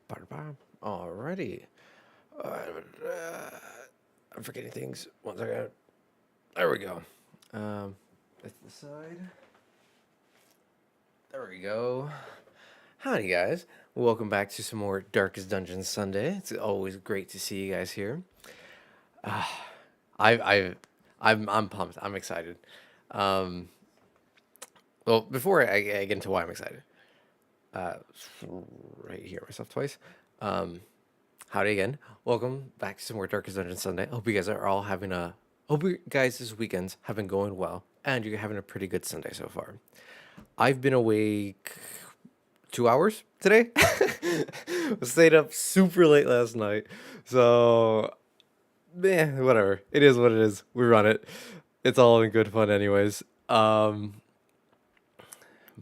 Ba-da-ba. Alrighty. Uh, I'm forgetting things. One second. There we go. That's the side. There we go. Howdy, guys. Welcome back to some more Darkest Dungeons Sunday. It's always great to see you guys here. I, I, I'm pumped. I'm excited. Um, well, before I get into why I'm excited, uh, right here myself twice. Um, Howdy again. Welcome back to some more Darkest Dungeon Sunday. Hope you guys are all having a. Hope you guys this weekends have been going well, and you're having a pretty good Sunday so far. I've been awake 2 hours today. Stayed up super late last night, so whatever. It is what it is. We run it. It's all in good fun, anyways. But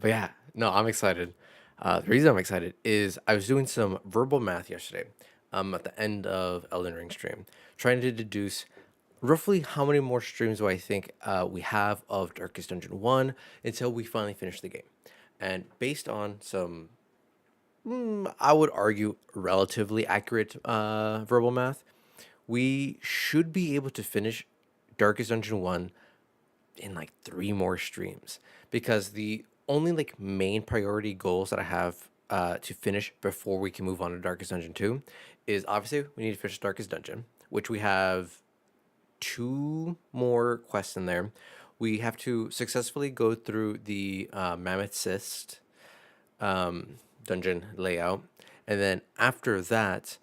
yeah, no, I'm excited. The reason I'm excited is I was doing some verbal math yesterday, at the end of Elden Ring stream, trying to deduce roughly how many more streams do I think we have of Darkest Dungeon 1 until we finally finish the game. And based on some, I would argue, relatively accurate verbal math, we should be able to finish Darkest Dungeon 1 in like three more streams because the only like main priority goals that I have to finish before we can move on to Darkest Dungeon 2 is obviously we need to finish Darkest Dungeon, which we have two more quests in there. We have to successfully go through the Mammoth Cyst dungeon layout, and then after that,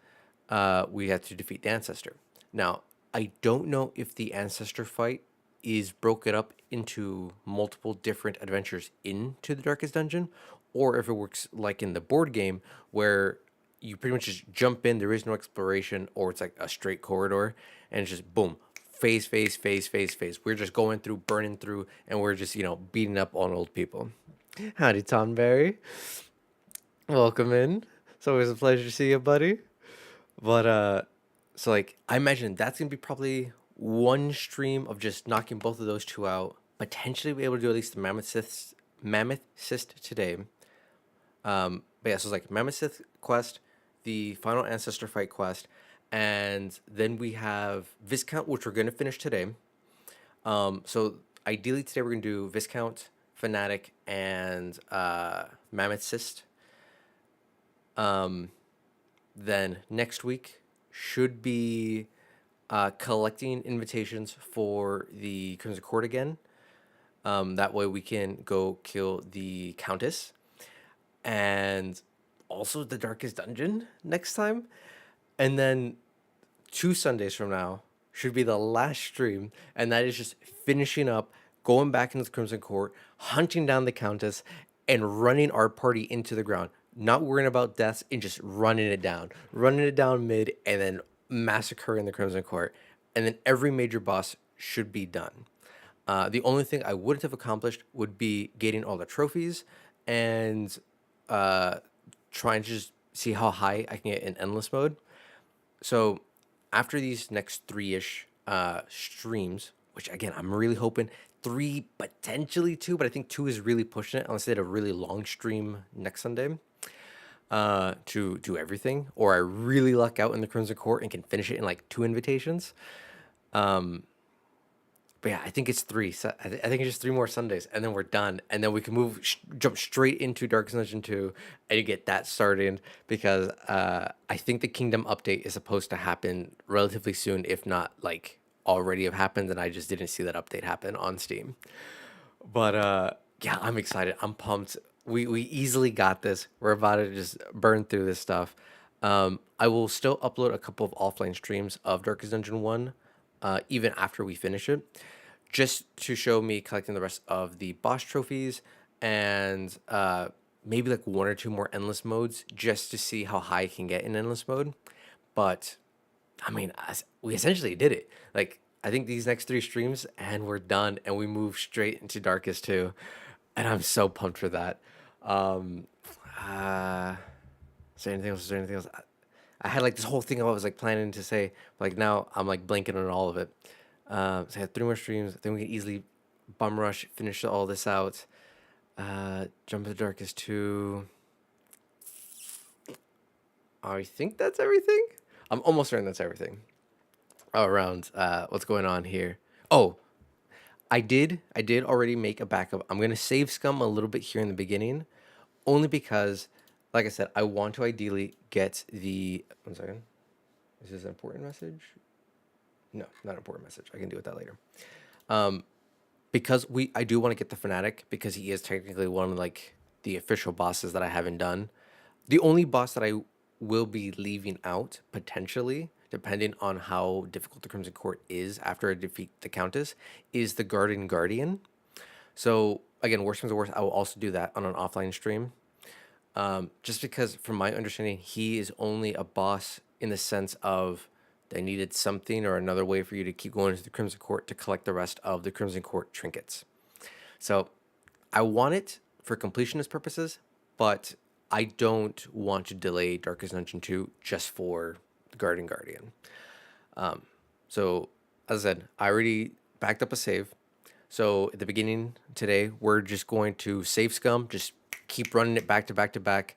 we have to defeat the Ancestor. Now, I don't know if the Ancestor fight is broken up into multiple different adventures into the Darkest Dungeon, or if it works like in the board game where you pretty much just jump in, there is no exploration, or it's like a straight corridor, and it's just boom, face. We're just going through, burning through, and we're just, beating up on old people. Howdy, Tonberry. Welcome in. It's always a pleasure to see you, buddy. But so like I imagine that's gonna be probably one stream of just knocking both of those two out. Potentially be able to do at least the Mammoth Cyst today. But yeah, so it's like Mammoth Cyst quest, the final ancestor fight quest, and then we have Viscount, which we're gonna finish today. So ideally today we're gonna do Viscount, Fanatic, and Mammoth Cyst. Then next week should be collecting invitations for the Crimson Court again. That way we can go kill the Countess and also the Darkest Dungeon next time. And then 2 Sundays from now should be the last stream, and that is just finishing up, going back into the Crimson Court, hunting down the Countess, and running our party into the ground. Not worrying about deaths and just running it down mid, and then massacring the Crimson Court. And then every major boss should be done. The only thing I wouldn't have accomplished would be getting all the trophies and uh, trying to just see how high I can get in endless mode. So after these next three-ish streams, which again I'm really hoping three, potentially two, but I think two is really pushing it unless they had a really long stream next Sunday to do everything, or I really luck out in the Crimson Court and can finish it in like two invitations. But yeah, I think it's three. So I think it's just three more Sundays, and then we're done, and then we can jump straight into Darkest Dungeon 2 and get that started because I think the Kingdom update is supposed to happen relatively soon, if not like already have happened, and I just didn't see that update happen on Steam. But yeah, I'm excited. I'm pumped. We easily got this. We're about to just burn through this stuff. I will still upload a couple of offline streams of Darkest Dungeon 1, even after we finish it, just to show me collecting the rest of the boss trophies and maybe like one or two more endless modes just to see how high I can get in endless mode. But I mean, we essentially did it. Like, I think these next three streams, and we're done, and we move straight into Darkest 2. And I'm so pumped for that. Um, uh, is there anything else? Is there anything else? I had like this whole thing I was like planning to say, but like now I'm like blanking on all of it. So I had three more streams. I think we can easily bum rush, finish all this out. Jump into Darkest 2. I think that's everything. I'm almost certain that's everything around what's going on here. Oh, I did already make a backup. I'm gonna save scum a little bit here in the beginning, only because, like I said, I want to ideally get the. One second. Is this an important message? No, not an important message. I can deal with that later. Because I do want to get the Fanatic because he is technically one of like the official bosses that I haven't done. The only boss that I will be leaving out potentially, depending on how difficult the Crimson Court is after I defeat the Countess, is the Garden Guardian. So again, worst comes to worst, I will also do that on an offline stream. Just because, from my understanding, he is only a boss in the sense of they needed something or another way for you to keep going to the Crimson Court to collect the rest of the Crimson Court trinkets. So I want it for completionist purposes, but I don't want to delay Darkest Dungeon 2 just for the Garden Guardian. So, as I said, I already backed up a save. So, at the beginning today, we're just going to save scum, just keep running it back to back to back,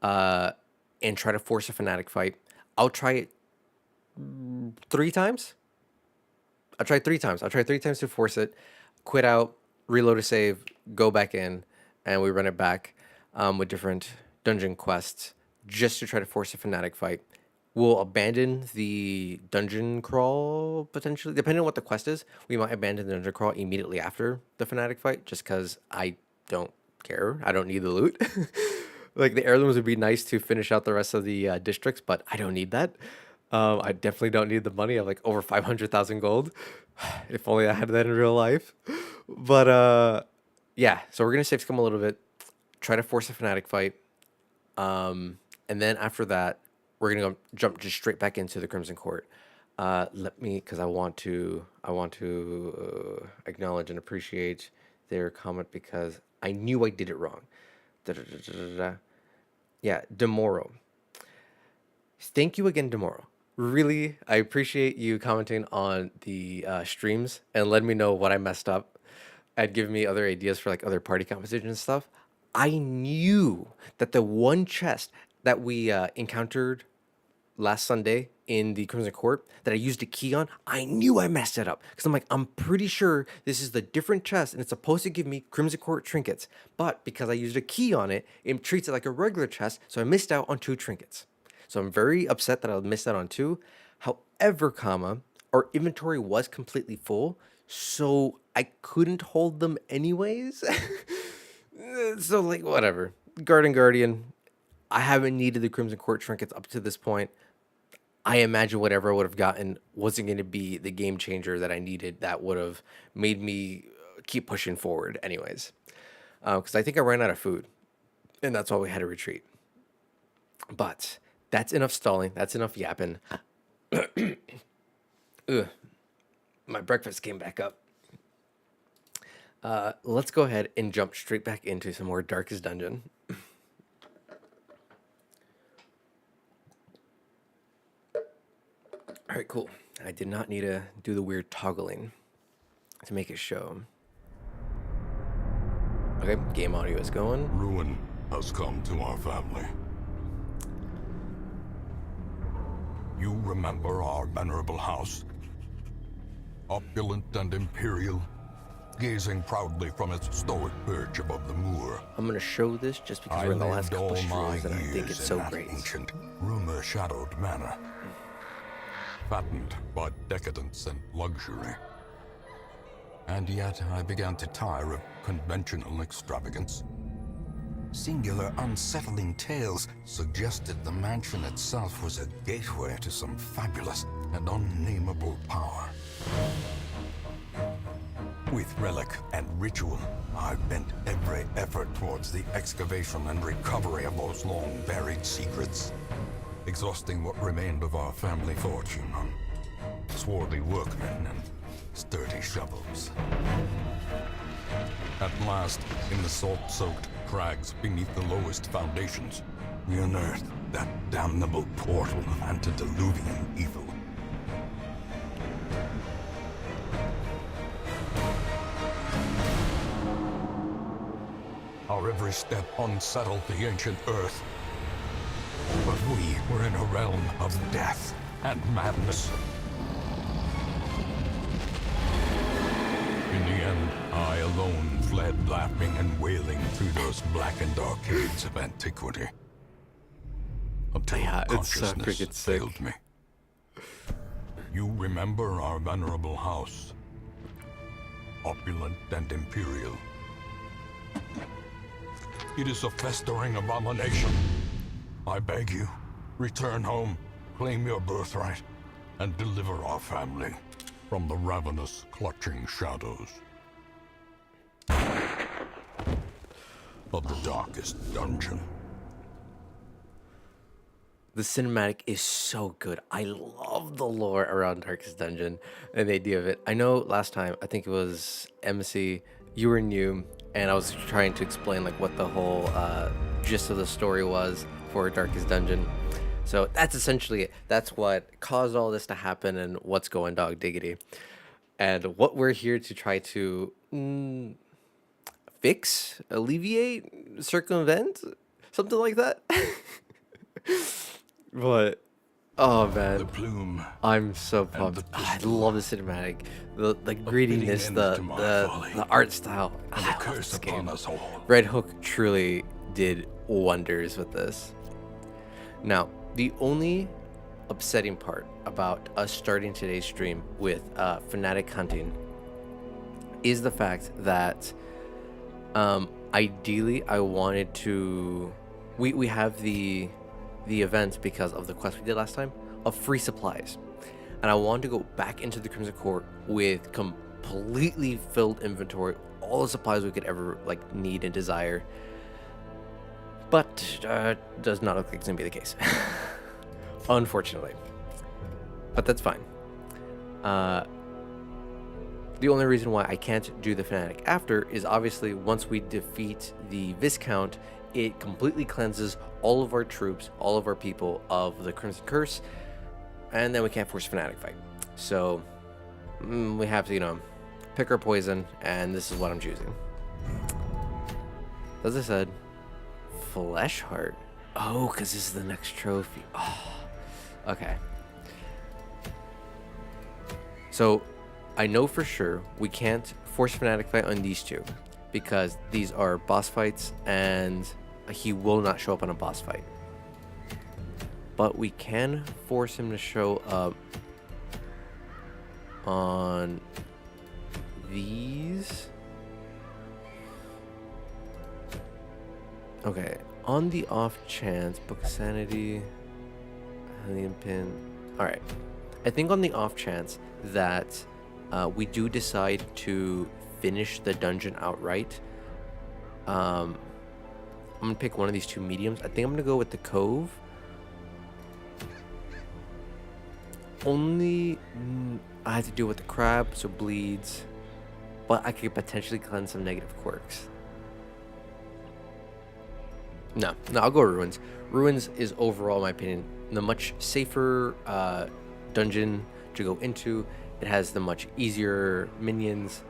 and try to force a Fanatic fight. I'll try it 3 times. I'll try 3 times. I'll try 3 times to force it, quit out, reload a save, go back in, and we run it back with different dungeon quests just to try to force a Fanatic fight. We'll abandon the dungeon crawl potentially, depending on what the quest is. We might abandon the dungeon crawl immediately after the Fanatic fight just because I don't care. I don't need the loot. Like the heirlooms would be nice to finish out the rest of the districts, but I don't need that. I definitely don't need the money. I have like over 500,000 gold. If only I had that in real life. But yeah, so we're gonna save scum a little bit, try to force a Fanatic fight, and then after that, we're gonna go jump just straight back into the Crimson Court. Let me, because I want to acknowledge and appreciate their comment because I knew I did it wrong. Yeah, Demoro. Thank you again, Demoro. Really, I appreciate you commenting on the streams and letting me know what I messed up and giving me other ideas for like other party compositions and stuff. I knew that the one chest that we encountered last Sunday in the Crimson Court that I used a key on, I knew I messed it up because I'm like, I'm pretty sure this is the different chest and it's supposed to give me Crimson Court trinkets, but because I used a key on it, it treats it like a regular chest, so I missed out on 2 trinkets. So I'm very upset that I missed out on 2. However, our inventory was completely full, so I couldn't hold them anyways. So like whatever. Garden Guardian, I haven't needed the Crimson Court trinkets up to this point. I imagine whatever I would have gotten wasn't going to be the game changer that I needed that would have made me keep pushing forward anyways. Because I think I ran out of food, and that's why we had to retreat. But that's enough stalling. That's enough yapping. Ugh. My breakfast came back up. Let's go ahead and jump straight back into some more Darkest Dungeon. All right, cool. I did not need to do the weird toggling to make it show. Okay, game audio is going. Ruin has come to our family. You remember our venerable house? Opulent and imperial, gazing proudly from its stoic perch above the moor. I'm going to show this just because we're in the last couple streams and I think it's so great. Ancient, rumor-shadowed manor. Fattened by decadence and luxury. And yet I began to tire of conventional extravagance. Singular, unsettling tales suggested the mansion itself was a gateway to some fabulous and unnameable power. With relic and ritual, I've bent every effort towards the excavation and recovery of those long-buried secrets, exhausting what remained of our family fortune on swarthy workmen and sturdy shovels. At last, in the salt-soaked crags beneath the lowest foundations, we unearthed that damnable portal of antediluvian evil. Our every step unsettled the ancient earth. But we were in a realm of death and madness. In the end, I alone fled laughing and wailing through those blackened arcades of antiquity. Until Yeah, it's so consciousness freaking sick. failed me. You remember our venerable house, opulent and imperial. It is a festering abomination. I beg you, return home, claim your birthright, and deliver our family from the ravenous, clutching shadows of the darkest dungeon. The cinematic is so good. I love the lore around Darkest Dungeon and the idea of it. I know last time, I think it was MC, you were new, and I was trying to explain like what the whole gist of the story was for Darkest Dungeon. So that's essentially it. That's what caused all this to happen and what's going dog diggity. And what we're here to try to fix, alleviate, circumvent, something like that. But oh The man, plume I'm so and pumped. the I pistol, love the cinematic, the fitting grittiness, end the to my the folly, the art style. and I a love curse this upon game. us all. Red Hook truly did wonders with this. Now, the only upsetting part about us starting today's stream with Fanatic hunting is the fact that ideally I wanted to we have the event because of the quest we did last time of free supplies, and I wanted to go back into the Crimson Court with completely filled inventory, all the supplies we could ever like need and desire, but does not look like it's gonna be the case. Unfortunately, but that's fine. The only reason why I can't do the Fanatic after is obviously once we defeat the Viscount, it completely cleanses all of our troops, all of our people of the Crimson Curse, and then we can't force Fanatic fight. So we have to, you know, pick our poison, and this is what I'm choosing. As I said, Flesh Heart. Oh, because this is the next trophy. Oh, okay. So I know for sure we can't force Fanatic fight on these two because these are boss fights and he will not show up on a boss fight. But we can force him to show up on these. Okay, on the off chance, Book of Sanity, Alien Pin. Alright, I think on the off chance that we do decide to finish the dungeon outright, I'm gonna pick one of these two mediums. I think I'm gonna go with the Cove. Only I have to deal with the crab, so bleeds, but I could potentially cleanse some negative quirks. No, I'll go Ruins. Ruins is overall, in my opinion, the much safer dungeon to go into. It has the much easier minions,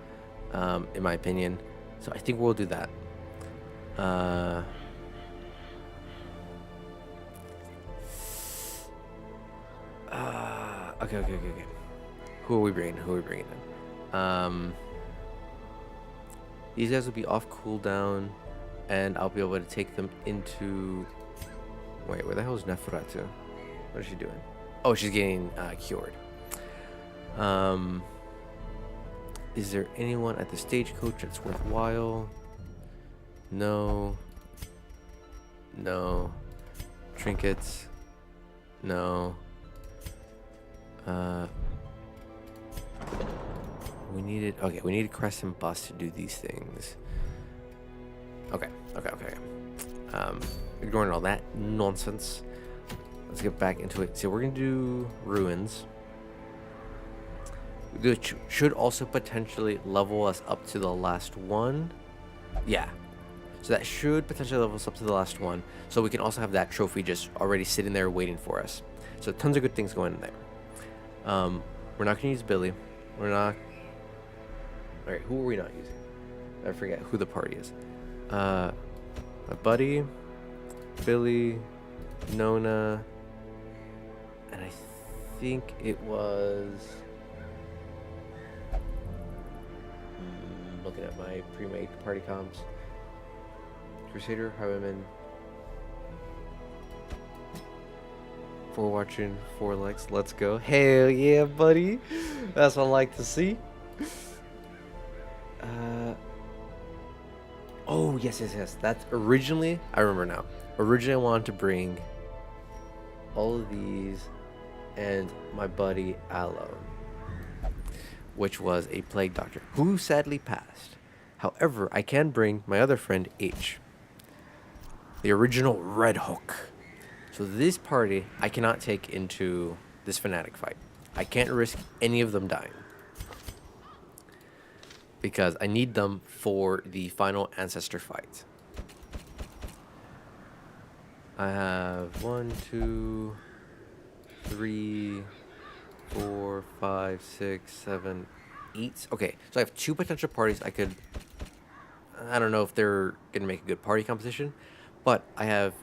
in my opinion. So I think we'll do that. Okay. Who are we bringing in? These guys will be off cooldown, and I'll be able to take them into... Wait, where the hell is Neferatu? What is she doing? Oh, she's getting cured. Is there anyone at the stagecoach that's worthwhile? No. Trinkets? No. We needed Crescent Bus to do these things. Okay. Ignoring all that nonsense, let's get back into it. So we're gonna do Ruins. Which should also potentially level us up to the last one. Yeah. So that should potentially level us up to the last one. So we can also have that trophy just already sitting there waiting for us. So tons of good things going in there. We're not gonna use Billy. We're not... Alright, who are we not using? I forget who the party is. My buddy, Billy, Nona, and I think it was. Looking at my pre-made party comps. Crusader, Highwayman. 4 watching, 4 likes. Let's go. Hell yeah, buddy. That's what I like to see. Oh, yes. That's originally, I remember now. Originally, I wanted to bring all of these and my buddy Aloe, which was a plague doctor who sadly passed. However, I can bring my other friend H, the original Red Hook. So this party I cannot take into this Fanatic fight. I can't risk any of them dying, because I need them for the final ancestor fight. I have 1, 2, 3, 4, 5, 6, 7, 8. Okay, so I have 2 potential parties I could. I don't know if they're gonna make a good party composition, but I have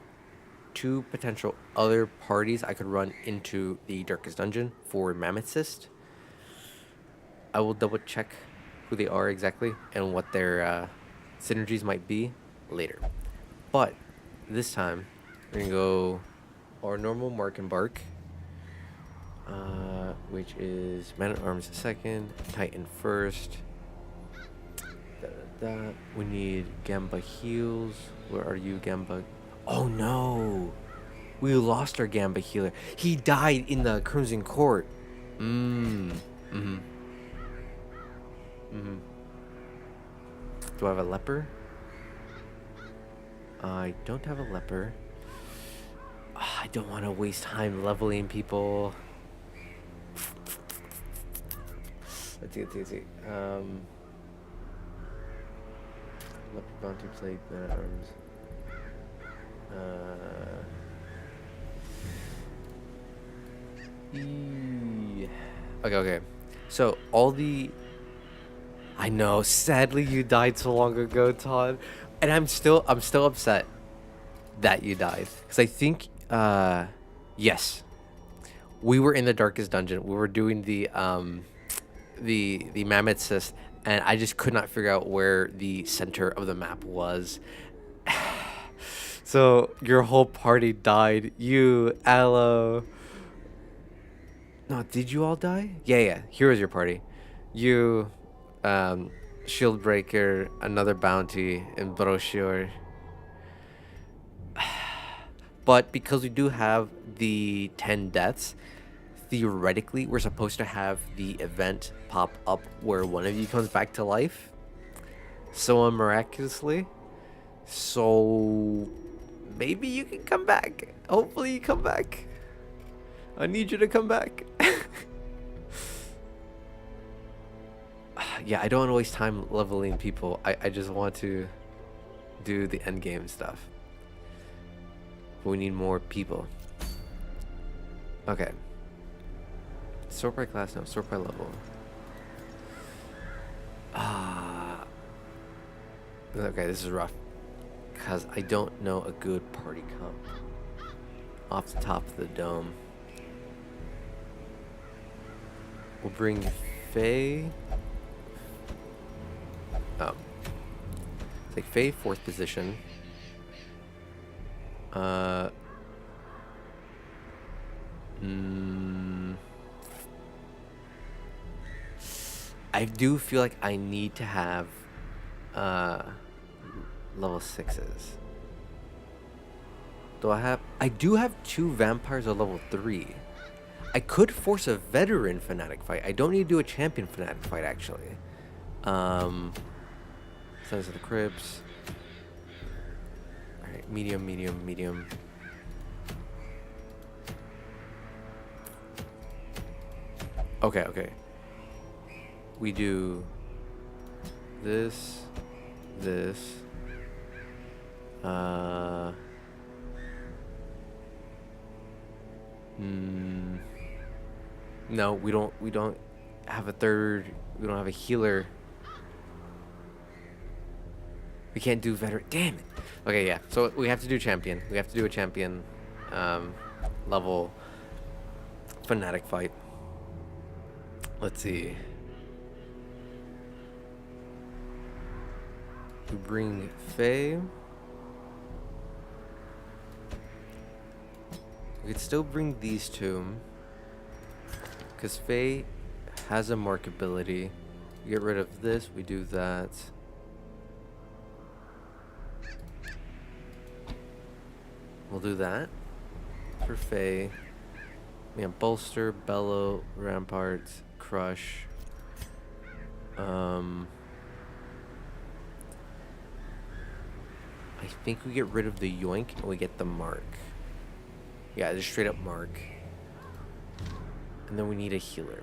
2 potential other parties I could run into the Darkest Dungeon for Mammoth Cyst. I will double check who they are exactly and what their synergies might be later. But this time, we're gonna go our normal Mark and Bark, which is Man at Arms second, Titan first. We need Gamba heals. Where are you, Gamba? Oh no! We lost our Gamba healer. He died in the Crimson Court. Do I have a leper? I don't have a leper. I don't want to waste time leveling people. Let's see. Leper bounty plate, man at arms. Okay. So all the. I know. Sadly, you died so long ago, Todd, and I'm still upset that you died, because I think yes, we were in the Darkest Dungeon. We were doing the Mammoth Cyst, and I just could not figure out where the center of the map was. So your whole party died. You, Aloe. No, did you all die? Yeah. Here was your party. You, Shieldbreaker, another bounty, and Brochure. But because we do have the 10 deaths, theoretically, we're supposed to have the event pop up where one of you comes back to life. So miraculously. So maybe you can come back. Hopefully you come back. I need you to come back. Yeah, I don't want to waste time leveling people. I just want to do the end game stuff. But we need more people. Okay. Sort by class, no, sort by level. Okay, this is rough, because I don't know a good party comp off the top of the dome. We'll bring Faye. Oh. Take Faye 4th position. I do feel like I need to have level 6s. I do have 2 vampires at level 3. I could force a veteran Fanatic fight. I don't need to do a champion Fanatic fight, actually. Sons of the Crypts. Alright, medium. Okay. We do this. No, we don't have a third. We don't have a healer. We can't do veteran. Damn it. Okay, yeah. So we have to do champion. We have to do a champion level Fanatic fight. Let's see. We bring Faye. We could still bring these two. Because Faye has a mark ability. We get rid of this, we do that. We'll do that for Faye. We have Bolster, Bellow, Rampart, Crush. I think we get rid of the Yoink and we get the Mark. Yeah, just straight up Mark. And then we need a healer.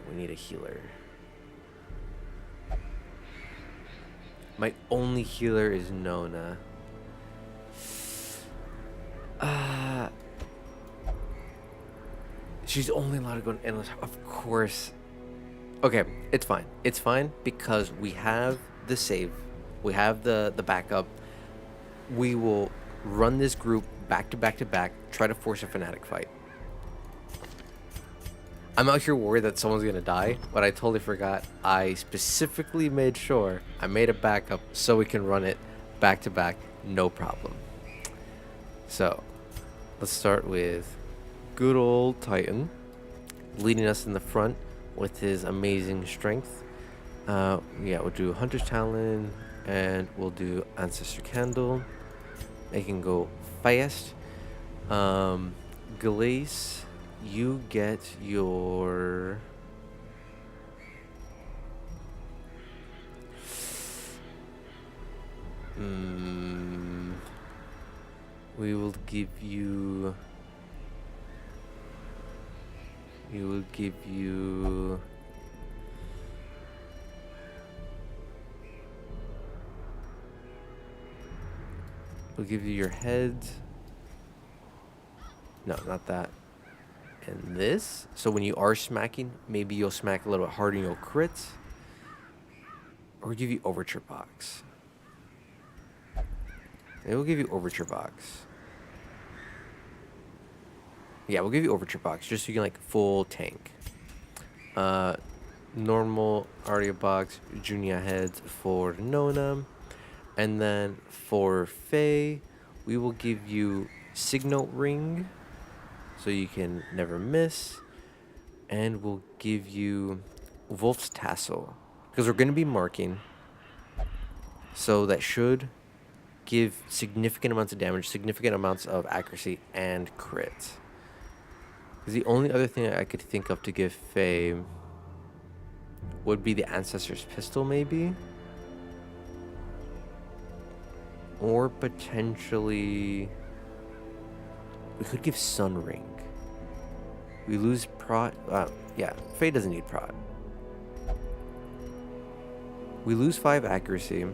My only healer is Nona. She's only allowed to go to endless. Of course. Okay, it's fine. It's fine because we have the save. We have the backup. We will run this group back to back to back, try to force a Fanatic fight. I'm out here worried that someone's gonna die, but I totally forgot. I specifically made sure I made a backup so we can run it back to back, no problem. So, let's start with good old Titan, leading us in the front with his amazing strength. Yeah, we'll do Hunter's Talon, and we'll do Ancestor Candle. They can go fast. Glace, you get your... we will give you... We will give you... We'll give you your heads. No, not that. And this. So when you are smacking, maybe you'll smack a little bit harder and you'll crit. Or we'll give you Overture Box. Maybe we'll give you Overture Box. Yeah, we'll give you Overture Box just so you can like full tank. Normal Aria Box, Junior heads for Nona. And then for Faye, we will give you Signal Ring so you can never miss. And we'll give you Wolf's Tassel because we're going to be marking. So that should give significant amounts of damage, significant amounts of accuracy, and crit. Because the only other thing I could think of to give Faye would be the Ancestor's Pistol, maybe. Or potentially... we could give Sun Ring. We lose prot... yeah, Faye doesn't need prot. We lose 5 accuracy.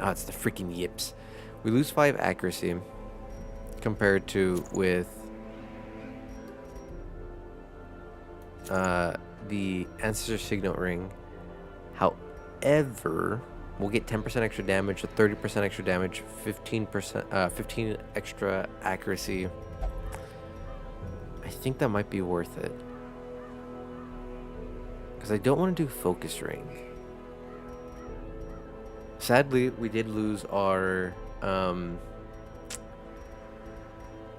Ah, it's the freaking yips. We lose 5 accuracy compared to with the Ancestor Signal Ring. However, we'll get 10% extra damage, 30% extra damage, 15 extra accuracy. I think that might be worth it. Because I don't want to do Focus Ring. Sadly, we did lose our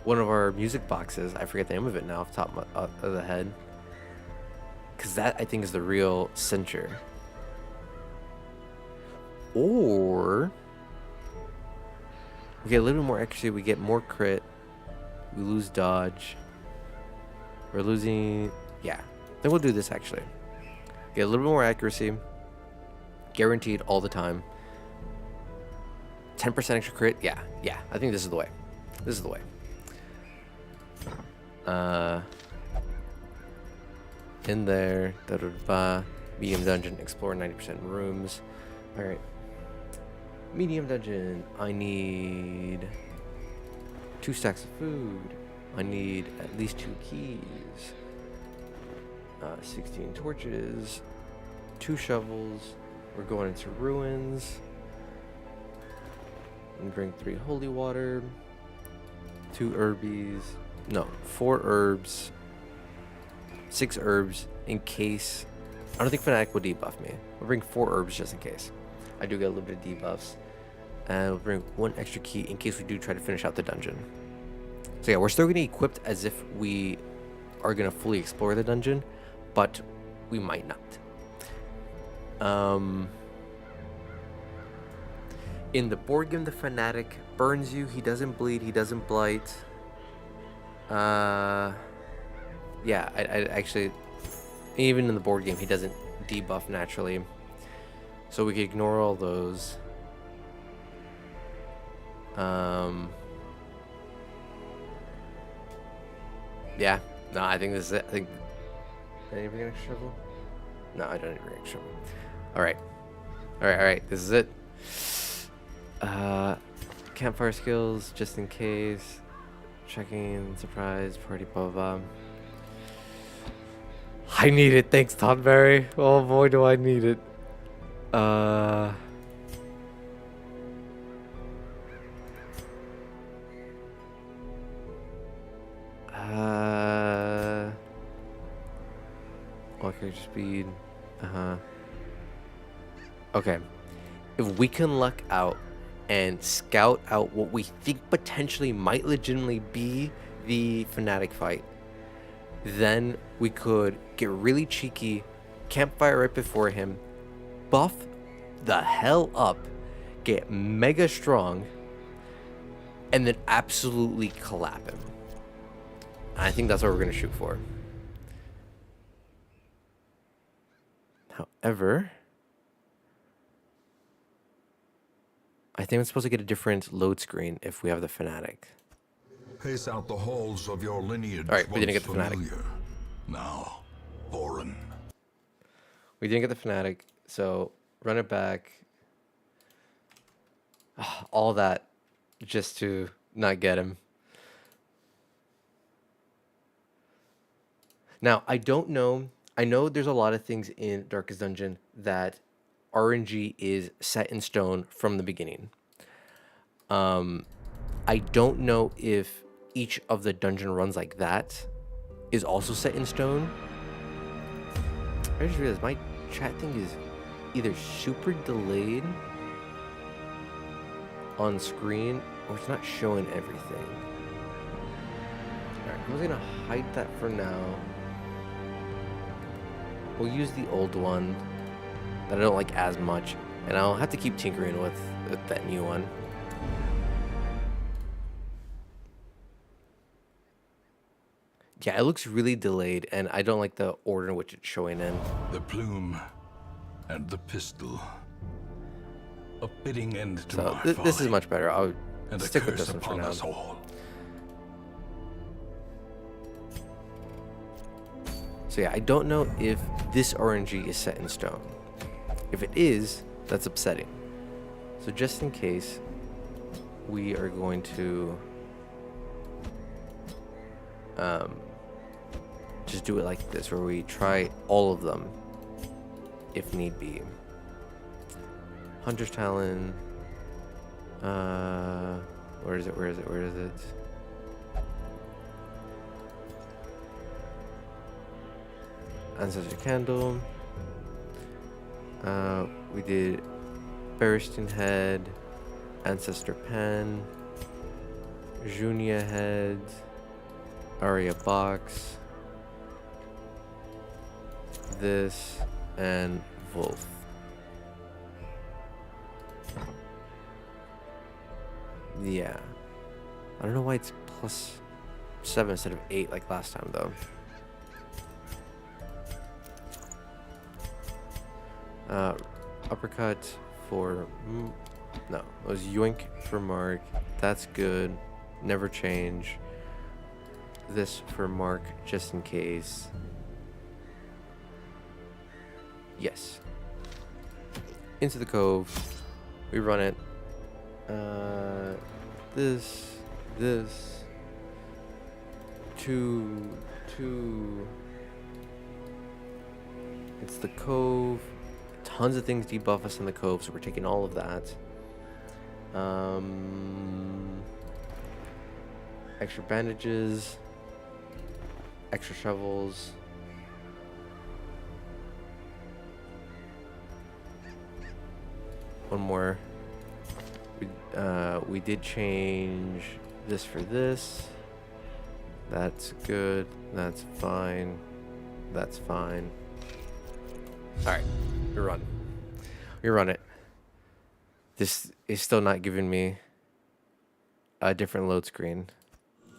one of our music boxes. I forget the name of it now off the top of the head. Because that, I think, is the real cincher. Or we get a little bit more accuracy. We get more crit. We lose dodge. We're losing... yeah. Then we'll do this, actually. Get a little bit more accuracy. Guaranteed all the time. 10% extra crit. Yeah. I think this is the way. This is the way. In there. Medium dungeon. Explore 90% rooms. Alright. Medium dungeon. I need 2 stacks of food. I need at least 2 keys. 16 torches. 2 shovels. We're going into ruins. And drink 3 holy water. 2 herbies. No, 4 herbs. 6 herbs in case. I don't think Fanatic will debuff me. We'll bring 4 herbs just in case. I do get a little bit of debuffs. And we'll bring 1 extra key in case we do try to finish out the dungeon. So yeah, we're still going to equip as if we are going to fully explore the dungeon, but we might not. In the board game, the Fanatic burns you. He doesn't bleed. He doesn't blight. Yeah, I actually, even in the board game, he doesn't debuff naturally. So we can ignore all those. Yeah. No, I think this is it. I think. Did I bring an extra shovel? No, I don't need to bring an extra shovel. Alright. Alright. This is it. Campfire skills, just in case. Checking, surprise, party, blah, blah, blah. I need it. Thanks, Toddberry. Oh boy, do I need it. Okay, speed. Okay. If we can luck out and scout out what we think potentially might legitimately be the Fanatic fight, then we could get really cheeky, campfire right before him, buff the hell up, get mega strong, and then absolutely collap him. I think that's what we're going to shoot for. However, I think I'm supposed to get a different load screen if we have the Fanatic. Pace out the halls of your lineage. All right, we didn't get the familiar, Fanatic. now foreign. We didn't get the Fanatic, so run it back. All that just to not get him. Now, I don't know. I know there's a lot of things in Darkest Dungeon that RNG is set in stone from the beginning. I don't know if each of the dungeon runs like that is also set in stone. I just realized my chat thing is either super delayed on screen or it's not showing everything. Alright, I'm just gonna hide that for now. We'll use the old one that I don't like as much, and I'll have to keep tinkering with that new one. Yeah, it looks really delayed, and I don't like the order in which it's showing in. The plume and the pistol. A fitting end to So my this is folly, much better. I'll and stick a with curse this one for upon now. us all. So yeah, I don't know if this RNG is set in stone. If it is, that's upsetting. So just in case, we are going to just do it like this, where we try all of them, if need be. Hunter's Talon. Where is it? Where is it? Where is it? Ancestor Candle. We did Beristain Head, Ancestor Pen, Junia Head, Aria Box, this, and Wolf. Yeah. I don't know why it's +7 instead of 8 like last time though. Uppercut for no, it was yoink for Mark. That's good. Never change. This for Mark just in case. Yes. Into the cove. We run it. This. Two. It's the cove. Tons of things debuff us in the cove, so we're taking all of that. Extra bandages. Extra shovels. One more. We did change this for this. That's good. That's fine. That's fine. Alright. We run. We run it. This is still not giving me a different load screen.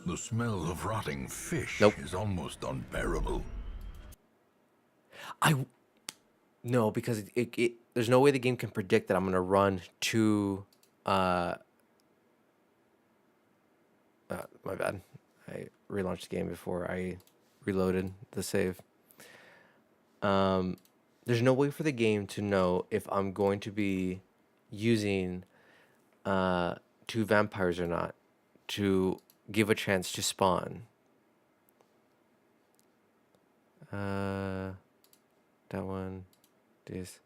The smell of rotting fish Nope. is almost unbearable. No, because there's no way the game can predict that I'm gonna run to my bad. I relaunched the game before I reloaded the save. There's no way for the game to know if I'm going to be using two vampires or not to give a chance to spawn. That one, this.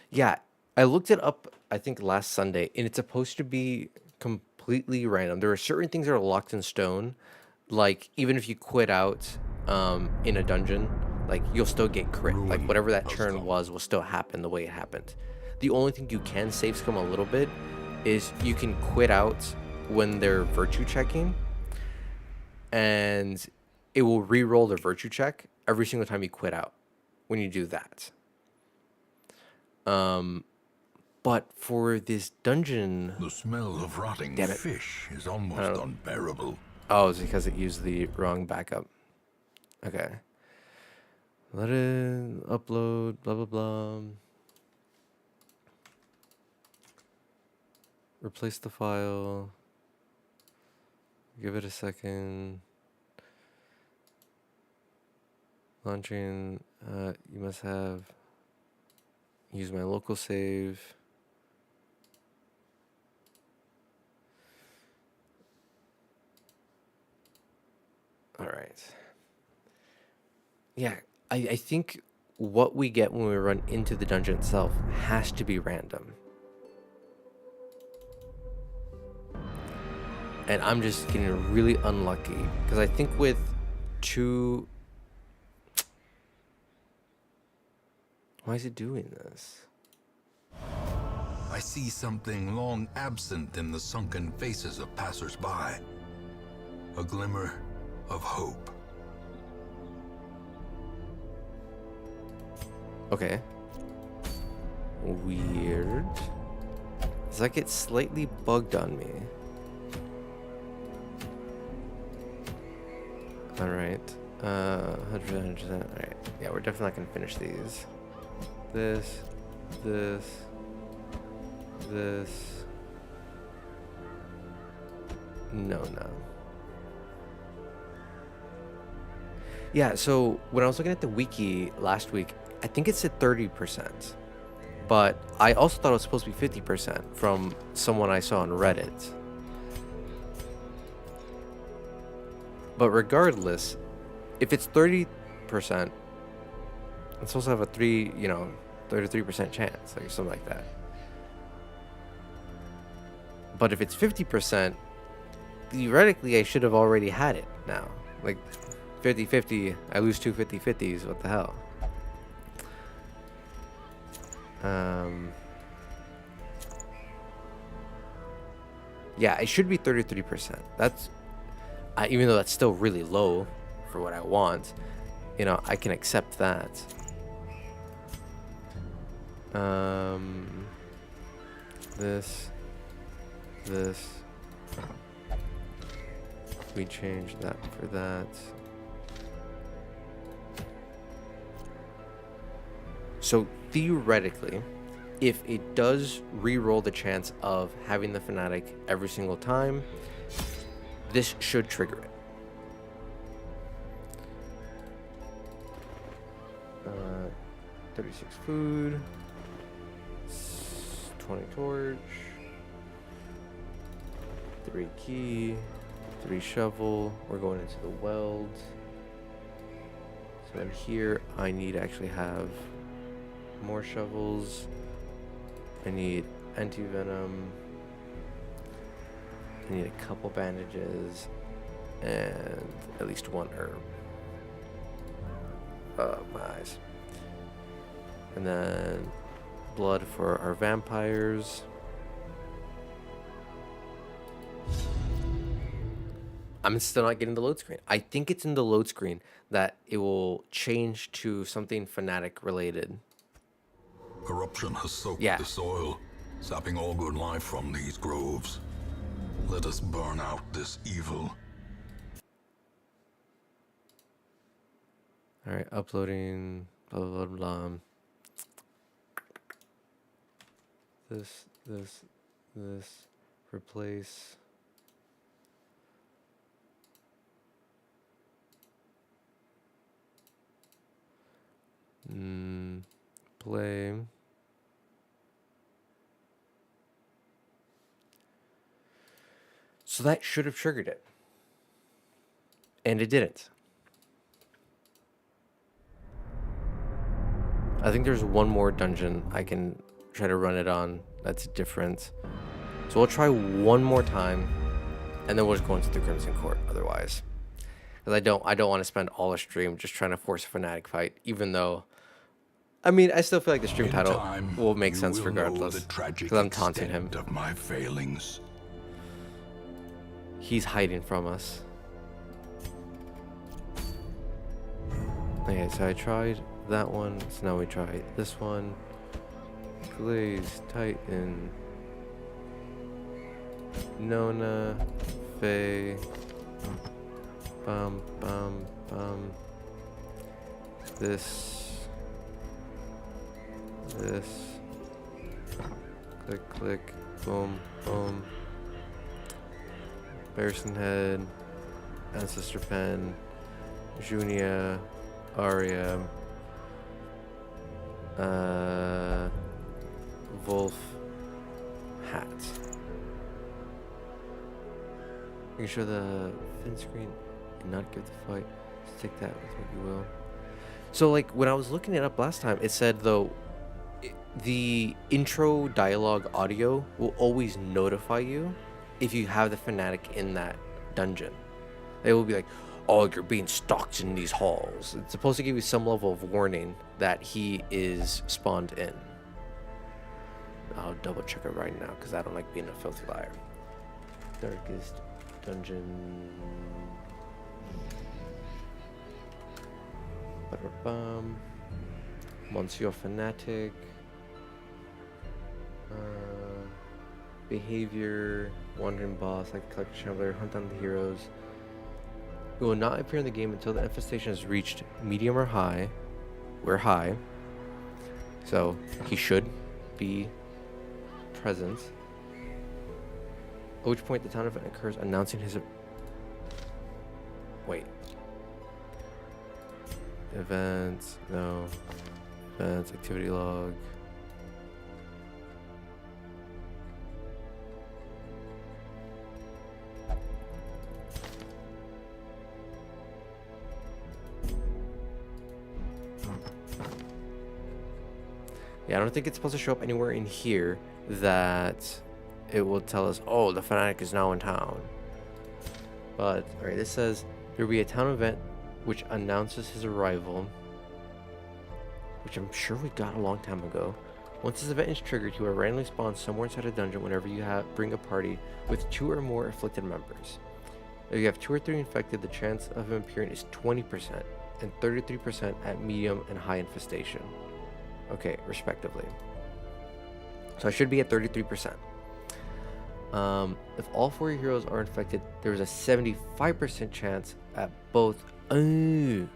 Yeah, I looked it up, I think last Sunday, and it's supposed to be completely random. There are certain things that are locked in stone, like even if you quit out in a dungeon, like you'll still get crit. Like whatever that turn was will still happen the way it happened. The only thing you can save scum a little bit is you can quit out when they're virtue checking, and it will re-roll the virtue check every single time you quit out when you do that. But for this dungeon, The smell of rotting Damn it. fish is almost unbearable. oh, it's because it used the wrong backup. Okay. Let it upload, blah, blah, blah. Replace the file. Give it a second. Launching, you must have use my local save. All right. Yeah, I think what we get when we run into the dungeon itself has to be random. And I'm just getting really unlucky because I think with two... Why is it doing this? I see something long absent in the sunken faces of passers-by. A glimmer of hope. Okay. Weird. It's like it's slightly bugged on me. Alright. 100%. Alright. Yeah, we're definitely not gonna finish these. This. No. Yeah, so when I was looking at the wiki last week, I think it said 30%. But I also thought it was supposed to be 50% from someone I saw on Reddit. But regardless, if it's 30%, it's supposed to have a 33% chance, like something like that. But if it's 50%, theoretically I should have already had it now. Like 50-50, I lose two 50-50s, what the hell? Yeah, it should be 33%. That's even though that's still really low for what I want, I can accept that. This. We change that for that. So theoretically, if it does re-roll the chance of having the Fanatic every single time, this should trigger it. 36 food, 20 torch, 3 key, 3 shovel. We're going into the weld. So in here, I need to actually have more shovels. I need anti-venom. I need a couple bandages and at least one herb. My eyes. And then blood for our vampires. I'm still not getting the load screen. I think it's in the load screen that it will change to something Fanatic related. Corruption has soaked Yeah. the soil, sapping all good life from these groves. Let us burn out this evil. All right, uploading. Blah blah blah. Blah. This. Replace. Play. So that should have triggered it. And it didn't. I think there's one more dungeon I can try to run it on that's different. So we'll try one more time, and then we'll just go into the Crimson Court otherwise. Because I don't want to spend all a stream just trying to force a Fanatic fight, even though, I mean, I still feel like the stream title will make sense regardless. Because I'm taunting him. Of my failings. He's hiding from us. Okay, so I tried that one, so now we try this one. Glaze, Titan, Nona, Faye, bum, bum, bum. This, click, boom, boom. Barrison Head, Ancestor Pen, Junia, Aria, Wolf, Hat. You can show the fin screen and not give the fight. Just take that with what you will. So, like, when I was looking it up last time, it said, though, the intro dialogue audio will always notify you if you have the Fanatic in that dungeon. It will be like, oh, you're being stalked in these halls. It's supposed to give you some level of warning that he is spawned in. I'll double check it right now because I don't like being a filthy liar. Darkest dungeon. Ba-da-bum. Monsieur Fanatic. Behavior. Wandering boss. Like collect Chandler. Hunt down the heroes. It will not appear in the game until the infestation has reached medium or high. We're high. So he should be present. At which point the town event occurs announcing his... Wait. Events. No. Events. Activity log. Yeah, I don't think it's supposed to show up anywhere in here that it will tell us, oh, the Fanatic is now in town. But, alright, this says there will be a town event which announces his arrival, which I'm sure we got a long time ago. Once this event is triggered, he will randomly spawn somewhere inside a dungeon whenever you bring a party with 2 or more afflicted members. If you have 2 or 3 infected, the chance of him appearing is 20% and 33% at medium and high infestation. Okay, respectively. So I should be at 33%. If all 4 heroes are infected, there is a 75% chance at both. If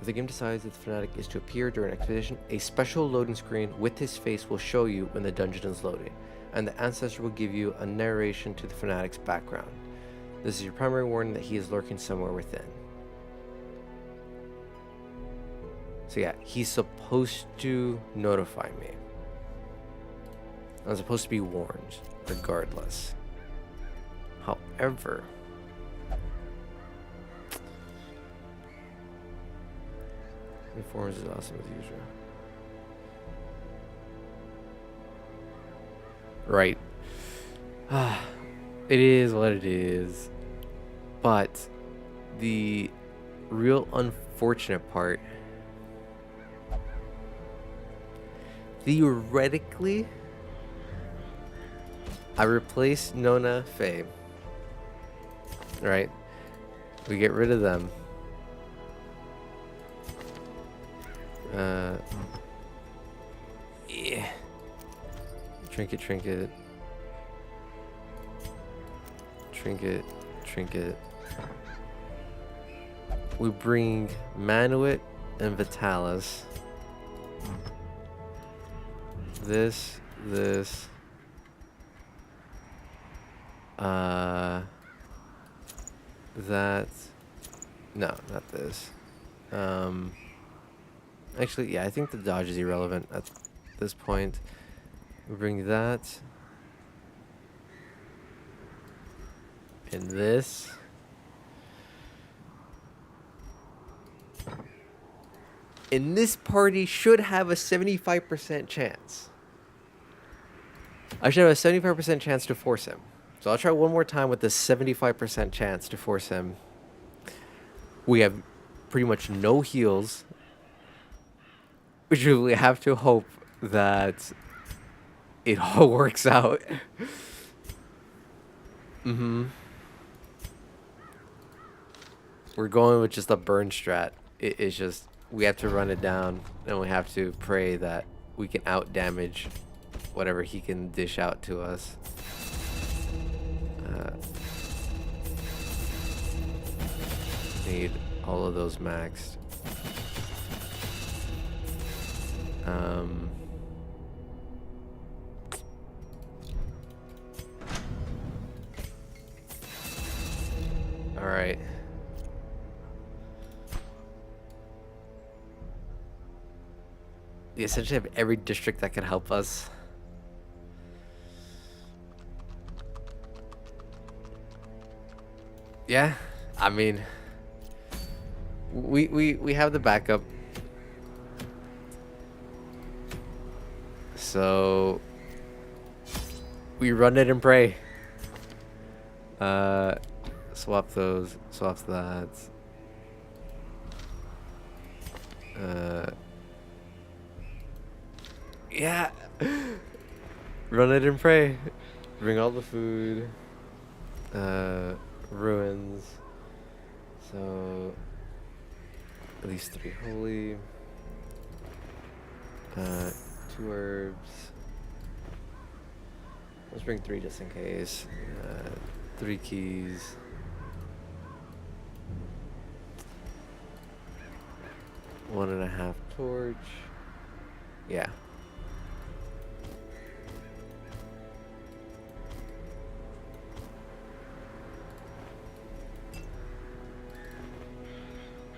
the game decides that the Fanatic is to appear during an expedition, a special loading screen with his face will show you when the dungeon is loading, and the Ancestor will give you a narration to the Fanatic's background. This is your primary warning that he is lurking somewhere within. So yeah, he's supposed to notify me. I'm supposed to be warned, regardless. However, informs is awesome as usual. Right. It is what it is. But the real unfortunate part, theoretically, I replace Nona Faye. Right? We get rid of them. Yeah. Trinket, trinket. Trinket, trinket. We bring Manuit and Vitalis. This. That. No, not this. Actually, yeah, I think the dodge is irrelevant at this point. We bring that. And this. And this party should have a 75% chance. I should have a 75% chance to force him. So I'll try one more time with this 75% chance to force him. We have pretty much no heals. Which we have to hope that it all works out. We're going with just a burn strat. It's just, we have to run it down, and we have to pray that we can out damage whatever he can dish out to us. Need all of those maxed. All right. We essentially have every district that could help us. Yeah, I mean, we have the backup. So we run it and pray. Swap those, swap that. Yeah. Run it and pray. Bring all the food. Ruins. So at least 3 holy. 2 herbs. Let's bring 3 just in case. 3 keys. One and a half torch. Yeah.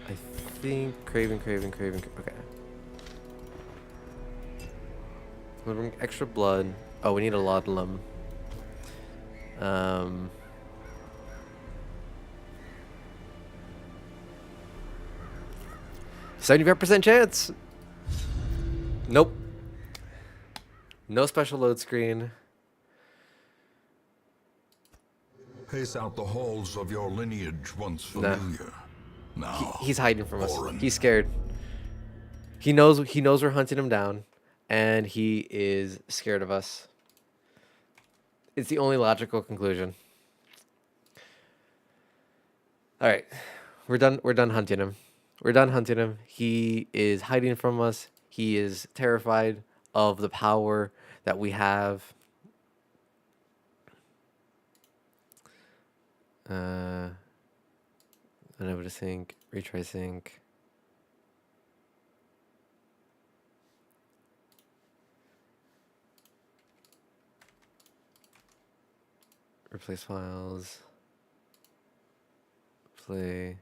I think craving. Okay. We'll bring extra blood. Oh, we need a laudanum. 75% chance. Nope. No special load screen. Pace out the halls of your lineage once familiar. Now, He's hiding from us. foreign. He's scared. He knows we're hunting him down, and he is scared of us. It's the only logical conclusion. All right. We're done hunting him. We're done hunting him. He is hiding from us. He is terrified of the power that we have. Unable to sync. Retry sync. Replace files. Play.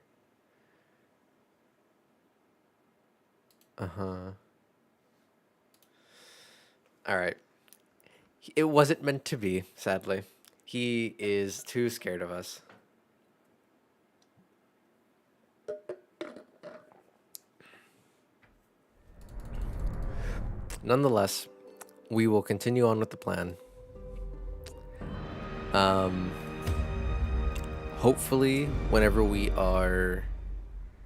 Alright. It wasn't meant to be, sadly. He is too scared of us. Nonetheless, we will continue on with the plan. Um, hopefully, whenever we are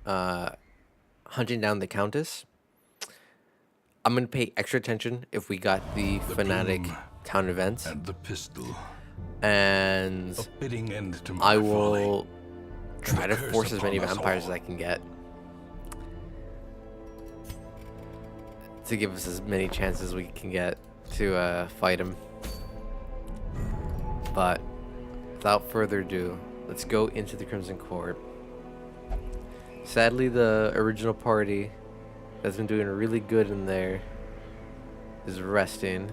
hunting down the Countess, I'm gonna pay extra attention if we got the The Fanatic plume town events, and the pistol, and a fitting end to I my folly, will and try a to curse force as many upon us vampires as all. I can get to give us as many chances as we can get to fight him. But without further ado, let's go into the Crimson Court. Sadly, the original party that's been doing really good in there is resting.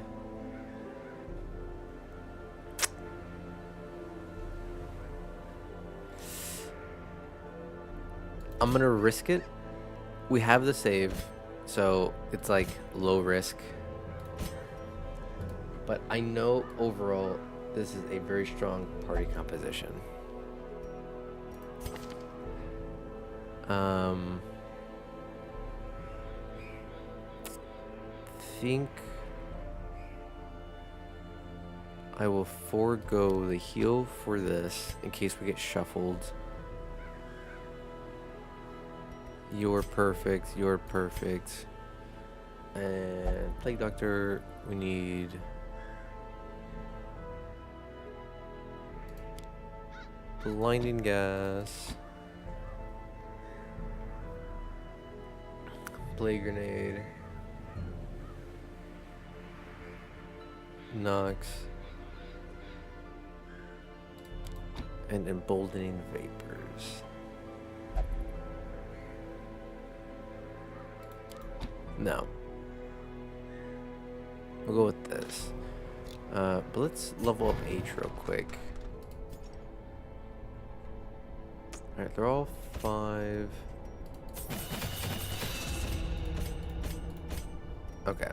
I'm gonna risk it. We have the save, so it's like low risk. But I know overall this is a very strong party composition. Think I will forego the heal for this in case we get shuffled. You're perfect. You're perfect. And Plague Doctor, we need blinding gas, plague grenade, Nox, and emboldening vapors. No. We'll go with this. But let's level up H real quick. Alright, they're all 5. Okay.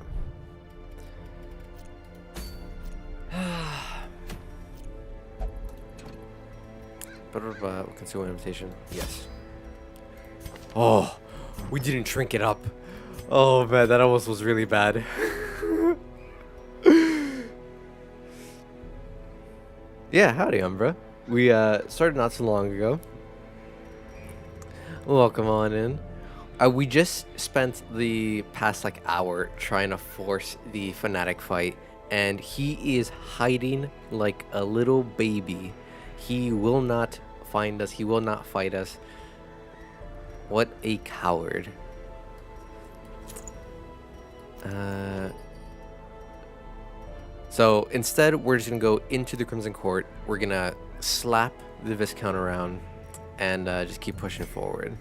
But conceal invitation. Yes. Oh, we didn't shrink it up. Oh man, that almost was really bad. Yeah, howdy, Umbra. We started not so long ago. Welcome on in. We just spent the past like hour trying to force the Fanatic fight, and he is hiding like a little baby. He will not find us. He will not fight us. What a coward. So instead, we're just gonna go into the Crimson Court. We're gonna slap the Viscount around and just keep pushing forward.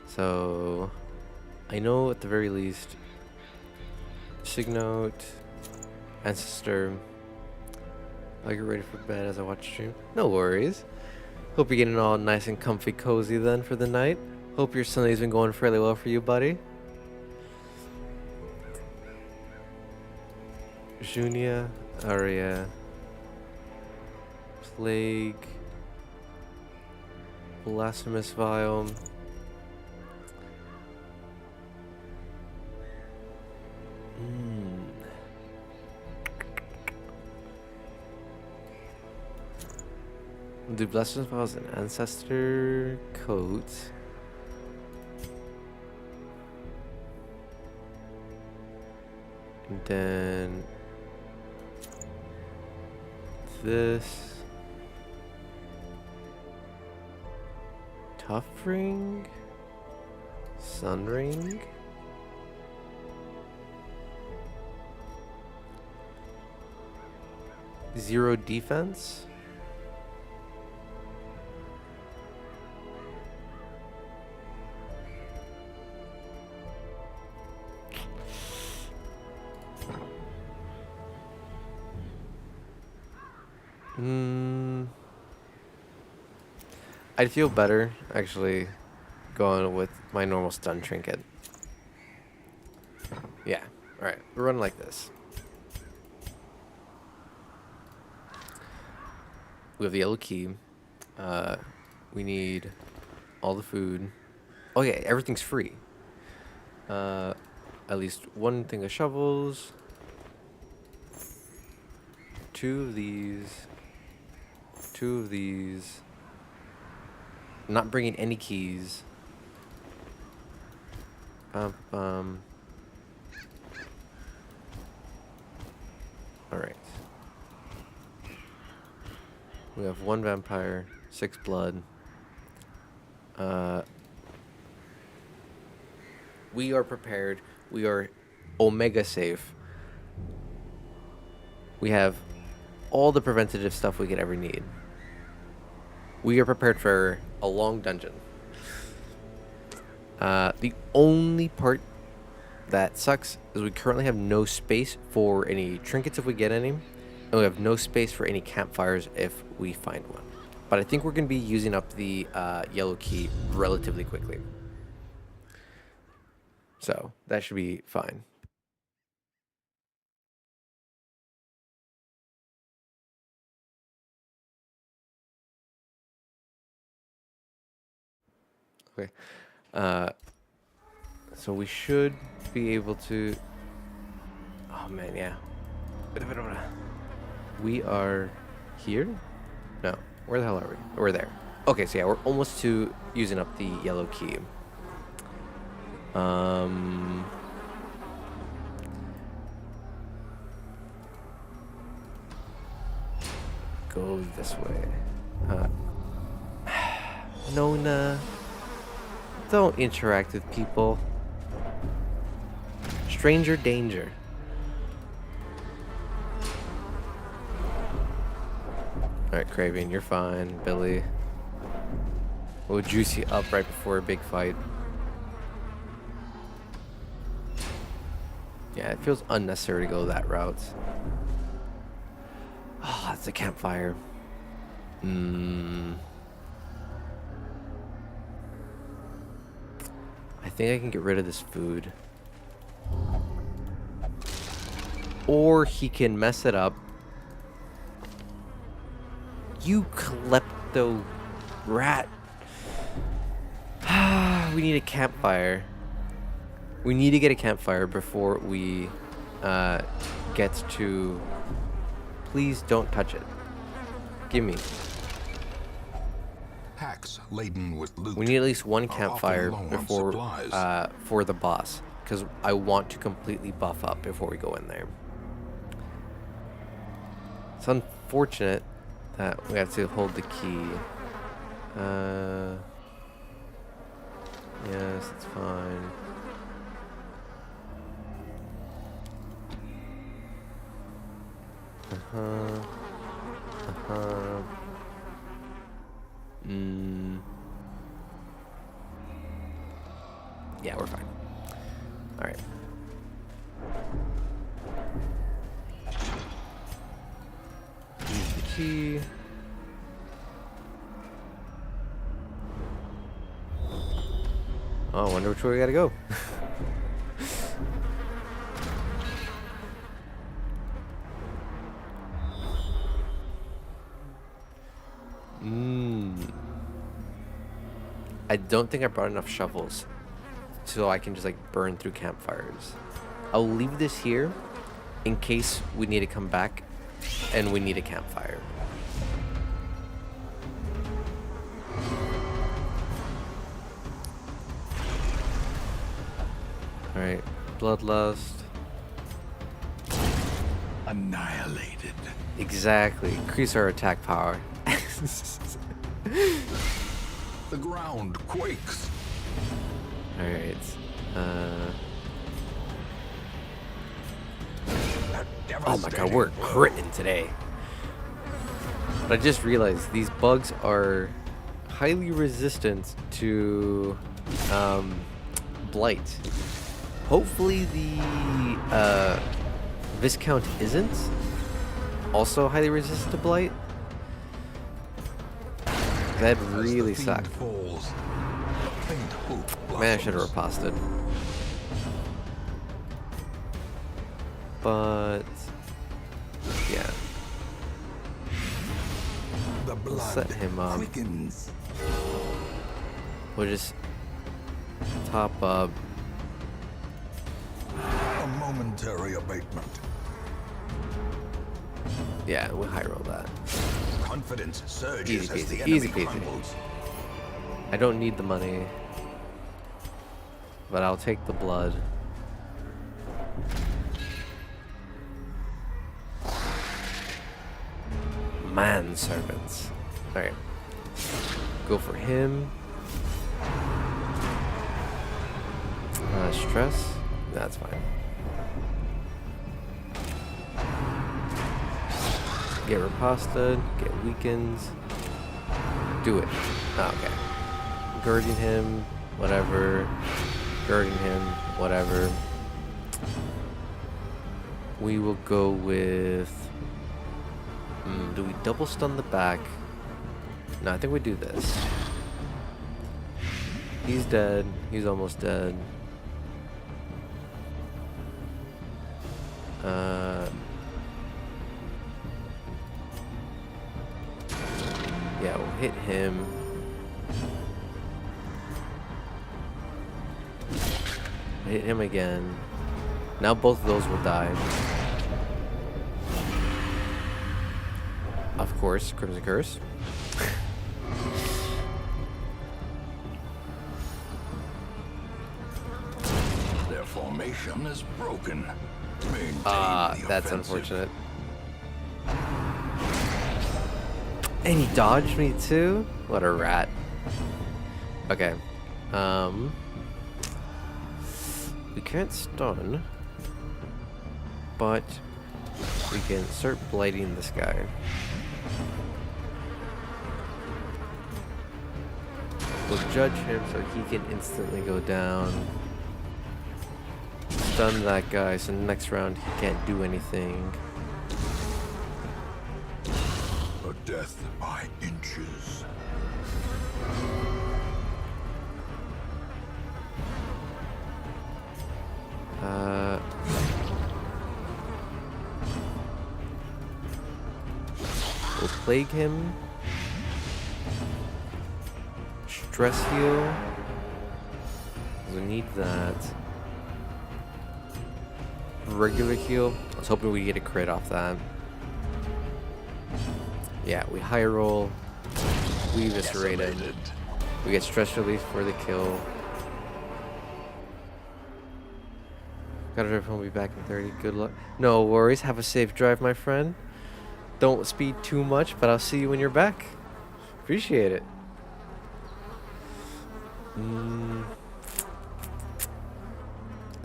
So I know at the very least, Signote, Ancestor. I'll get ready for bed as I watch stream. No worries. Hope you're getting all nice and comfy cozy then for the night. Hope your Sunday's been going fairly well for you, buddy. Junia, Aria, Plague, Blasphemous Vial, do Blasphemous Vial as an Ancestor coat. And then this Tough Ring, Sun Ring, zero defense. I'd feel better actually going with my normal stun trinket. Yeah, alright, we're running like this. We have the yellow key. We need all the food. Oh yeah, everything's free. At least one thing of shovels. 2 of these. 2 of these. Not bringing any keys. All right. We have 1 vampire, 6 blood. We are prepared. We are omega safe. We have all the preventative stuff we could ever need. We are prepared for a long dungeon. The only part that sucks is we currently have no space for any trinkets if we get any, and we have no space for any campfires if we find one. But I think we're going to be using up the yellow key relatively quickly. So that should be fine. Okay. So we should be able to... Oh, man, yeah. We are here? No. Where the hell are we? We're there. Okay, so yeah, we're almost to using up the yellow key. Go this way. Nona, don't interact with people. Stranger danger. Alright, Craven, you're fine. Billy. We'll juice you up right before a big fight. Yeah, it feels unnecessary to go that route. Oh, that's a campfire. I think I can get rid of this food. Or he can mess it up. You klepto rat. We need a campfire. We need to get a campfire before we get to... Please don't touch it. Give me. Packs laden with loot. We need at least one are campfire often low on before supplies. for the boss, because I want to completely buff up before we go in there. It's unfortunate that we have to hold the key. Yes, it's fine. Yeah, we're fine. All right. Use the key. Oh, I wonder which way we gotta go. I don't think I brought enough shovels so I can just like burn through campfires. I'll leave this here in case we need to come back and we need a campfire. Alright, bloodlust. Annihilated. Exactly. Increase our attack power. The ground quakes. Alright. Oh my god, we're critting today. But I just realized these bugs are highly resistant to blight. Hopefully the Viscount isn't also highly resistant to blight. That really sucked. Man, I should have riposted. But yeah. We'll set him up. We'll just top up. A momentary abatement. Yeah, we'll high roll that. Confidence surges Easy as the peasy, enemy easy peasy. crumbles. I don't need the money, but I'll take the blood. Manservants. Alright. Go for him. Stress? That's fine. Get riposted, get weakens. Do it. Oh, okay. Girding him, whatever. Girding him, whatever. We will go with... do we double stun the back? No, I think we do this. He's dead. He's almost dead. Yeah, we'll hit him. Hit him again. Now both of those will die. Of course, Crimson Curse. Their formation is broken. That's unfortunate. And he dodged me too? What a rat. Okay. We can't stun, but we can start blighting this guy. We'll judge him so he can instantly go down. Stun that guy, so next round he can't do anything. A death by inches. We'll plague him. Stress heal. We need that. Regular heal. I was hoping we get a crit off that. Yeah, we high roll. We eviscerate him. We get stress relief for the kill. Gotta drive home, be back in 30. Good luck. No worries. Have a safe drive, my friend. Don't speed too much, but I'll see you when you're back. Appreciate it. I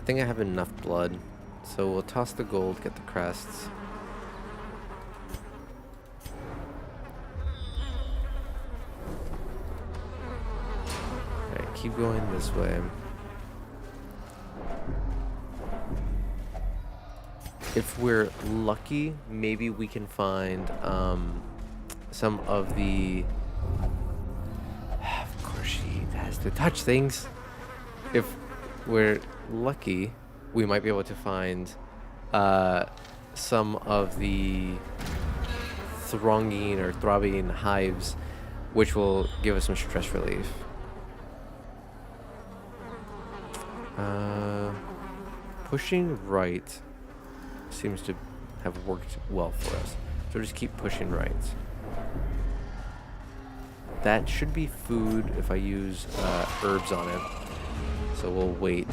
think I have enough blood. So we'll toss the gold, get the crests. Alright, keep going this way. If we're lucky, maybe we can find some of the... Of course she has to touch things. If we're lucky, we might be able to find some of the thronging or throbbing hives, which will give us some stress relief. Pushing right seems to have worked well for us, so just keep pushing right. That should be food if I use herbs on it, so we'll wait.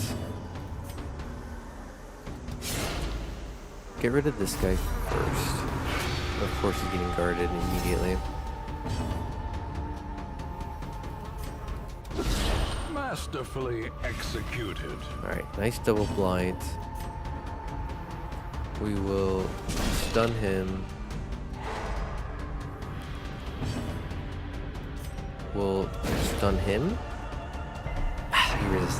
Get rid of this guy first. Of course he's getting guarded immediately. Masterfully executed. Alright, nice double blind. We will stun him. We'll stun him. He resists.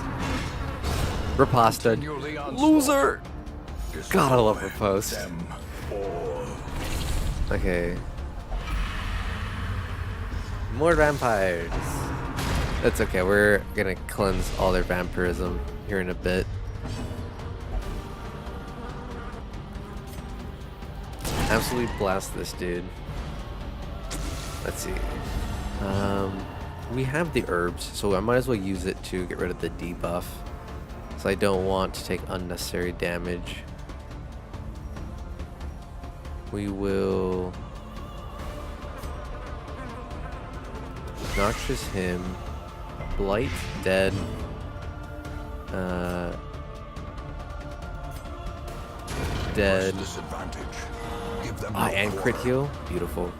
Riposta. Loser! God, I love riposte. Okay. More vampires. That's okay, we're gonna cleanse all their vampirism here in a bit. Absolutely blast this dude. Let's see. We have the herbs, so I might as well use it to get rid of the debuff. So I don't want to take unnecessary damage. We will Noxious him. Blight dead. Dead. And crit heal. Beautiful.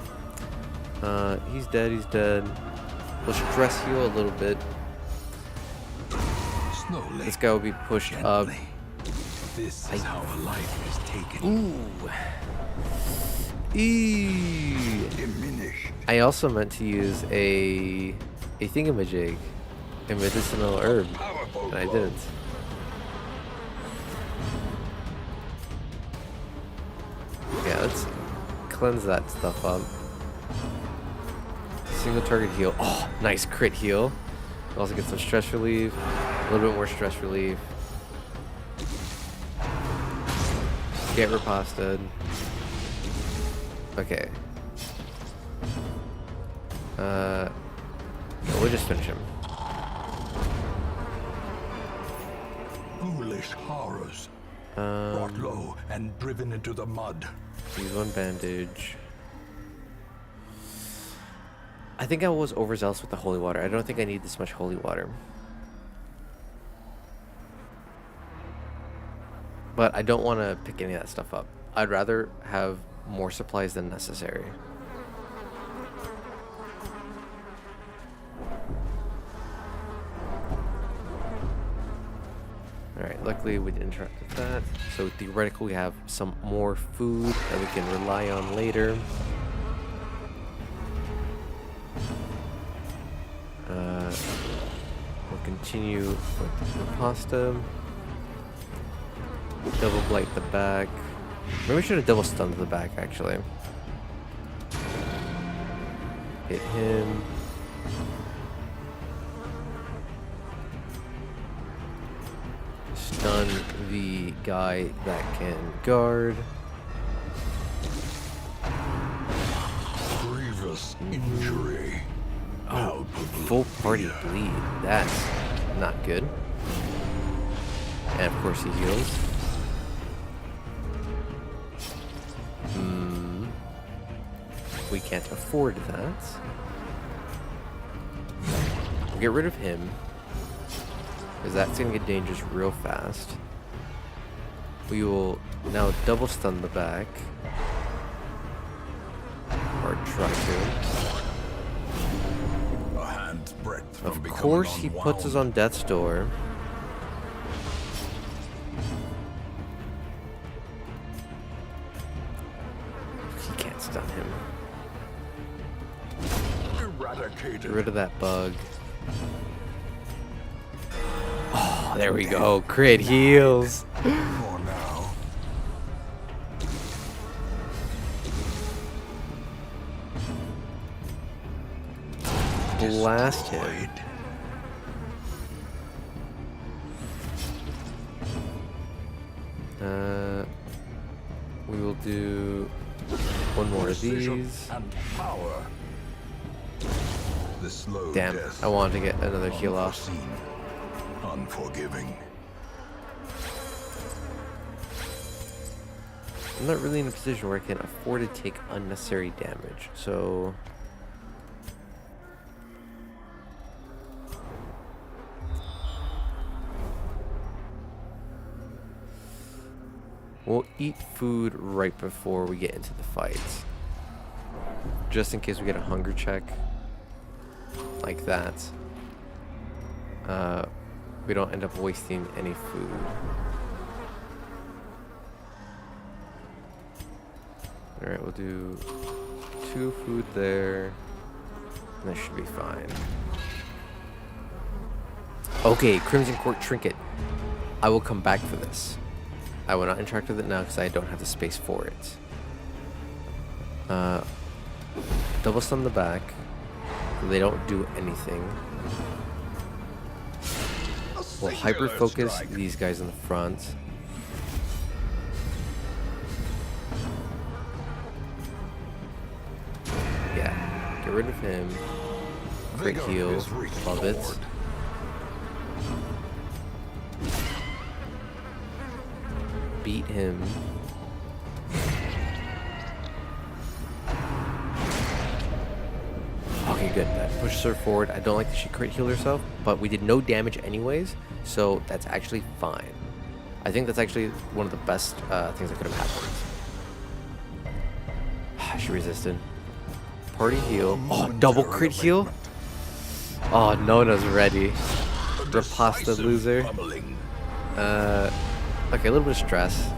He's dead. He's dead. We'll stress heal a little bit. Slowly, this guy will be pushed up. This is how a life is taken. Ooh. Eee. Diminished. I also meant to use a thingamajig, a medicinal herb, and I didn't. Yeah, let's cleanse that stuff up. Single target heal. Oh, nice crit heal. Also get some stress relief. A little bit more stress relief. Get riposted. Okay. We'll just finish him. Foolish horrors. Brought low and driven into the mud. Use one bandage. I think I was overzealous with the holy water. I don't think I need this much holy water. But I don't want to pick any of that stuff up. I'd rather have more supplies than necessary. Alright, luckily we didn't interact with that. So theoretically we have some more food that we can rely on later. We'll continue with the pasta. Double blight the back. Maybe we should have double stunned the back actually. Hit him. Stun the guy that can guard. Grievous injury. Oh, full party bleed. That's not good. And of course he heals. We can't afford that. We'll get rid of him, because that's going to get dangerous real fast. We will now double stun the back. Or try to. A hand's breadth from Of becoming course he puts us unwound. on death's door. He can't stun him. Eradicated. Get rid of that bug. Oh, there we go. Crit heals. For now. Blast him. Destroyed. We will do one more of Precision these. and power. The slow Damn, death. I wanted to get another heal off. Unforeseen. Unforgiving. I'm not really in a position where I can afford to take unnecessary damage, so... We'll eat food right before we get into the fight. Just in case we get a hunger check. Like that. We don't end up wasting any food. Alright, we'll do 2 food there. And that should be fine. Okay, Crimson Court Trinket. I will come back for this. I will not interact with it now because I don't have the space for it. Double stun the back. They don't do anything. We'll hyper focus these guys in the front. Yeah, get rid of him. Crit Vigor heal, is love it. restored. Beat him. good. That pushes her forward. I don't like that she crit healed herself, but we did no damage anyways, so that's actually fine. I think that's actually one of the best things that could have happened. She resisted. Party heal. Oh, double crit heal? Oh, Nona's ready. Riposta loser. Okay, a little bit of stress.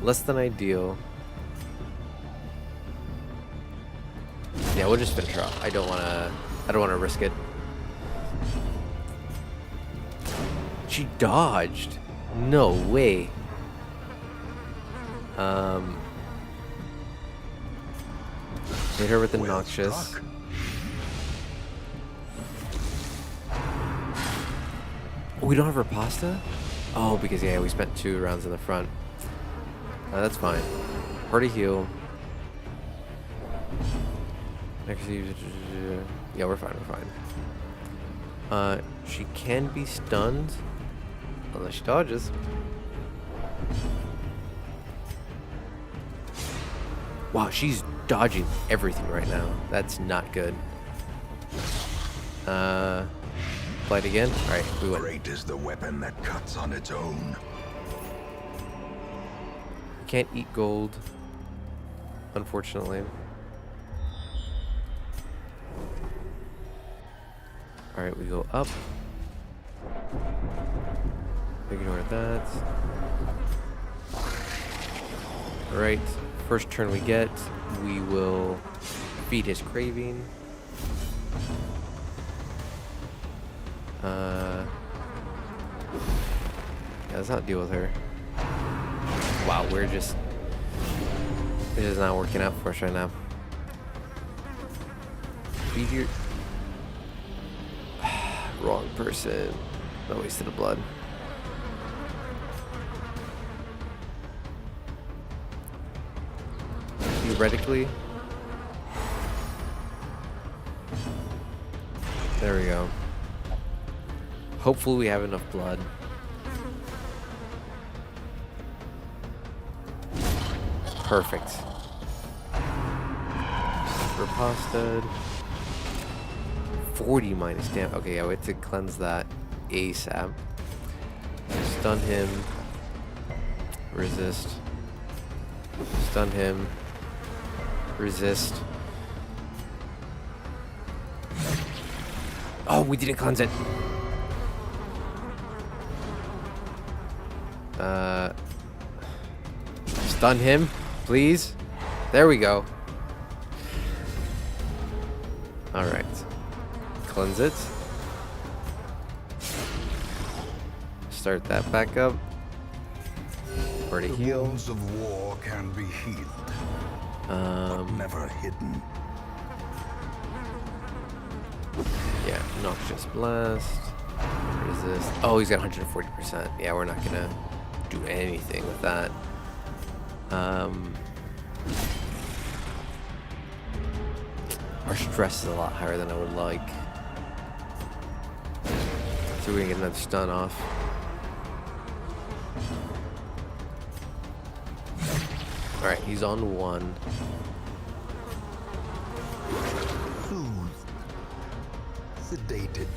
Less than ideal. Yeah, we'll just finish her off. I don't wanna risk it. She dodged. No way. Hit her with the Noxious. Oh, we don't have Riposta? Oh, because yeah, we spent 2 rounds in the front. That's fine. Party heal. Next, yeah, we're fine. We're fine. She can be stunned unless she dodges. Wow, she's dodging everything right now. That's not good. Fight again. All right, we win. Great is the weapon that cuts on its own. Can't eat gold, unfortunately. All right, we go up. Ignore that. All right, first turn we get, we will feed his craving. Yeah, let's not deal with her. Wow, this is not working out for us right now. Feed your... Wrong person. No wasted of blood. Theoretically. There we go. Hopefully we have enough blood. Perfect. Riposta. 40 minus damage. Okay, yeah, we have to cleanse that ASAP. Stun him. Resist. Stun him. Resist. Oh, we didn't cleanse it. Stun him, please. There we go. All right. Cleanse it. Start that back up. Already The heal. wounds of war can be healed, but never hidden. Yeah, Noxious Blast. Resist. Oh, he's got 140%. Yeah, we're not gonna do anything with that. Our stress is a lot higher than I would like. So we're gonna get another stun off. Alright, he's on 1. Soothed. Sedated.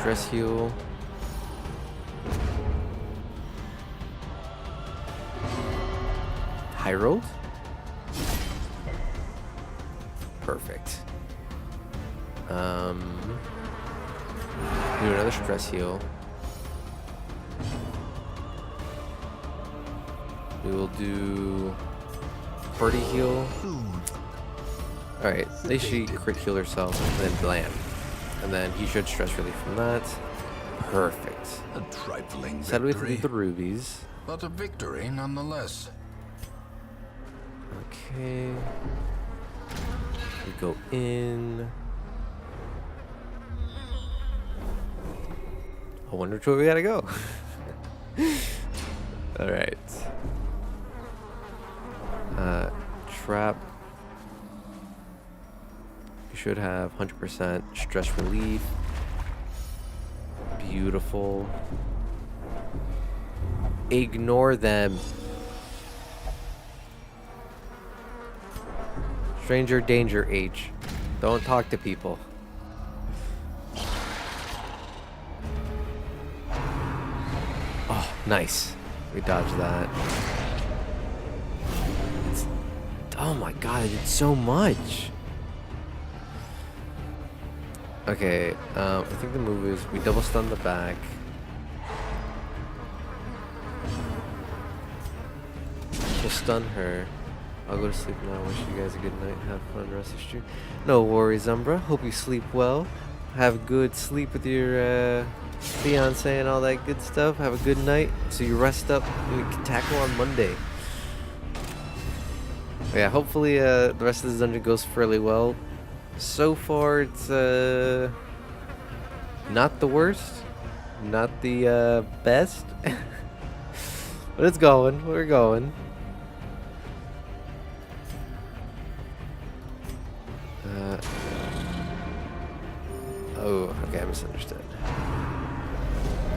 Stress heal. High roll? Perfect. Do another stress heal. We will do party heal. Alright, they should crit heal herself and then blam. And then he should stress relief from that. Perfect. A trifling Settle victory, with the rubies. but a victory nonetheless. Okay. We go in. I wonder which way we gotta go. Alright. Trap. You should have 100% stress relief. Beautiful. Ignore them. Stranger danger, H. Don't talk to people. Oh, nice. We dodged that. Oh my god, I did so much. Okay, I think the move is we double stun the back. We'll stun her. I'll go to sleep now. Wish you guys a good night. Have fun the rest of the stream. No worries, Umbra. Hope you sleep well. Have good sleep with your fiance and all that good stuff. Have a good night. So you rest up and we can tackle on Monday. But yeah, hopefully the rest of this dungeon goes fairly well. So far, it's not the worst, not the best, but it's going. We're going. Oh, okay, I misunderstood.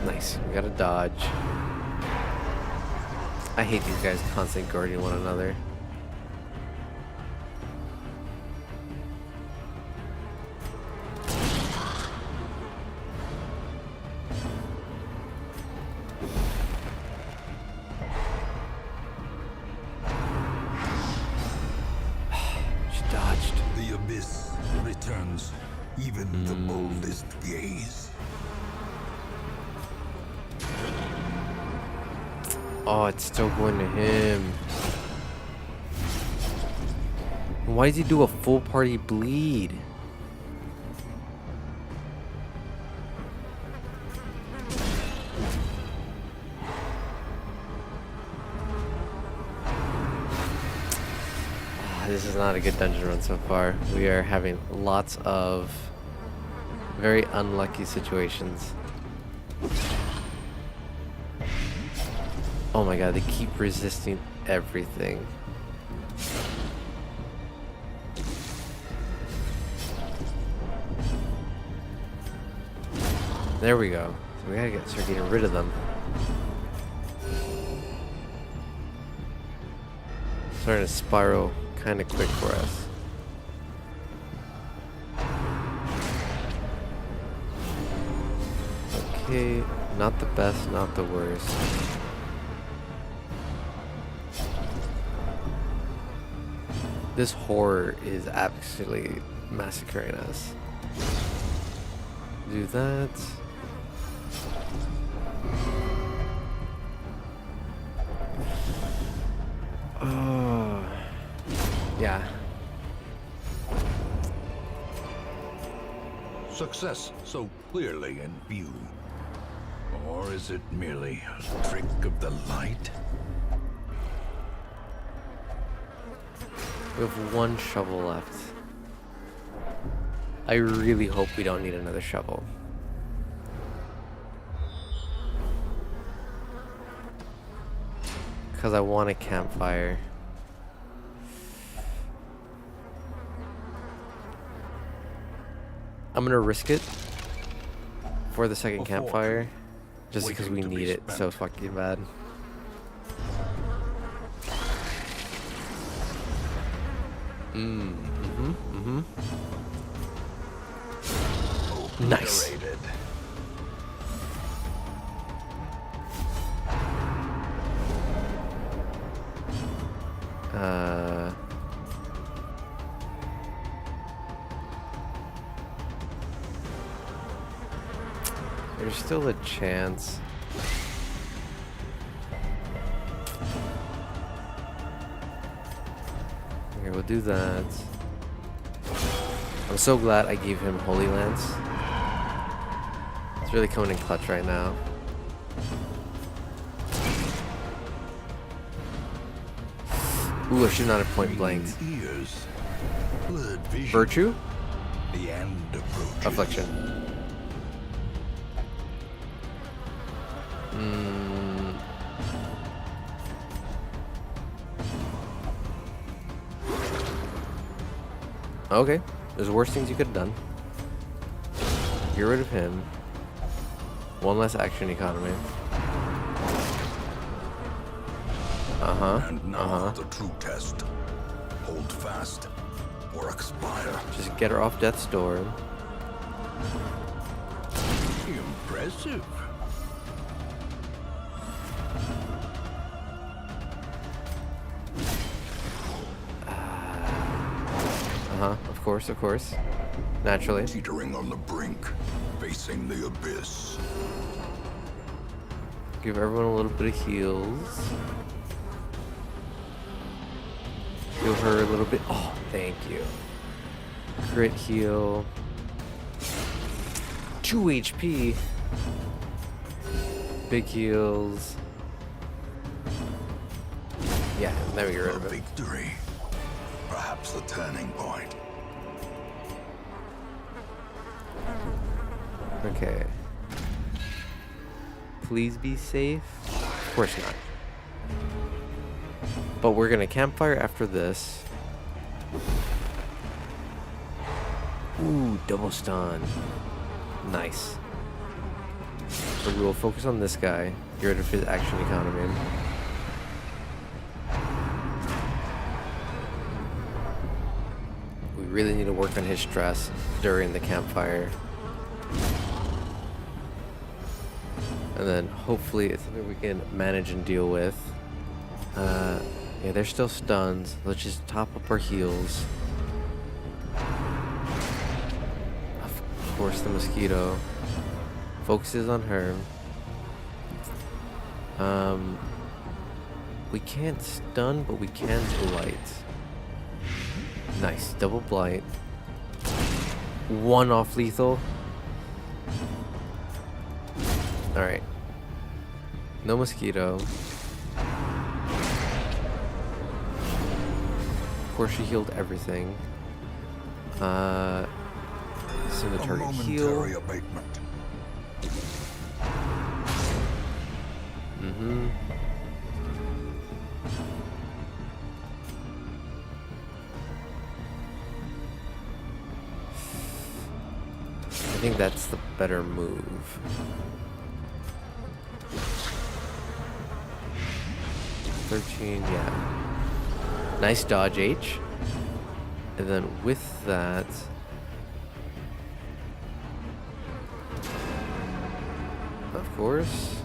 Nice, we got a dodge. I hate these guys constantly guarding one another. She dodged. The abyss returns even the boldest gaze. Oh, it's still going to him. Why does he do a full party bleed? This is not a good dungeon run so far. We are having lots of very unlucky situations. Oh my god, they keep resisting everything. There we go. So we gotta start getting rid of them. Starting to spiral kind of quick for us. Okay, not the best, not the worst. This horror is absolutely massacring us. Do that. Oh, yeah. Success so clearly in view. Or is it merely a trick of the light? We have one shovel left. I really hope we don't need another shovel. Because I want a campfire. I'm gonna risk it for the second campfire. Just because we need it so fucking bad. Nice. There's still a chance. Okay, we'll do that. I'm so glad I gave him Holy Lance. It's really coming in clutch right now. Ooh, I should not have point blanked. Virtue? The end approaches. Affliction. Okay, there's worse things you could have done. Get rid of him. One less action economy. And now the true test. Hold fast. or expire. Just get her off death's door. Impressive. Of course. Naturally. Teetering on the brink, facing the abyss. Give everyone a little bit of heals. Heal her a little bit. Oh, thank you. Crit heal. 2 HP. Big heals. Yeah, there we get rid A of it. victory. Perhaps the turning point. Okay. Please be safe. Of course not. But we're gonna campfire after this. Ooh, double stun. Nice. So we will focus on this guy. Get rid of his action economy. We really need to work on his stress during the campfire. And then hopefully it's something we can manage and deal with. Yeah, they're still stuns. Let's just top up our heals. Of course, the mosquito focuses on her. We can't stun, but we can blight. Nice, double blight. 1 off lethal. Alright. No mosquito. Of course, she healed everything. Single A target heal. momentary abatement. I think that's the better move. Yeah. Nice dodge H. And then with that, of course.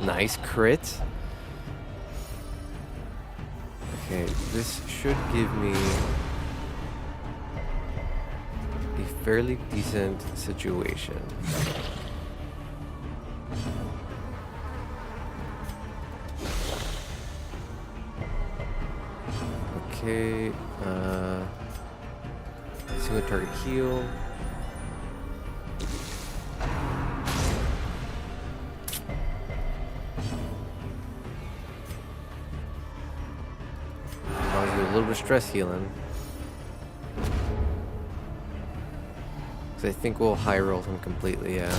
Nice crit. Okay, this should give me a fairly decent situation. Okay, single target heal. I'll do a little bit of stress healing. Because I think we'll high roll him completely, yeah.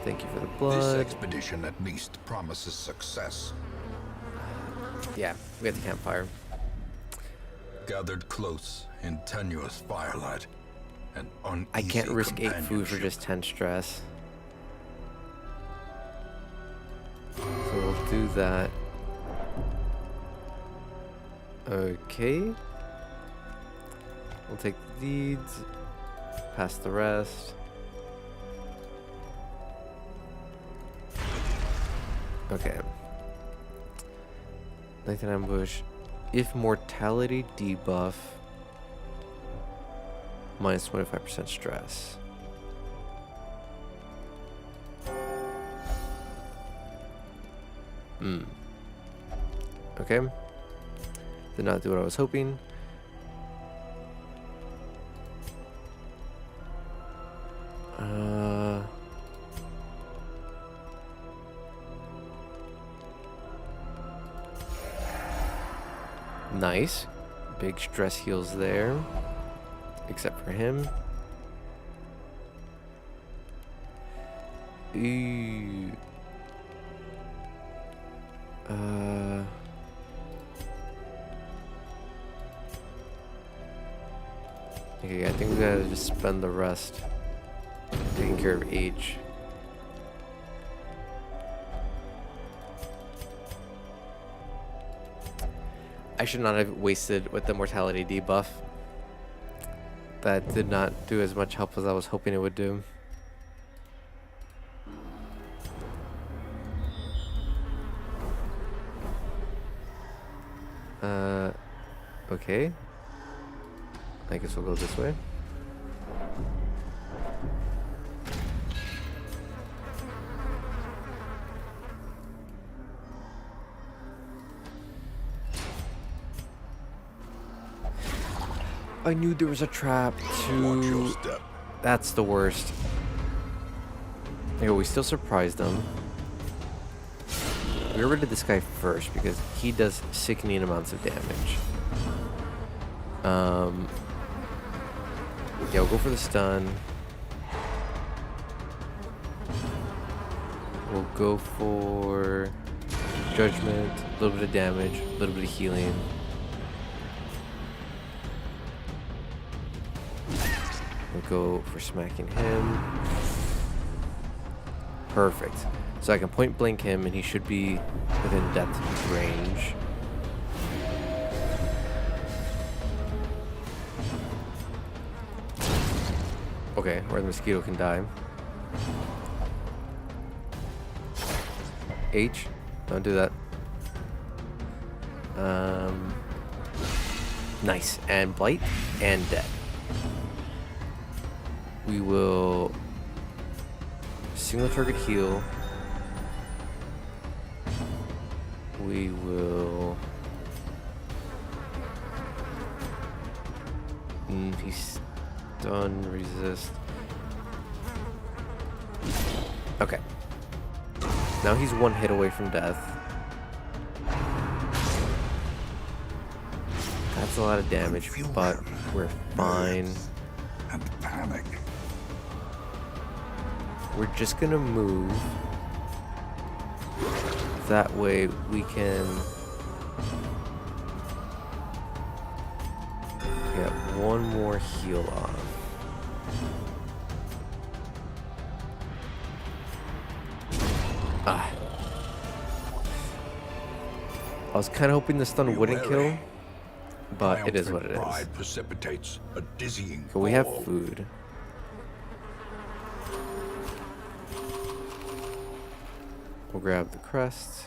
Thank you for the This blood. expedition at least promises success. Yeah, we got the campfire. Gathered close in tenuous firelight and uneasy I can't risk 8 food for companionship. just 10 stress. So we'll do that. Okay. We'll take the deeds. Pass the rest. Okay. Nighttime ambush. If mortality debuff. Minus 25% stress. Okay. Did not do what I was hoping. Nice. Big stress heals there. Except for him. Ooh. Okay, I think we gotta just spend the rest taking care of H. I should not have wasted with the mortality debuff. That did not do as much help as I was hoping it would do. Okay. I guess we'll go this way. I knew there was a trap Watch your to... step. That's the worst. Yo, we still surprised them. We got rid of this guy first because he does sickening amounts of damage. Yeah, we'll go for the stun. We'll go for judgment, a little bit of damage, a little bit of healing. We'll go for smacking him. Perfect. So I can point blank him and he should be within depth range. Okay, where the mosquito can die. H, don't do that. Nice, and blight and dead. We will single target heal. We will. He's stun resist. Okay. Now he's one hit away from death. That's a lot of damage, but we're fine. And panic. We're just gonna move. That way we can get one more heal off. Ah. I was kind of hoping the stun wouldn't kill, but it is what it is. Pride precipitates a dizzying So we have fall. food. We'll grab the crest.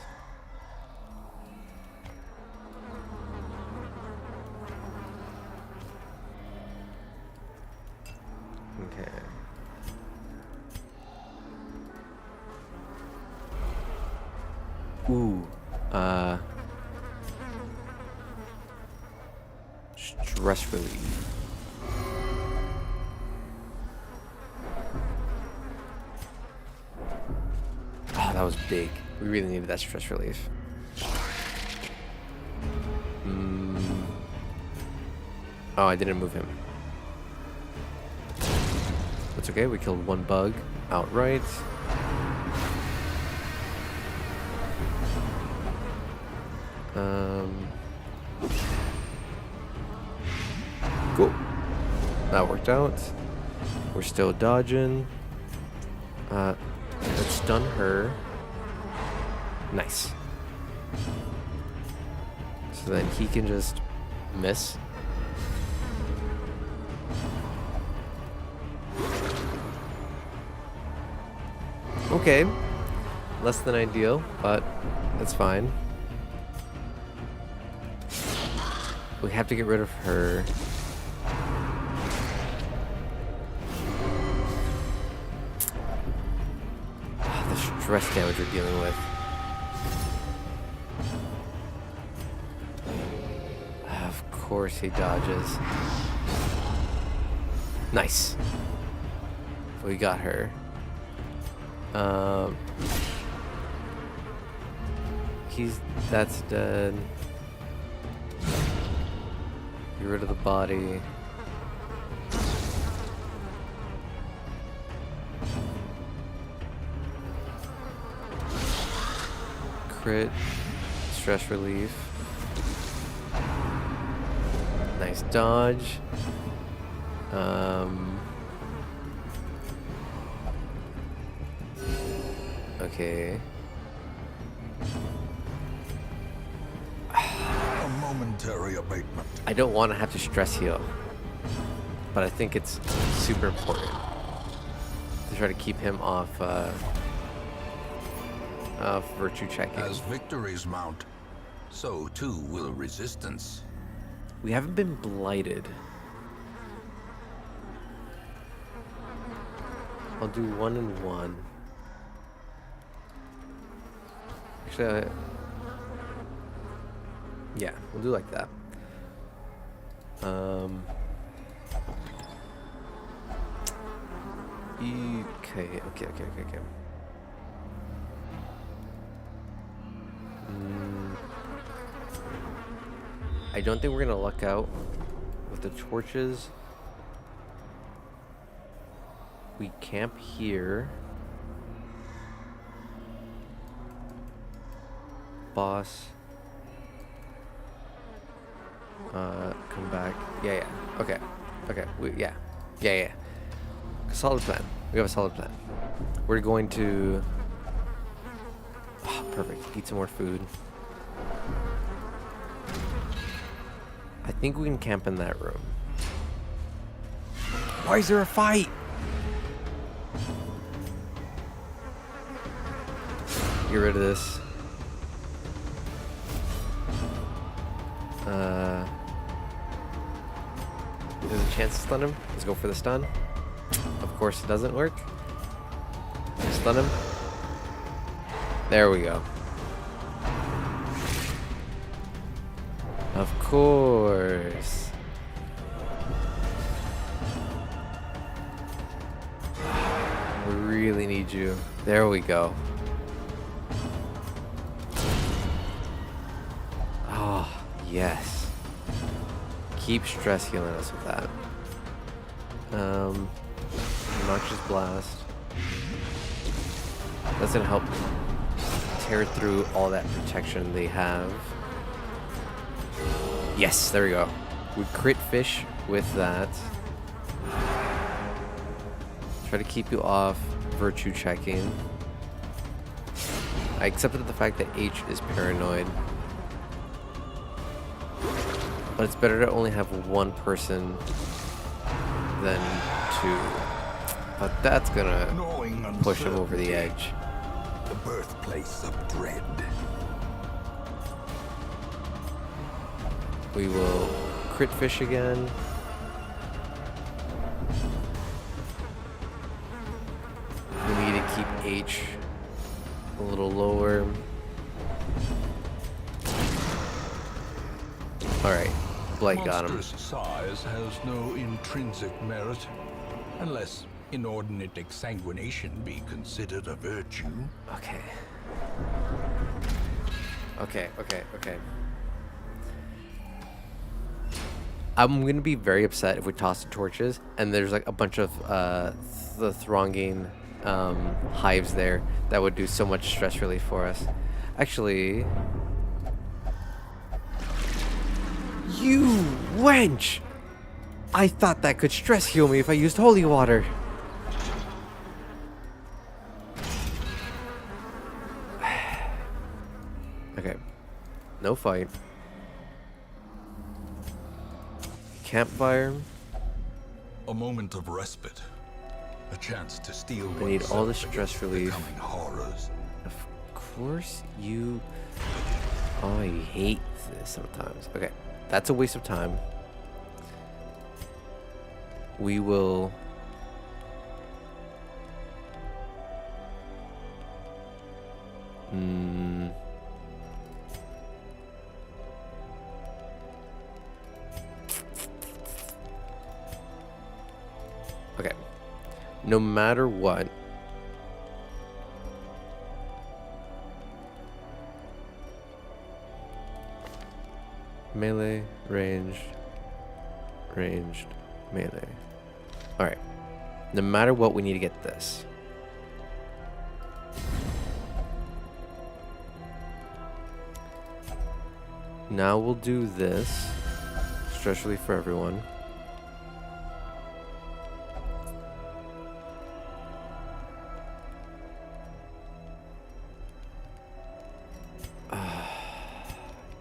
Okay. Ooh. Stress relief. Oh, that was big. We really needed that stress relief. Oh, I didn't move him. That's okay. We killed one bug outright. Cool. That worked out. We're still dodging. Let's stun her. Nice. So then he can just miss. Okay. Less than ideal, but that's fine. We have to get rid of her. The stress damage we're dealing with. Of course he dodges. Nice. We got her. That's dead. Get rid of the body. Crit. Stress relief. Nice dodge. Okay. A momentary abatement. I don't want to have to stress heal, but I think it's super important to try to keep him off virtue checking. As victories mount, so too will resistance. We haven't been blighted. I'll do 1 and 1. Actually, yeah, we'll do like that. Okay. I don't think we're gonna luck out with the torches. We camp here. Boss. Come back. Yeah. Okay. Yeah. Solid plan. We have a solid plan. We're going to... Oh, perfect. Eat some more food. I think we can camp in that room. Why is there a fight? Get rid of this. There's a chance to stun him. Let's go for the stun. Of course it doesn't work. Stun him. There we go. Of course. We really need you. There we go. Oh, yes. Keep stress healing us with that. Noxious Blast. That's gonna help tear through all that protection they have. Yes, there we go. We crit fish with that. Try to keep you off virtue checking. I accepted the fact that H is paranoid. But it's better to only have one person than two. But that's gonna push him over the edge. The birthplace of dread. We will crit fish again. We need to keep H a little lower. Alright, Blight got him. Monstrous size has no intrinsic merit, unless inordinate exsanguination be considered a virtue. Okay. I'm gonna be very upset if we toss the torches and there's like a bunch of the thronging hives there that would do so much stress relief for us. Actually, you wench! I thought that could stress heal me if I used holy water. Okay, no fight. Campfire. A moment of respite. A chance to steal I need all the oneself stress against relief. becoming horrors. Of course you... Oh, I hate this sometimes. Okay, that's a waste of time. We will... Okay. No matter what... Melee, ranged, melee. Alright. No matter what, we need to get this. Now we'll do this. Stress relief for everyone.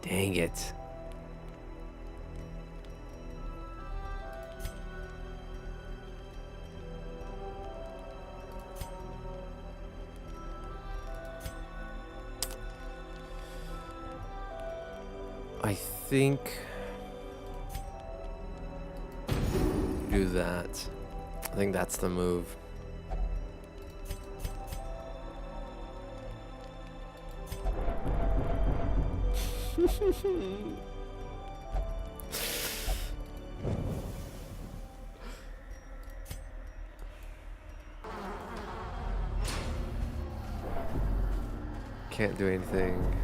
Dang it. I think do that. I think that's the move. Can't do anything.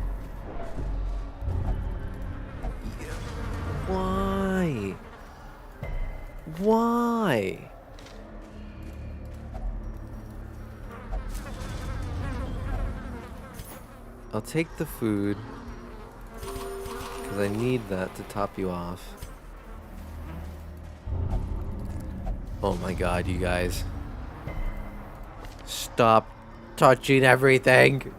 Why? Why? I'll take the food because I need that to top you off. Oh my god, you guys. Stop touching everything.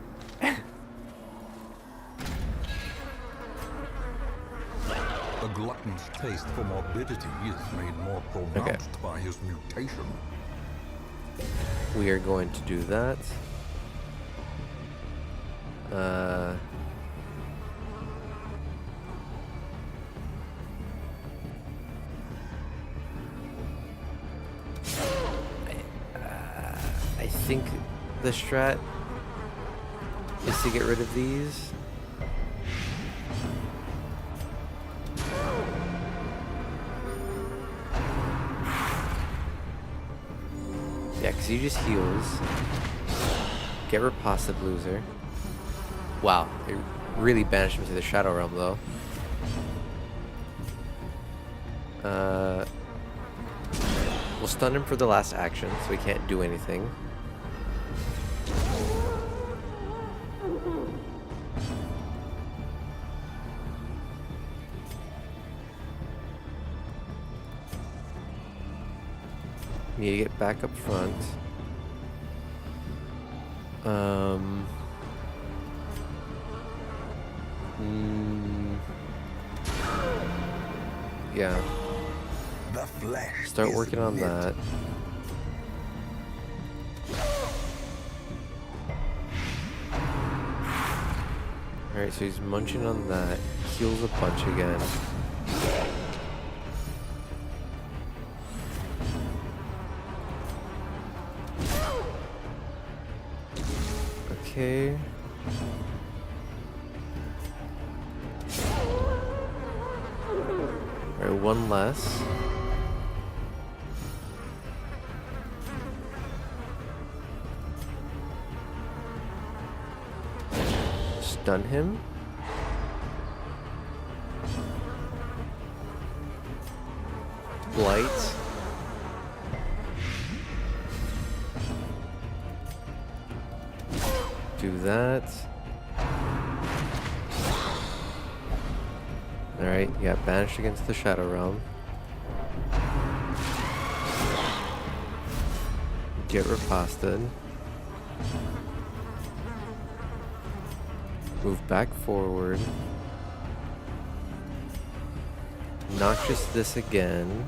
The glutton's taste for morbidity is made more pronounced by his mutation. We are going to do that. I think the strat is to get rid of these. Yeah, because he just heals. Get riposted, loser. Wow, it really banished him to the Shadow Realm, though. We'll stun him for the last action, so he can't do anything. Need to get back up front. Yeah. The flesh Start is working on meant that. Alright, so he's munching on that. Heals a bunch again. Okay. Alright, one less. Stun him. Blight. Do that. Alright, yeah, banished against the Shadow Realm. Get riposted. Move back forward. Noxious this again.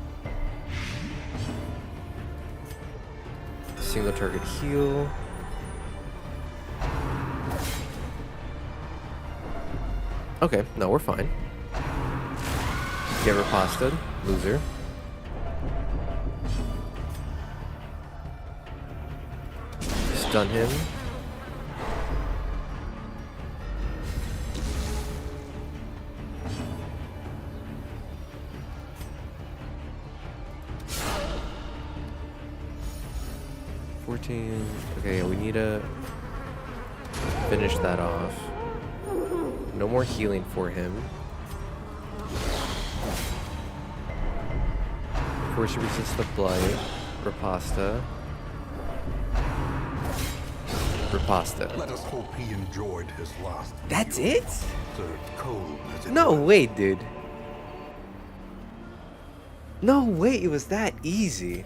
Single target heal. Okay, no, we're fine. Get riposted, loser. Stun him. Okay, we need to finish that off. No more healing for him. Force resist the blight. Riposta. Riposta. Let us hope he enjoyed his last That's meal, it? served cold as it No was. way, dude. No way, it was that easy.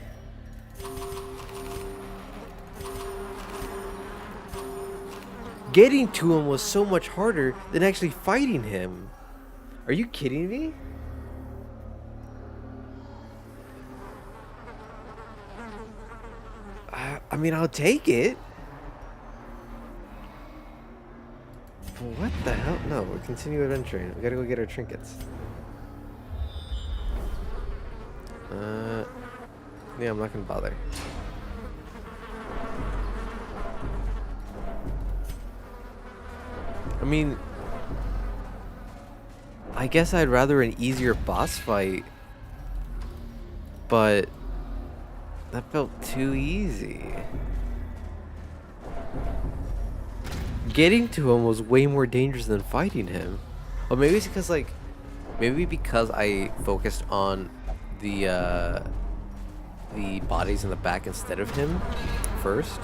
Getting to him was so much harder than actually fighting him. Are you kidding me? I mean, I'll take it. What the hell? No, we'll continue adventuring. We gotta go get our trinkets. Yeah, I'm not gonna bother. I mean, I guess I'd rather an easier boss fight, but that felt too easy. Getting to him was way more dangerous than fighting him. Or maybe it's because, like, maybe because I focused on the bodies in the back instead of him first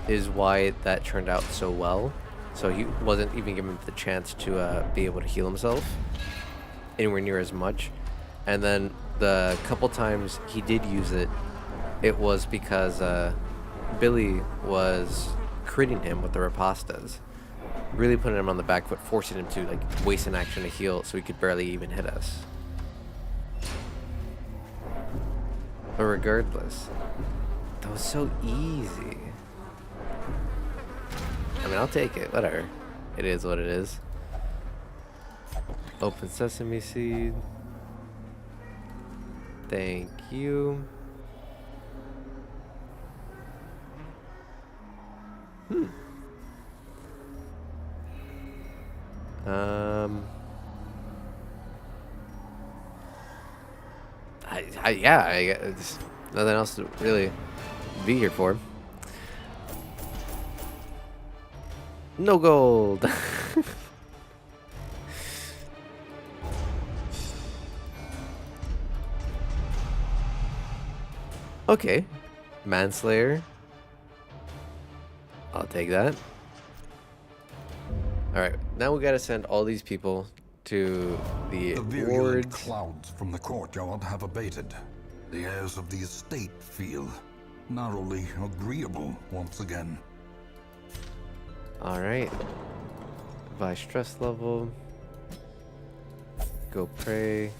is why that turned out so well. So he wasn't even given the chance to be able to heal himself anywhere near as much. And then the couple times he did use it, it was because Billy was critting him with the rapastas, really putting him on the back foot, forcing him to like waste an action to heal so he could barely even hit us. But regardless, that was so easy. I mean, I'll take it. Whatever. It is what it is. Open sesame seed. Thank you. There's nothing else to really be here for. No gold. Okay, manslayer. I'll take that. All right, now we gotta send all these people to the The virulent wards. clouds from the courtyard have abated. The airs of the estate feel narrowly agreeable once again. All right. By stress level. Go pray.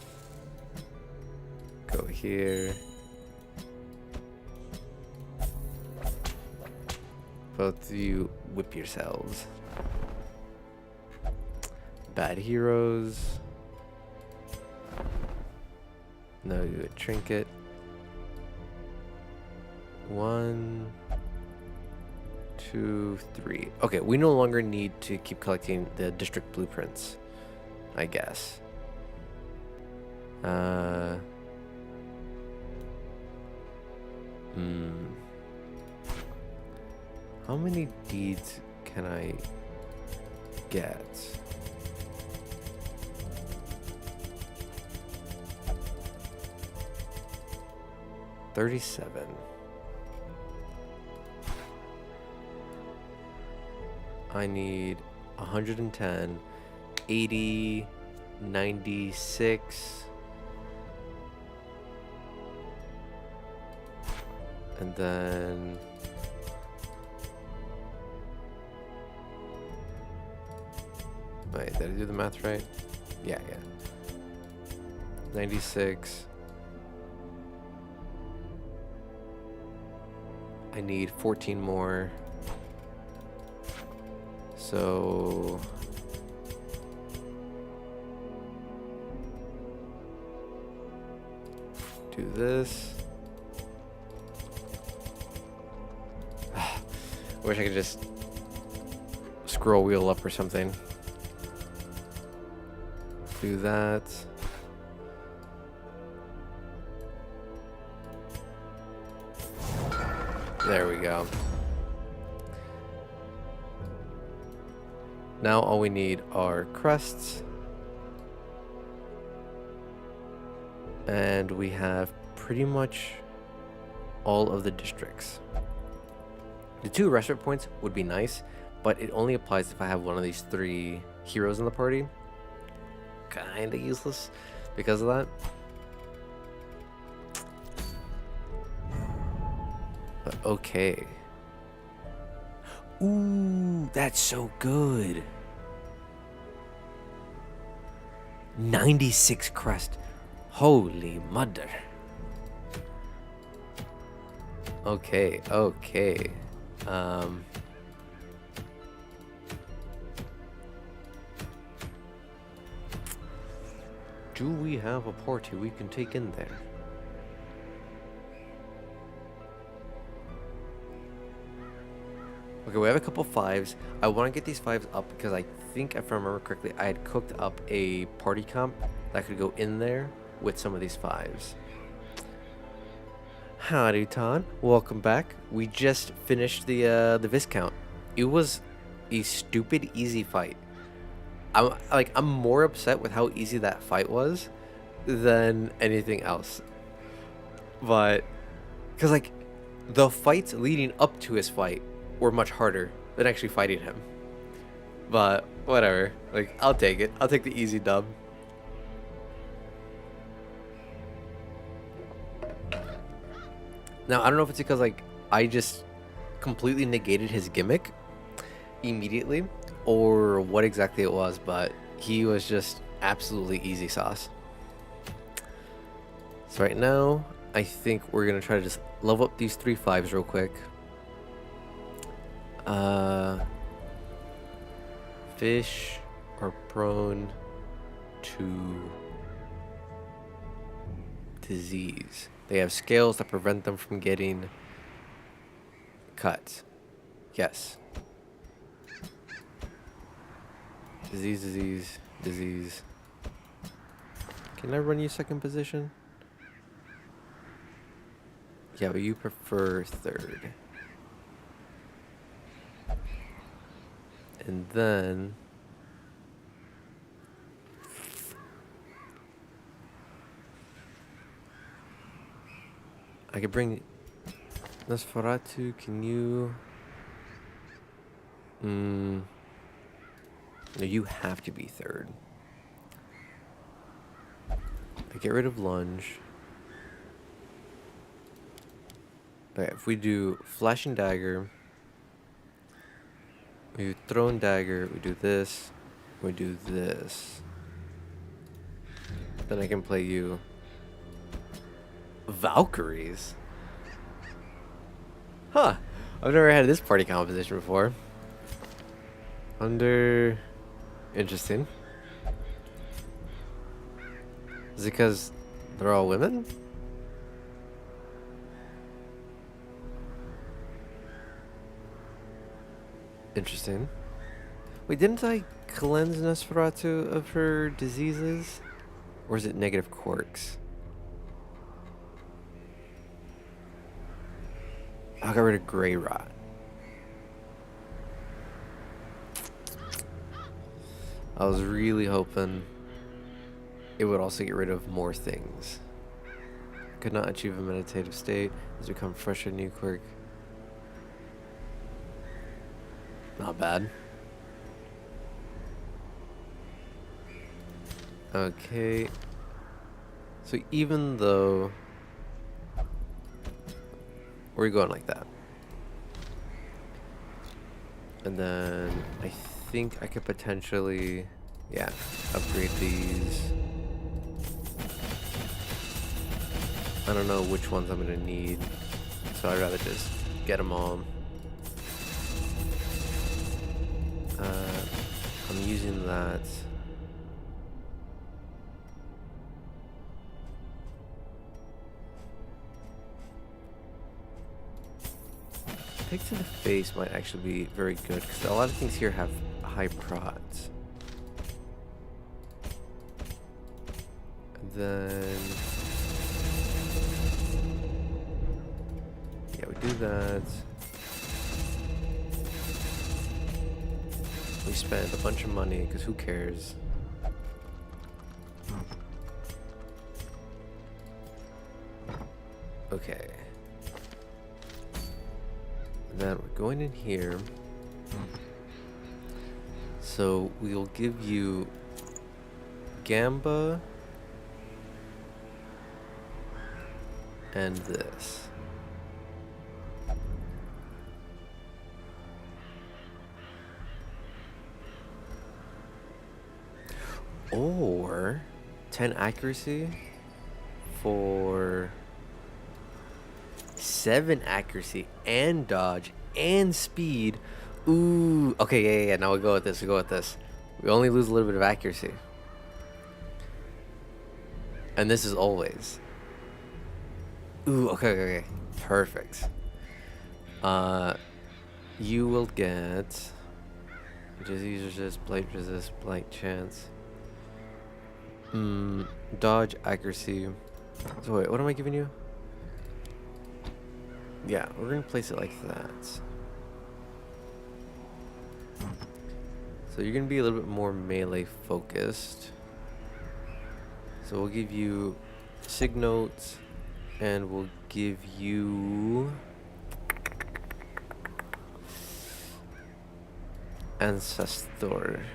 Go here. Both of you whip yourselves. Bad heroes. No, you a trinket. 1, 2, 3. Okay, we no longer need to keep collecting the district blueprints, I guess. How many deeds can I get? $37. I need 110, 80, 96, and then wait, did I do the math right? Yeah. 96. I need 14 more. So do this. Wish I could just scroll wheel up or something. Do that. There we go. Now all we need are crests. And we have pretty much all of the districts. The 2 respite points would be nice, but it only applies if I have one of these 3 heroes in the party. Kinda useless because of that. But okay. Ooh, that's so good. 96 crest. Holy mother. Okay. Do we have a party we can take in there? Okay, we have a couple fives. I want to get these fives up because I think, if I remember correctly, I had cooked up a party comp that could go in there with some of these fives. Howdy, Ton. Welcome back. We just finished the Viscount. It was a stupid easy fight. I'm more upset with how easy that fight was than anything else. But because like the fights leading up to his fight were much harder than actually fighting him. But whatever. Like, I'll take it. I'll take the easy dub. Now, I don't know if it's because like I just completely negated his gimmick immediately or what exactly it was, but he was just absolutely easy sauce. So right now, I think we're gonna try to just level up these 3 5s real quick. Fish are prone to disease. They have scales that prevent them from getting cut. Yes. Disease, disease, disease. Can I run you second position? Yeah, but you prefer third. And then I could bring Nosferatu. Can you? No, you have to be third. I get rid of lunge. Okay, if we do flashing dagger, we do thrown dagger, we do this, we do this. Then I can play you Valkyries. Huh. I've never had this party composition before. Interesting. Is it because they're all women? Interesting. Wait, didn't I cleanse Nosferatu of her diseases? Or is it negative quirks? I got rid of Grey Rot. I was really hoping it would also get rid of more things. Could not achieve a meditative state. Has become fresher new quirk. Not bad. Okay. So even though we're going like that. And then I think I could potentially, yeah, upgrade these. I don't know which ones I'm gonna need, so I'd rather just get them all. I'm using that. Pick to the face might actually be very good because a lot of things here have high prods. And then yeah, we do that. We spent a bunch of money because who cares? Okay. Then we're going in here. So we'll give you Gamba and this. Or 10 accuracy for 7 accuracy and dodge and speed. Ooh, okay, yeah. Now we go with this. We only lose a little bit of accuracy. And this is always. Ooh, okay, okay, okay. Perfect. You will get disease resist, blight chance. Dodge, accuracy. So wait, what am I giving you? Yeah, we're gonna place it like that. So you're gonna be a little bit more melee focused. So we'll give you sig notes, and we'll give you ancestor,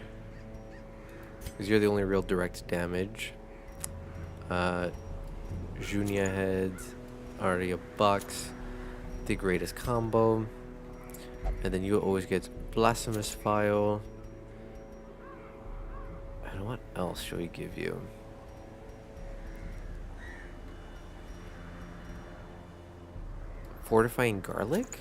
because you're the only real direct damage. Junia head, already a box. The greatest combo, and then you always get blasphemous file. And what else should we give you? Fortifying garlic?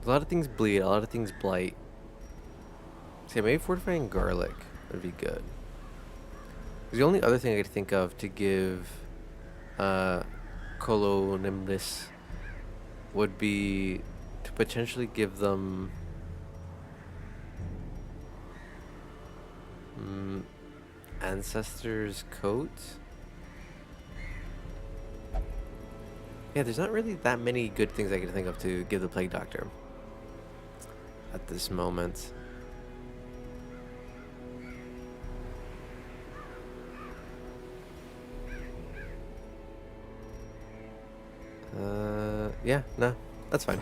A lot of things bleed, a lot of things blight. So yeah, maybe fortifying garlic would be good. 'Cause the only other thing I could think of to give Colonimbus would be to potentially give them Ancestor's Coat. Yeah, there's not really that many good things I can think of to give the Plague Doctor at this moment. Yeah, no, that's fine.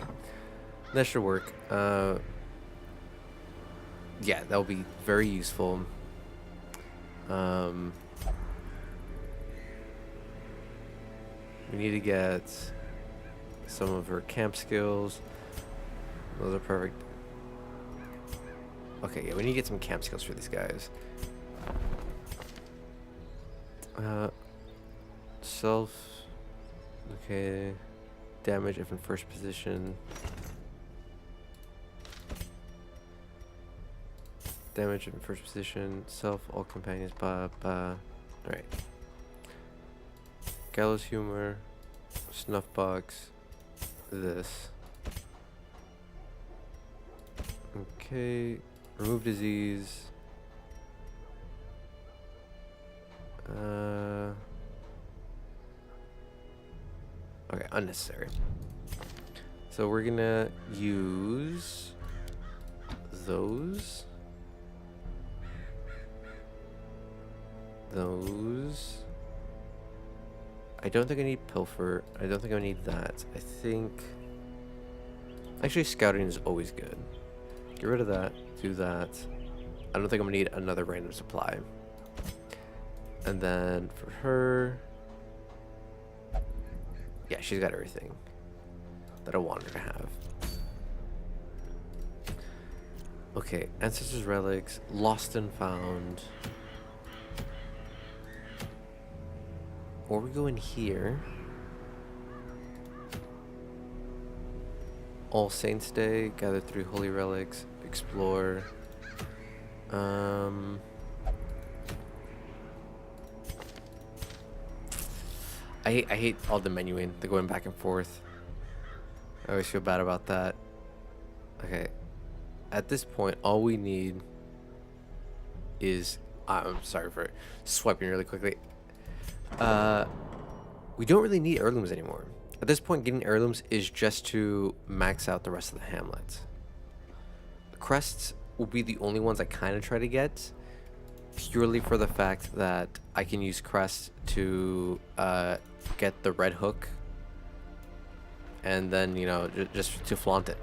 That should work. Yeah, that will be very useful. We need to get some of her camp skills. Those are perfect. Okay, yeah, we need to get some camp skills for these guys. Self. Okay. Damage if in first position. Damage in first position. Self, all companions. Alright. Gallows humor. Snuff box. This. Okay. Remove disease. Okay, unnecessary. So we're gonna use those. I don't think I need pilfer. I don't think I need that. I think actually scouting is always good. Get rid of that. Do that. I don't think I'm gonna need another random supply. And then for her, yeah, she's got everything that I want her to have. Okay, Ancestors Relics, Lost and Found. Or we go in here. All Saints Day, gather 3 holy relics, explore. I hate all the menuing, the going back and forth. I always feel bad about that. Okay. At this point, all we need is... I'm sorry for swiping really quickly. We don't really need heirlooms anymore. At this point, getting heirlooms is just to max out the rest of the hamlet. The crests will be the only ones I kind of try to get, purely for the fact that I can use crests to get the red hook, and then, you know, just to flaunt it.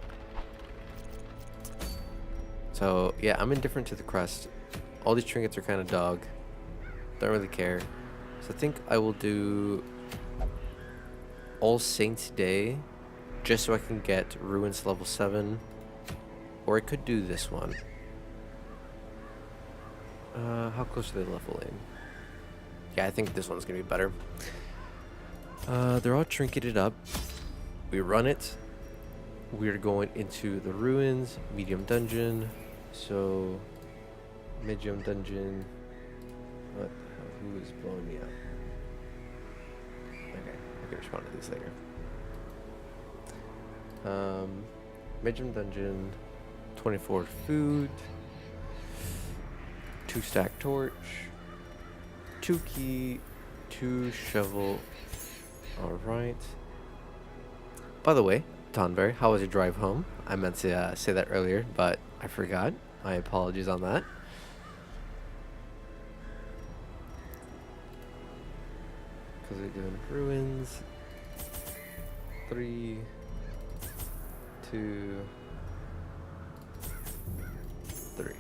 So yeah, I'm indifferent to the crest. All these trinkets are kind of dog. Don't really care. So I think I will do All Saints Day, just so I can get Ruins level 7. Or I could do this one. How close are they leveling? Yeah, I think this one's gonna be better. They're all trinketed up. We run it. We're going into the ruins, medium dungeon. So Mid-jump dungeon. What? Who is blowing me up? Okay, I can respond to these later. Mid-jump dungeon. 24 food. 2 stack torch. 2 key. 2 shovel. Alright. By the way, Tonberry, how was your drive home? I meant to say that earlier, but I forgot. My apologies on that. Because we're doing ruins. 3, 2, 3.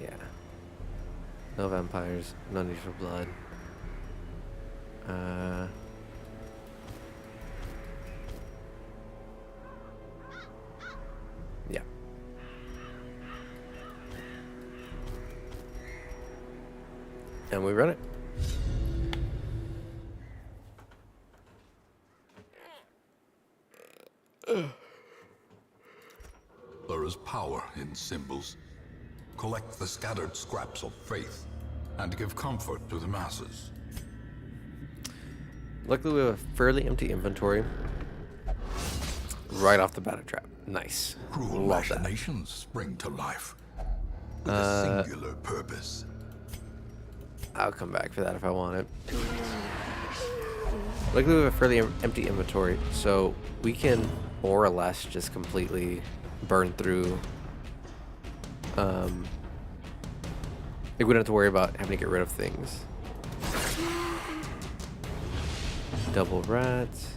Yeah. No vampires. No need for blood. Yeah. And we run it. There is power in symbols. Collect the scattered scraps of faith and give comfort to the masses. Luckily, we have a fairly empty inventory. Right off the bat, a trap. Nice. Cruel Love that. machinations spring to life with a singular purpose. I'll come back for that if I want it. Luckily, we have a fairly empty inventory, so we can more or less just completely burn through. Like we don't have to worry about having to get rid of things. Double rats.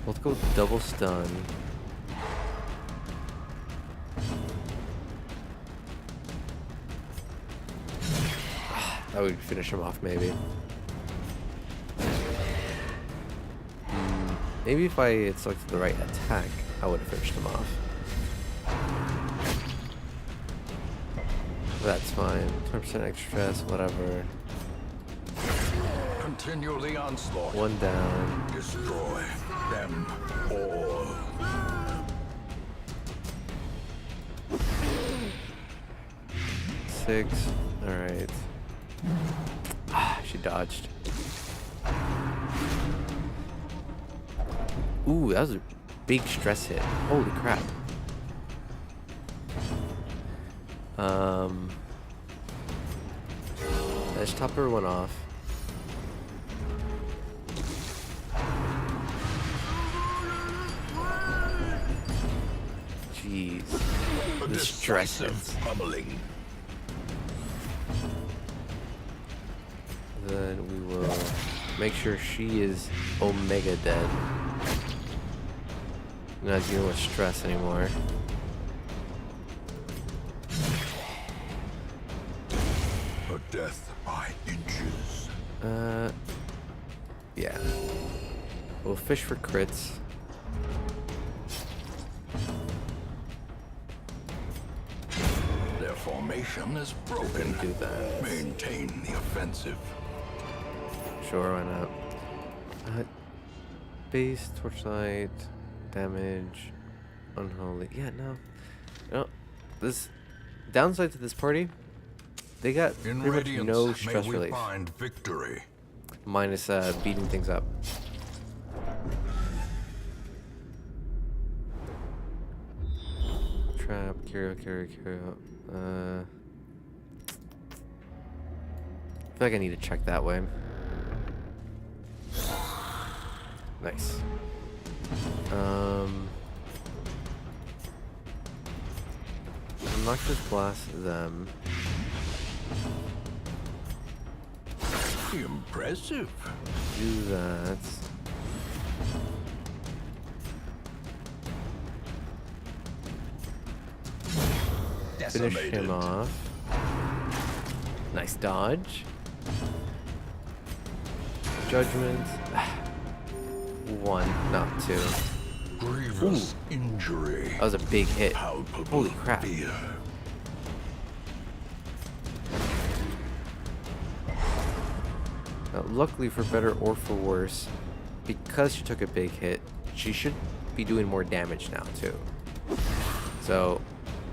Let's go with double stun. That would finish him off, maybe. Maybe if I had selected the right attack, I would have finished him off. That's fine. 20% extra stress, whatever. Continue the onslaught. One down. Destroy them all. 6. Alright. She dodged. Ooh, that was a big stress hit. Holy crap. Let's top everyone off. Jeez. The stress hits. Pummeling. Then we will make sure she is omega dead. Not dealing with stress anymore. A death by inches. Yeah. We'll fish for crits. Their formation is broken. Do that. Maintain the offensive. Sure, why not? Base, torchlight, damage, unholy. Yeah, no. No. This downside to this party, they got In pretty much Radiance, no may stress we relief. find victory. Minus beating things up. Trap, carry. I feel like I need to check that way. Nice. Noxious blast them. Impressive. Do that. Finish him off. Nice dodge. Judgment. 1, not 2. Grievous injury. That was a big hit. Palpable Holy crap. fear. Now, luckily, for better or for worse, because she took a big hit, she should be doing more damage now, too. So,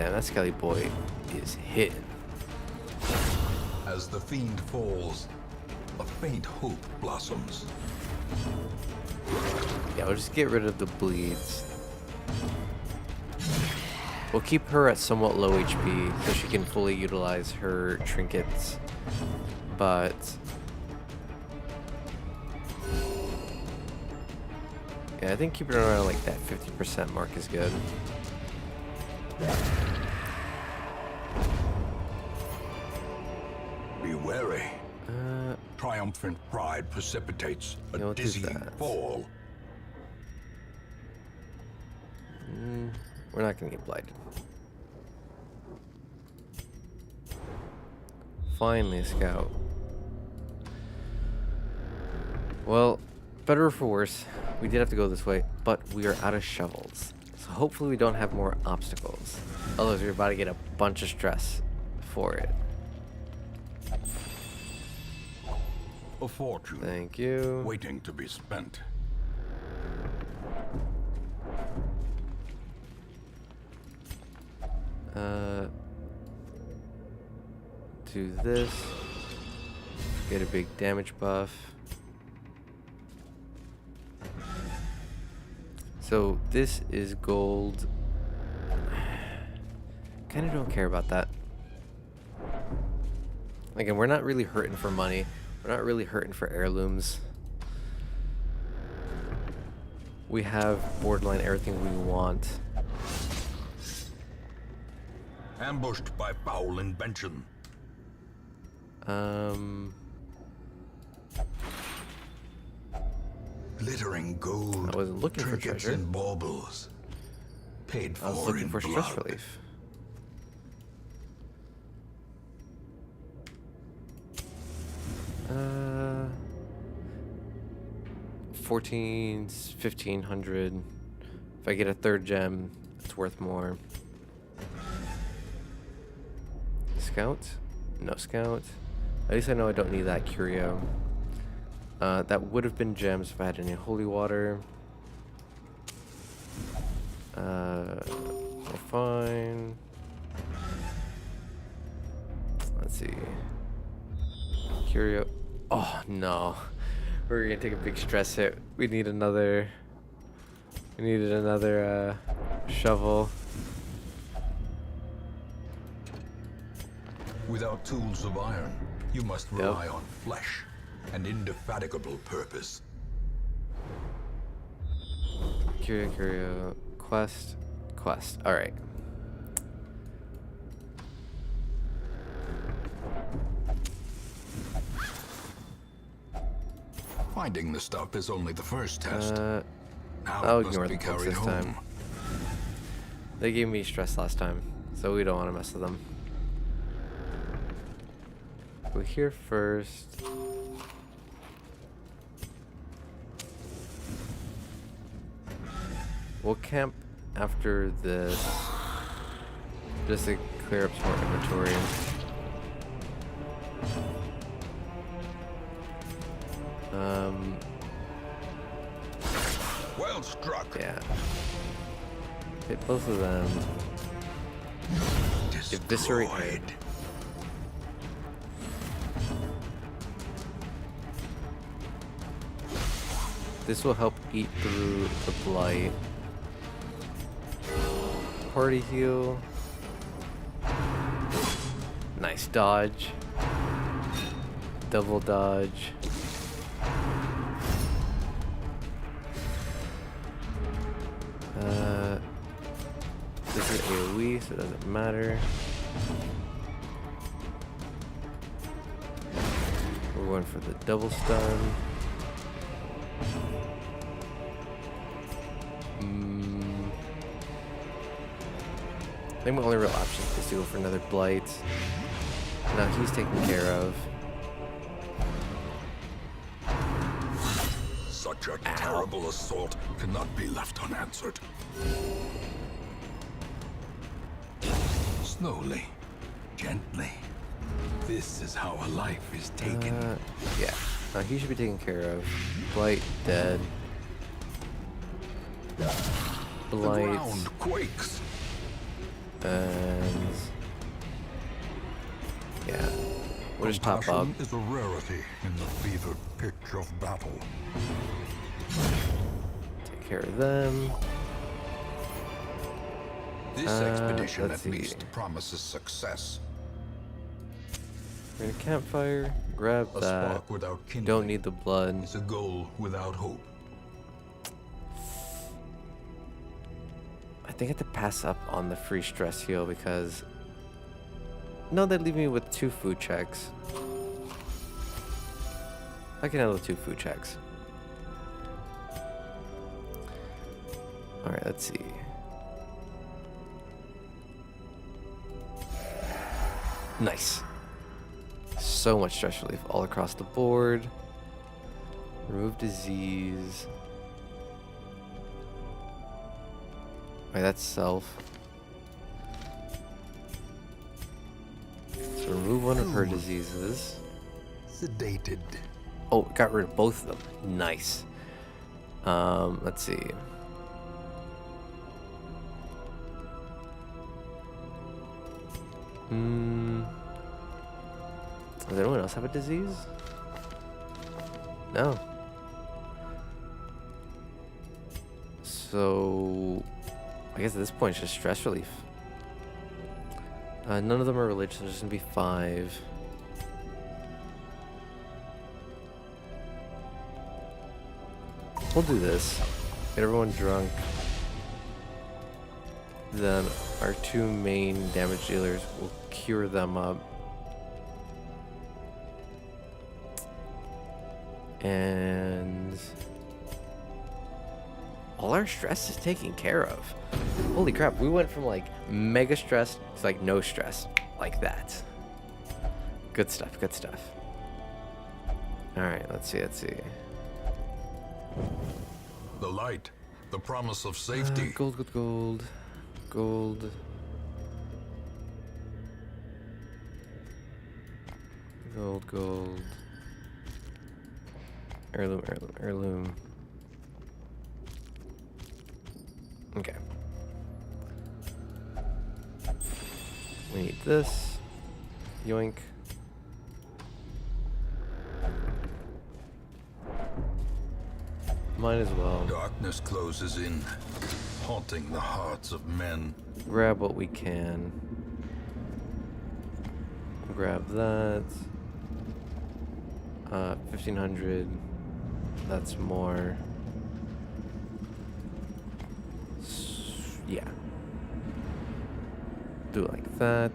Damn, that Skelly boy is hitting. As the fiend falls, a faint hope blossoms. Yeah, we'll just get rid of the bleeds. We'll keep her at somewhat low HP so she can fully utilize her trinkets. But yeah, I think keeping her around like that 50% mark is good. Be wary. Triumphant pride precipitates a what is dizzying that? fall. We're not gonna get blighted. Finally, a scout. Well, better or for worse, we did have to go this way, but we are out of shovels. So hopefully we don't have more obstacles. Otherwise, we're about to get a bunch of stress for it. A fortune Thank you. waiting to be spent. Do this. Get a big damage buff. So this is gold. Kind of don't care about that. Again, we're not really hurting for money. We're not really hurting for heirlooms. We have borderline everything we want. Ambushed by foul invention. Glittering gold. I wasn't looking for trinkets treasure. and baubles. Paid for I was looking in for blood. stress relief. Uh, 1,500. If I get a third gem, it's worth more. Scout? No scout. At least I know I don't need that curio. That would have been gems if I had any holy water. We're fine. Let's see. Curio. Oh no. We're gonna take a big stress hit. We need another. We needed another shovel. Without tools of iron, you must Yep. rely on flesh and indefatigable purpose. Curio. Quest. Alright. Finding the stuff is only the first test. Now I'll it must ignore be the books carried this home. time. They gave me stress last time, so we don't want to mess with them. Go here first. We'll camp after this, just to clear up some more inventory. Well struck. Yeah. Hit both of them. Eviscerate her. Destroyed. This will help eat through the blight. Party heal. Nice dodge. Double dodge. This is AoE, so it doesn't matter. We're going for the double stun. I think my only real option is to go for another blight. Now he's taken care of. Such a terrible assault cannot be left unanswered. Slowly, gently. This is how a life is taken. Yeah. Now he should be taken care of. Blight dead. The Blight. ground quakes. And yeah, we'll just top up. Compassion is a rarity in the fevered pitch of battle. Take care of them. This expedition let's at see. least promises success. We're in a campfire. Grab A that. spark without kindling Don't need the blood. is a goal without hope. I think I have to pass up on the free stress heal because no, they leave me with 2 food checks. I can handle 2 food checks. All right, let's see. Nice. So much stress relief all across the board. Remove disease. Wait, that's self. So remove one of her diseases. Sedated. Oh, got rid of both of them. Nice. Let's see. Does anyone else have a disease? No. So, I guess at this point it's just stress relief. None of them are religious, so there's gonna be 5. We'll do this. Get everyone drunk. Then our 2 main damage dealers will cure them up. And all our stress is taken care of. Holy crap, we went from like mega stress to like no stress. Like that. Good stuff, good stuff. Alright, let's see. The light, the promise of safety. Gold. Heirloom. Okay. We need this. Yoink. Might as well. Darkness closes in, haunting the hearts of men. Grab what we can. Grab that. 1500. That's more. Yeah. Do it like that.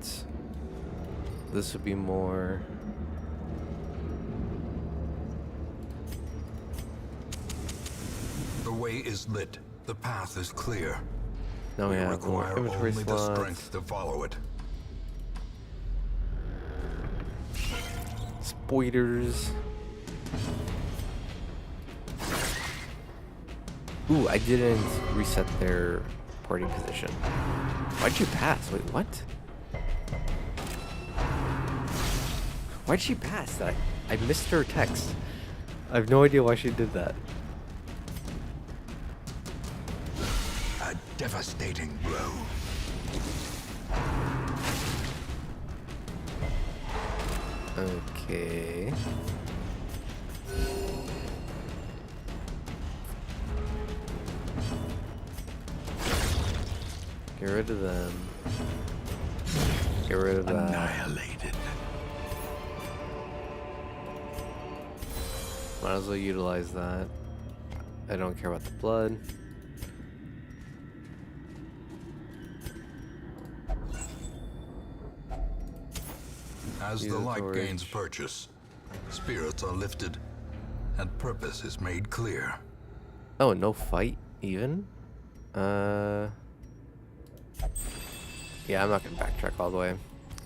This would be more. The way is lit. The path is clear. Now we We have more require inventory only the slots. strength to follow it. Spoilers. Ooh, I didn't reset their party position. Why'd you pass? Wait, what? Why'd she pass? I missed her text. I have no idea why she did that. A devastating blow. Okay. Get rid of them. Get rid of that. Annihilated. Might as well utilize that. I don't care about the blood. As Use the a light torch. gains purchase, spirits are lifted, and purpose is made clear. Oh, no fight even? Yeah, I'm not gonna backtrack all the way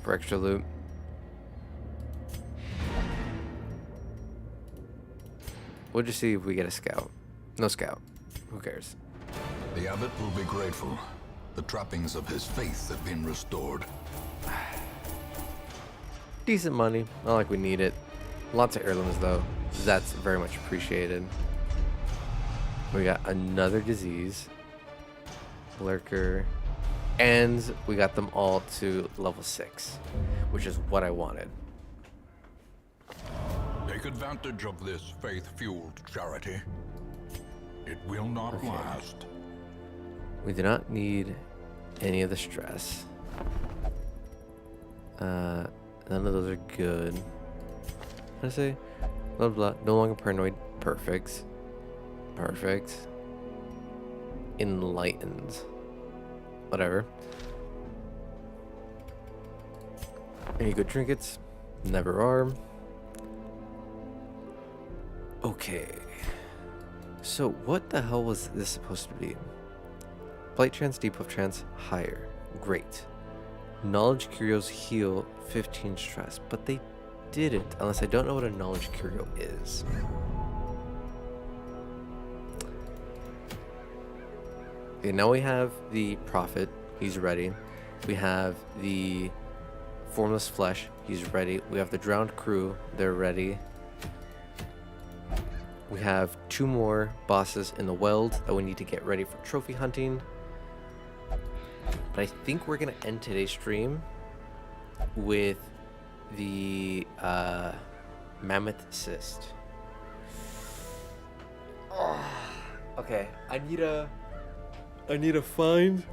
for extra loot. We'll just see if we get a scout. No scout. Who cares? The abbot will be grateful. The trappings of his faith have been restored. Decent money. Not like we need it. Lots of heirlooms though. That's very much appreciated. We got another disease. Lurker. And we got them all to level 6, which is what I wanted. Take advantage of this faith-fueled charity. It will not Okay. last. We do not need any of the stress. None of those are good. What did I say? Blah blah. No longer paranoid. Perfect. Perfect. Enlightened. Whatever. Any good trinkets? Never are. Okay. So what the hell was this supposed to be? Blight chance, debuff chance, higher. Great. Knowledge curios heal 15 stress, but they didn't, unless I don't know what a knowledge curio is. Okay, now we have the prophet, he's ready. We have the formless flesh, he's ready. We have the drowned crew, they're ready. We have 2 more bosses in the weld that we need to get ready for trophy hunting. But I think we're gonna end today's stream with the mammoth cyst. Okay, I need to find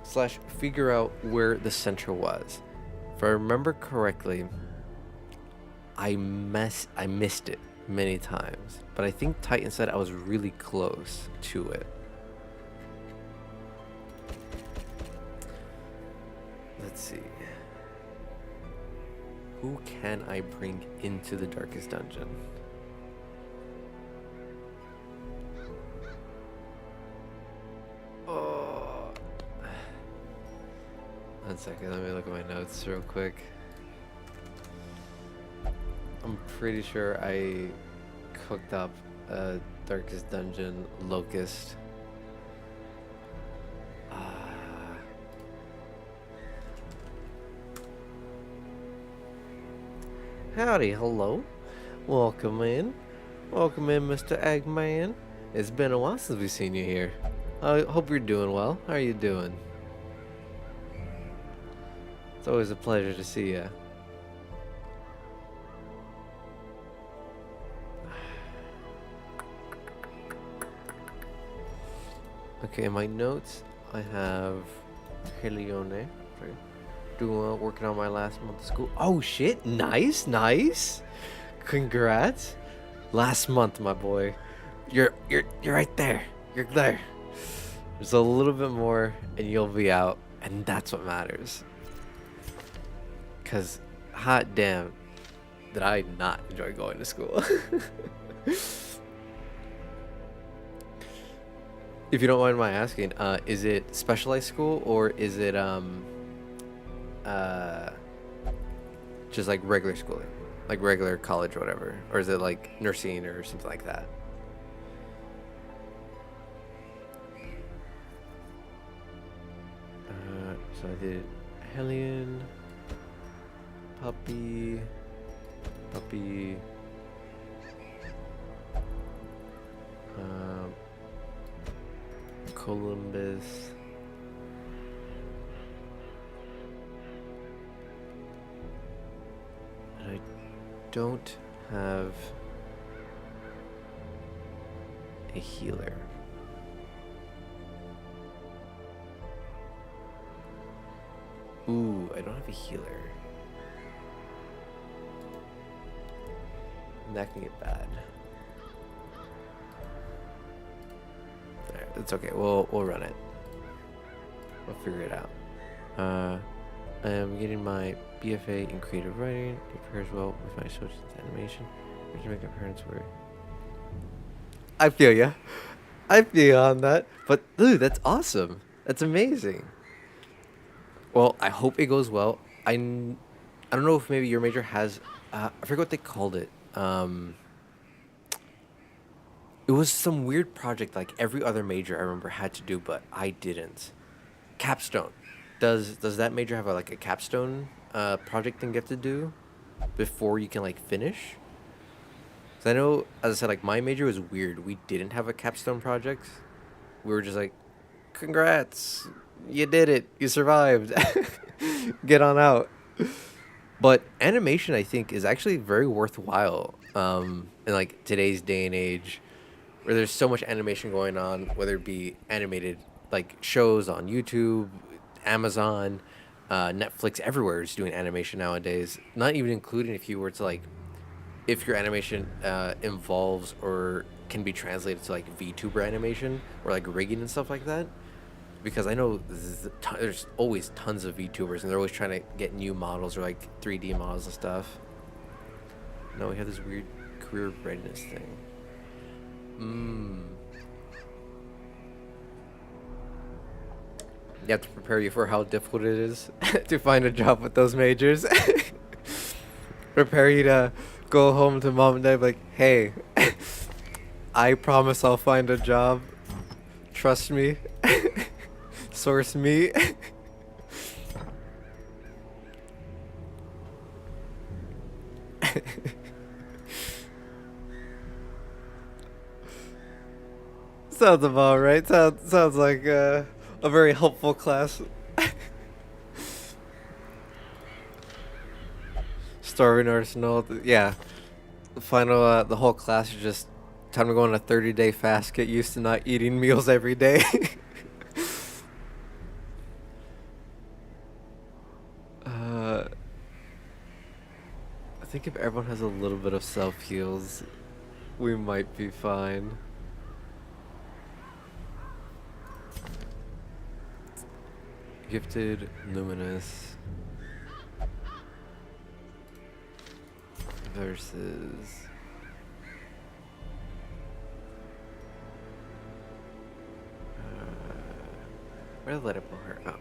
/ figure out where the center was. If I remember correctly, I missed it many times, but I think Titan said I was really close to it. Let's see. Who can I bring into the darkest dungeon? Oh. 1 second, let me look at my notes real quick. I'm pretty sure I cooked up a darkest dungeon locust. Howdy, hello. Welcome in. Welcome in, Mr. Eggman. It's been a while since we've seen you here. I hope you're doing well. How are you doing? It's always a pleasure to see you. Okay, in my notes, I have Helione. Working on my last month of school. Oh shit! Nice, nice. Congrats. Last month, my boy. You're right there. You're there. There's a little bit more, and you'll be out, and that's what matters. Cause, hot damn, did I not enjoy going to school. If you don't mind my asking, is it specialized school or is it just like regular schooling, like regular college or whatever, or is it like nursing or something like that? So I did Hellion, puppy, Columbus. And I don't have a healer. Ooh, I don't have a healer. That can get bad. Alright, it's okay. We'll run it. We'll figure it out. I am getting my BFA in creative writing. It pairs well with my social animation. To make my parents worry. I feel ya. I feel ya on that. But dude, that's awesome. That's amazing. Well, I hope it goes well. I don't know if maybe your major has. I forget what they called it. It was some weird project like every other major I remember had to do, but I didn't. Capstone. Does that major have like a capstone project thing you have to do before you can like finish? 'Cause I know, as I said, like my major was weird. We didn't have a capstone project. We were just like, congrats, You did it. You survived. Get on out. But animation, I think, is actually very worthwhile. In like today's day and age, where there's so much animation going on, whether it be animated like shows on YouTube, Amazon, Netflix, everywhere is doing animation nowadays. Not even including if you were to like, if your animation involves or can be translated to like VTuber animation or like rigging and stuff like that. Because I know there's always tons of VTubers and they're always trying to get new models or like 3D models and stuff. No, we have this weird career readiness thing. You have to prepare you for how difficult it is to find a job with those majors. Prepare you to go home to mom and dad like, hey, I promise I'll find a job. Trust me. Source me. Sounds about right. Sounds like a very helpful class. Starving arsenal. Yeah. The final, the whole class is just time to go on a 30-day fast. Get used to not eating meals every day. I think if everyone has a little bit of self heals, we might be fine. Gifted, luminous versus where did I let it pull her? Oh.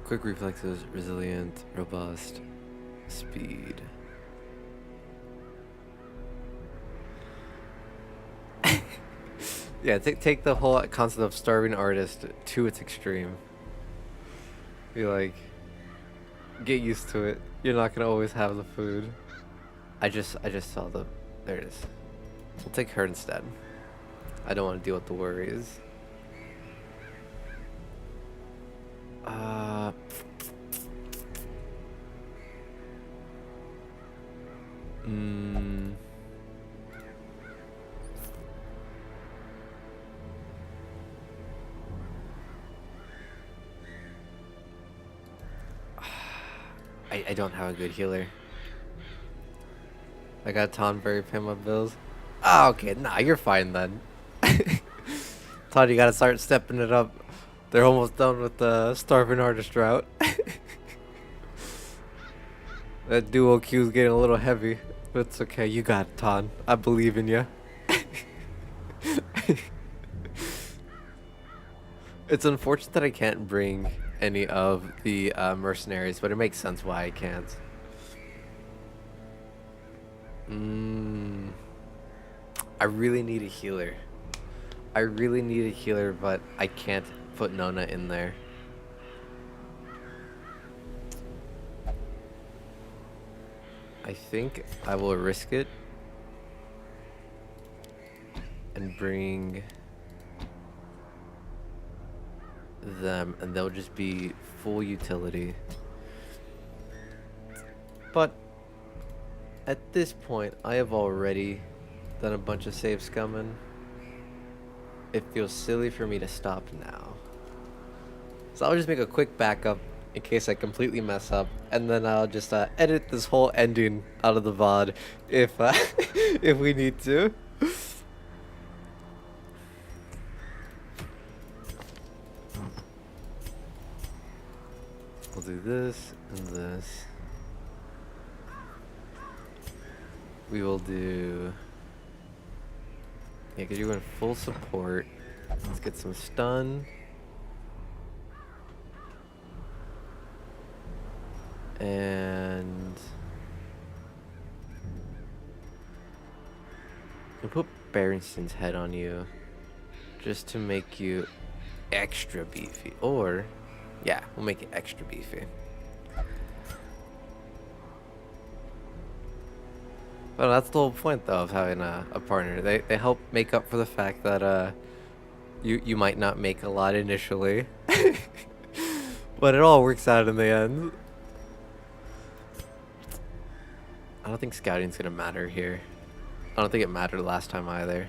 Quick reflexes, resilient, robust, speed. Yeah, take the whole concept of starving artist to its extreme. Be like, get used to it. You're not gonna always have the food. I just saw the. There it is. We'll take her instead. I don't want to deal with the worries. I don't have a good healer. I got Tonberry pay my bills. Oh, okay, nah, you're fine then. Todd, you gotta start stepping it up. They're almost done with the starving artist route. That duo queue's getting a little heavy, but it's okay. You got it, Todd. I believe in you. It's unfortunate that I can't bring any of the mercenaries, but it makes sense why I can't. I really need a healer. I really need a healer, but I can't put Nona in there. I think I will risk it and bring them, and they'll just be full utility. But at this point, I have already done a bunch of save scumming. It feels silly for me to stop now. So I'll just make a quick backup in case I completely mess up, and then I'll just edit this whole ending out of the VOD if if we need to. We'll do this and this. We will do... Yeah, because you're going full support. Let's get some stun. And... I'll put Baronston's head on you. Just to make you extra beefy. Or... Yeah, we'll make it extra beefy. Well, that's the whole point, though, of having a partner. They help make up for the fact that You might not make a lot initially, but it all works out in the end. I don't think scouting's gonna matter here. I don't think it mattered last time either.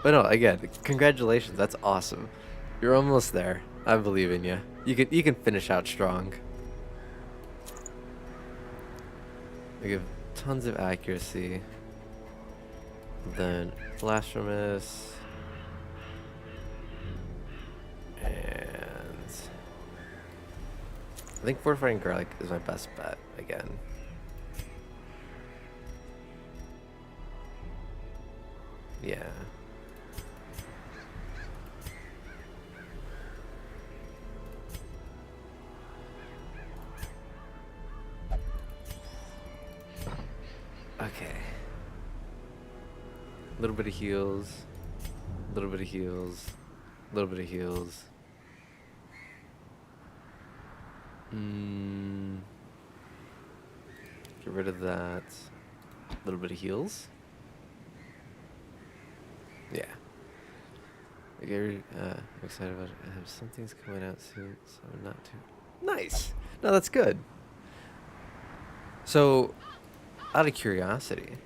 But no, again, congratulations. That's awesome. You're almost there. I believe in you. You can finish out strong. You give tons of accuracy. Then blasphemous. And I think fortifying garlic is my best bet again. Yeah. Okay. A little bit of heals. A little bit of heals. A little bit of heals. Get rid of that. A little bit of heals. Yeah. Okay, I'm excited about it. Something's coming out soon, so not too... Nice! No, that's good. So, out of curiosity,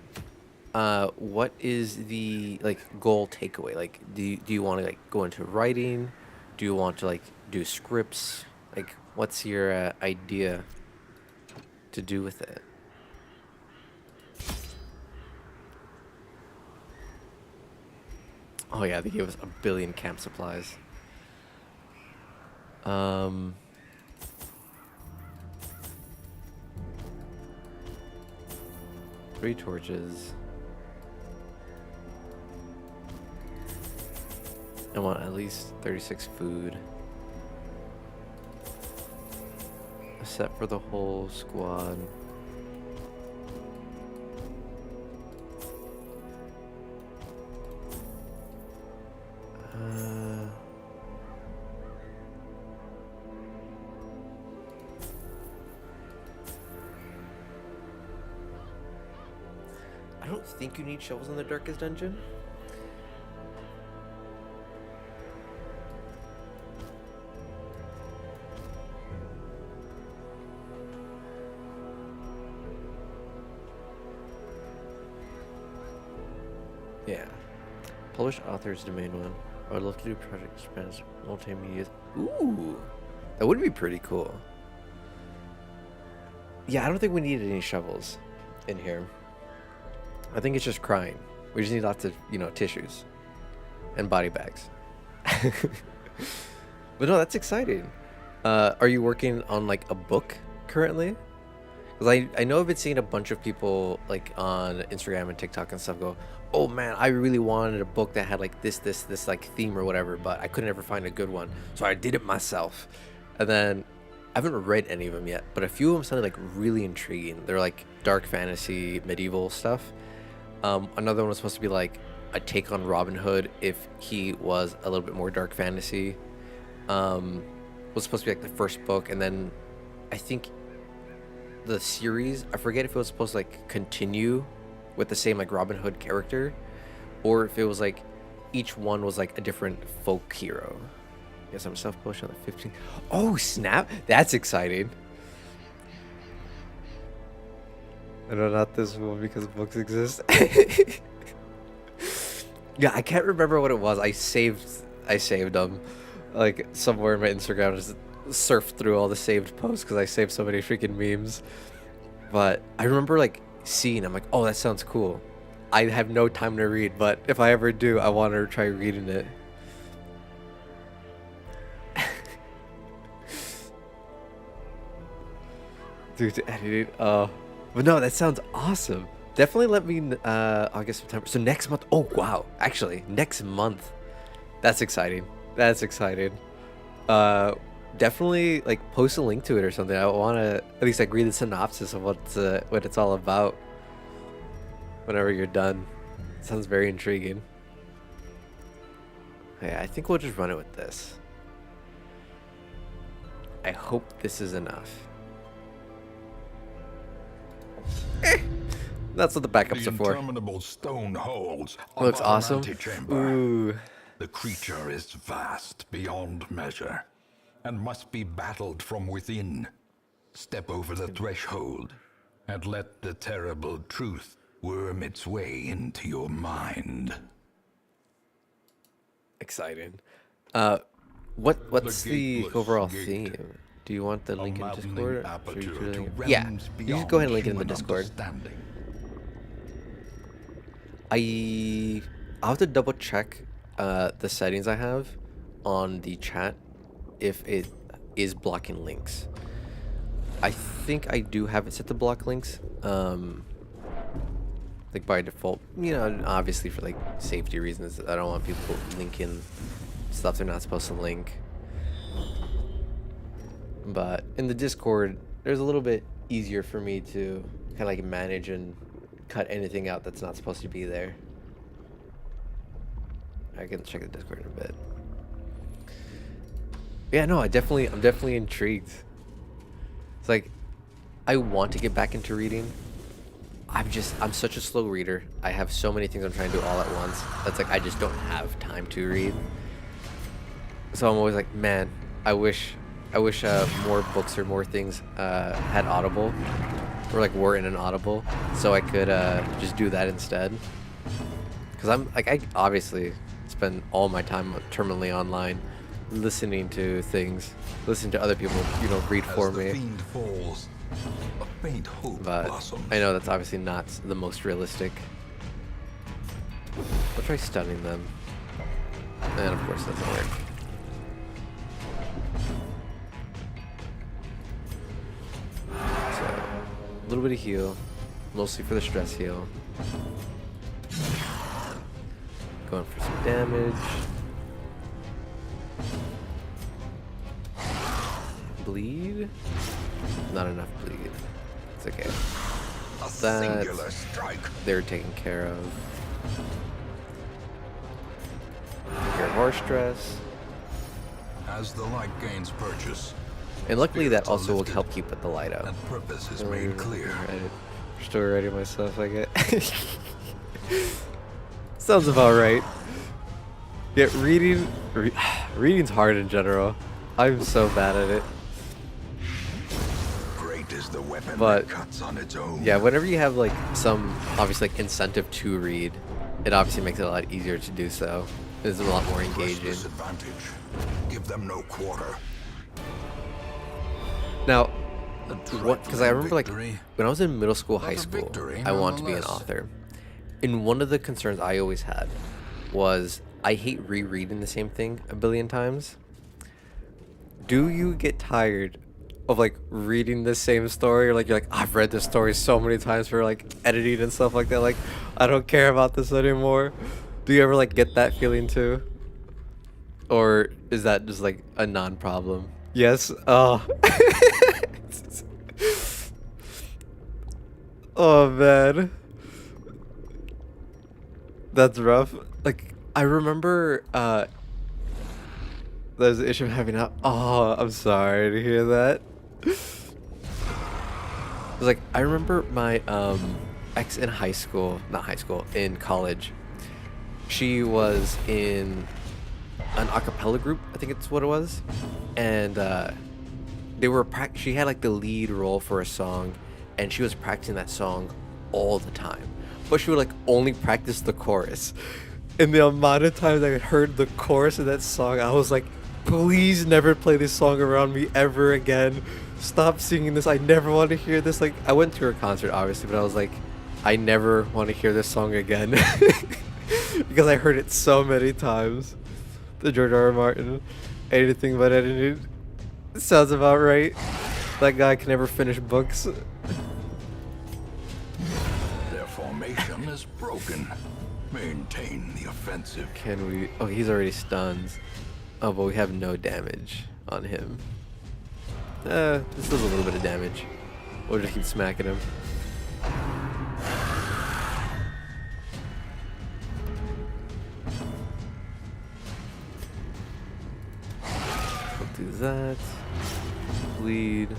what is the, like, goal takeaway? Like, do you want to, like, go into writing? Do you want to, like, do scripts? Like, what's your idea to do with it? Oh yeah, they gave us 1 billion camp supplies. 3 torches. I want at least 36 food. A set for the whole squad. I don't think you need shovels in the darkest dungeon. Yeah. Polish authors domain one. I would love to do project Spanish multimedia. Ooh, that would be pretty cool. Yeah, I don't think we needed any shovels in here. I think it's just crying. We just need lots of, tissues and body bags. But no, that's exciting. Are you working on like a book currently? Because I know I've been seeing a bunch of people like on Instagram and TikTok and stuff go, oh man, I really wanted a book that had like this like theme or whatever, but I couldn't ever find a good one. So I did it myself. And then I haven't read any of them yet, but a few of them sounded like really intriguing. They're like dark fantasy, medieval stuff. Another one was supposed to be like a take on Robin Hood if he was a little bit more dark fantasy. Was supposed to be like the first book, and then I think the series, I forget if it was supposed to like continue with the same like Robin Hood character, or if it was like each one was like a different folk hero. Yes, I'm self-published on the 15th. Oh snap, that's exciting. I know, not this one because books exist. Yeah, I can't remember what it was. I saved them like somewhere in my Instagram. Just surfed through all the saved posts because I saved so many freaking memes. But I remember like seeing, I'm like, oh, that sounds cool. I have no time to read, but if I ever do, I want to try reading it. Dude, editing. But no, that sounds awesome. Definitely let me August, September. So next month. Oh wow, actually next month. That's exciting. That's exciting. Definitely like post a link to it or something. I want to at least like read the synopsis of what it's all about. Whenever you're done, sounds very intriguing. Yeah, I think we'll just run it with this. I hope this is enough. That's what the backups The are for. interminable stone holds It looks above an awesome. antechamber. Ooh. The creature is vast beyond measure, and must be battled from within. Step over the threshold, and let the terrible truth worm its way into your mind. Exciting. What's the gateless overall gate. theme? Do you want the A link in maddening Discord? aperture Should we do the to link? Yeah. realms You just go ahead and link it in the beyond Discord. human understanding. I'll have to double check the settings I have on the chat if it is blocking links. I think I do have it set to block links. Like by default, you know, obviously for like safety reasons. I don't want people linking stuff they're not supposed to link. But in the Discord, there's a little bit easier for me to kind of like manage and cut anything out that's not supposed to be there. I can check the Discord in a bit. Yeah, no, I'm definitely intrigued. It's like, I want to get back into reading. I'm such a slow reader. I have so many things I'm trying to do all at once. That's like, I just don't have time to read. So I'm always like, man, I wish more books or more things had Audible, or like were in an Audible, so I could just do that instead. Because I'm like, I obviously spend all my time terminally online, listening to things, listening to other people, you know, read for As the me. fiend falls, a faint hope But blossoms. I know that's obviously not the most realistic. I'll try stunning them, and of course that doesn't work. So, a little bit of heal, mostly for the stress heal. Going for some damage. Bleed? Not enough bleed. It's okay. A That singular strike. they're taken care of. Take care of our stress. As the light gains purchase, And luckily that spirits are also will lifted, help keep the light out. and purpose is Oh, made clear. Still writing myself, I get. Sounds about right. Yeah, reading's hard in general. I'm so bad at it. Great is the weapon But, that cuts on its own. Yeah, whenever you have like some obvious like incentive to read, it obviously makes it a lot easier to do so. It's a lot more Press engaging. disadvantage. Give them no quarter. Now, A what? Because I remember like victory, when I was in middle school, high but a school, victory I wanted to be an nonetheless. author. And one of the concerns I always had was I hate rereading the same thing a billion times. Do you get tired of like reading the same story, or like you're like, I've read this story so many times for like editing and stuff like that, like I don't care about this anymore? Do you ever like get that feeling too? Or is that just like a non-problem? Yes. Oh. Oh man. That's rough. Like I remember there's an issue of having a I'm sorry to hear that. It's like I remember my ex in high school, not high school, in college. She was in an a cappella group, I think it's what it was. And they were she had like the lead role for a song, and she was practicing that song all the time. But she would like only practice the chorus. And the amount of times I heard the chorus of that song, I was like, please never play this song around me ever again. Stop singing this. I never want to hear this. Like, I went to her concert, obviously, but I was like, I never want to hear this song again. Because I heard it so many times. The George R. R. Martin, anything but edited. Sounds about right. That guy can never finish books. Their formation is broken. Maintain the offensive. Can we? Oh, he's already stunned. Oh, but we have no damage on him. This does a little bit of damage. We'll just keep smacking him. We'll do that. Bleed.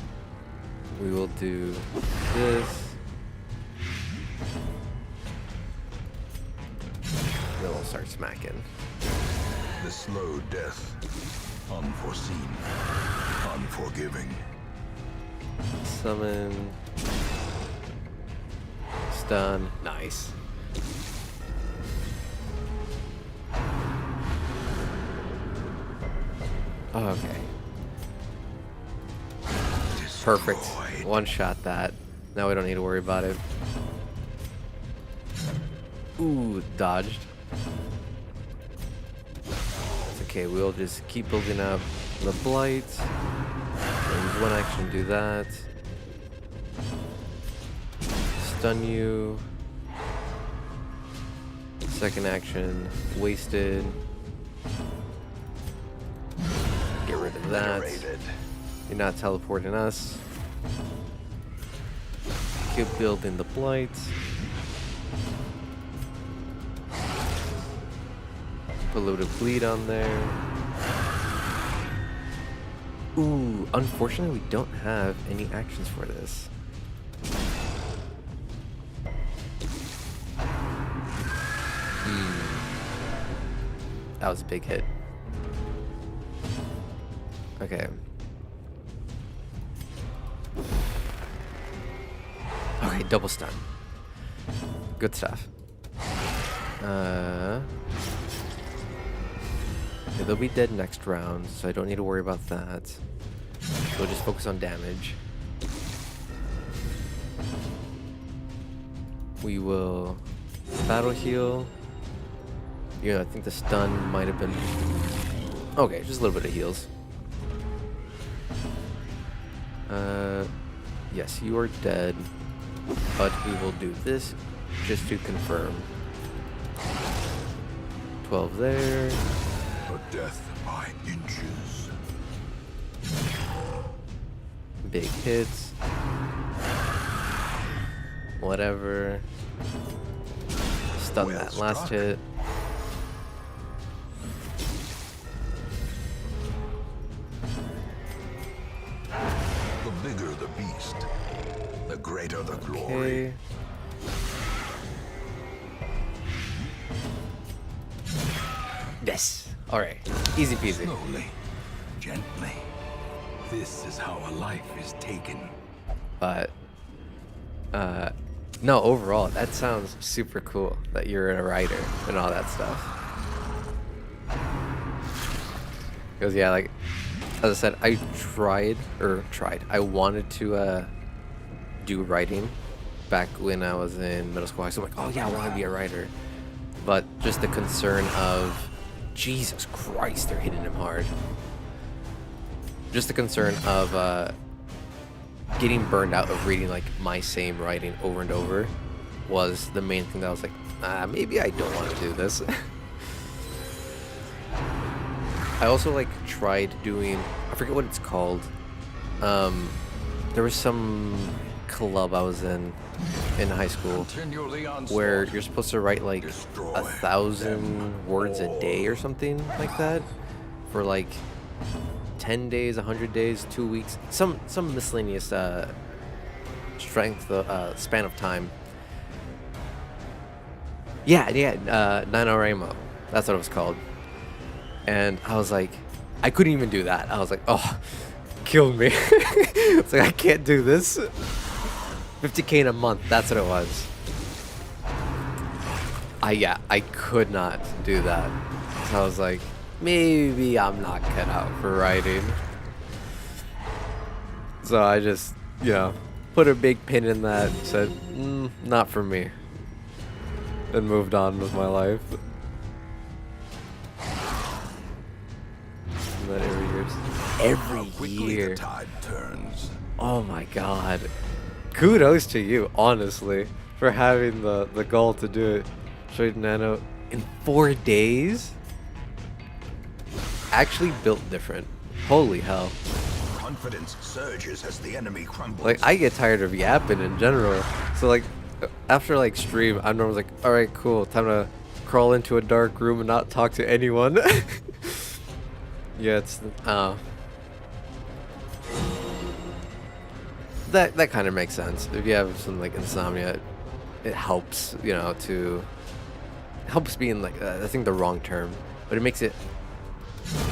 We will do this. start smacking. The slow death. Unforeseen. Unforgiving. Summon. Stun. Nice. Okay. Perfect. Destroyed. One shot that. Now we don't need to worry about it. Ooh, dodged. It's okay, we'll just keep building up the blight. Use one action, do that. Stun you. Second action, wasted. Get rid of that. Obliterated. You're not teleporting us. Keep building the blight. Put a little bit of bleed on there. Ooh, unfortunately we don't have any actions for this. That was a big hit. Okay. Okay, double stun. Good stuff. Okay, they'll be dead next round, so I don't need to worry about that. We'll just focus on damage. We will battle heal. Yeah, I think the stun might have been... Okay, just a little bit of heals. Yes, you are dead. But we will do this just to confirm. 12 there. A death by inches. Big hits. Whatever. Stun Well that last struck. hit. The bigger the beast, the greater the glory. Okay. Yes. All right. Easy peasy. Slowly, gently. This is how a life is taken. But no, overall that sounds super cool that you're a writer and all that stuff. Because yeah, like as I said, I I wanted to do writing back when I was in middle school. So I'm like, oh yeah, I want to be a writer. But just the concern of Jesus Christ, they're hitting him hard. Just the concern of getting burned out of reading like my same writing over and over was the main thing that I was like, maybe I don't want to do this. I also like tried doing, I forget what it's called. There was some club I was in high school Continually where onslaught. you're supposed to write like Destroy 1,000 words a day or something like that for like 10 days, 100 days, 2 weeks, some miscellaneous strength span of time. Yeah, NaNoWriMo. That's what it was called. And I was like, I couldn't even do that. I was like, oh, killed me. It's like, I can't do this. 50K in a month, that's what it was. I could not do that. So I was like, maybe I'm not cut out for writing. So I just, put a big pin in that, said, not for me. And moved on with my life. And then every Quickly year. the tide turns. Oh my god. Kudos to you, honestly, for having the goal to do it. Straight nano in 4 days? Actually built different. Holy hell. Confidence surges as the enemy crumbles. Like, I get tired of yapping in general. So, like, after, like, stream, I'm normally like, alright, cool. Time to crawl into a dark room and not talk to anyone. Yeah, it's, that kind of makes sense. If you have some, like, insomnia, it helps, to helps being like I think the wrong term, but it makes it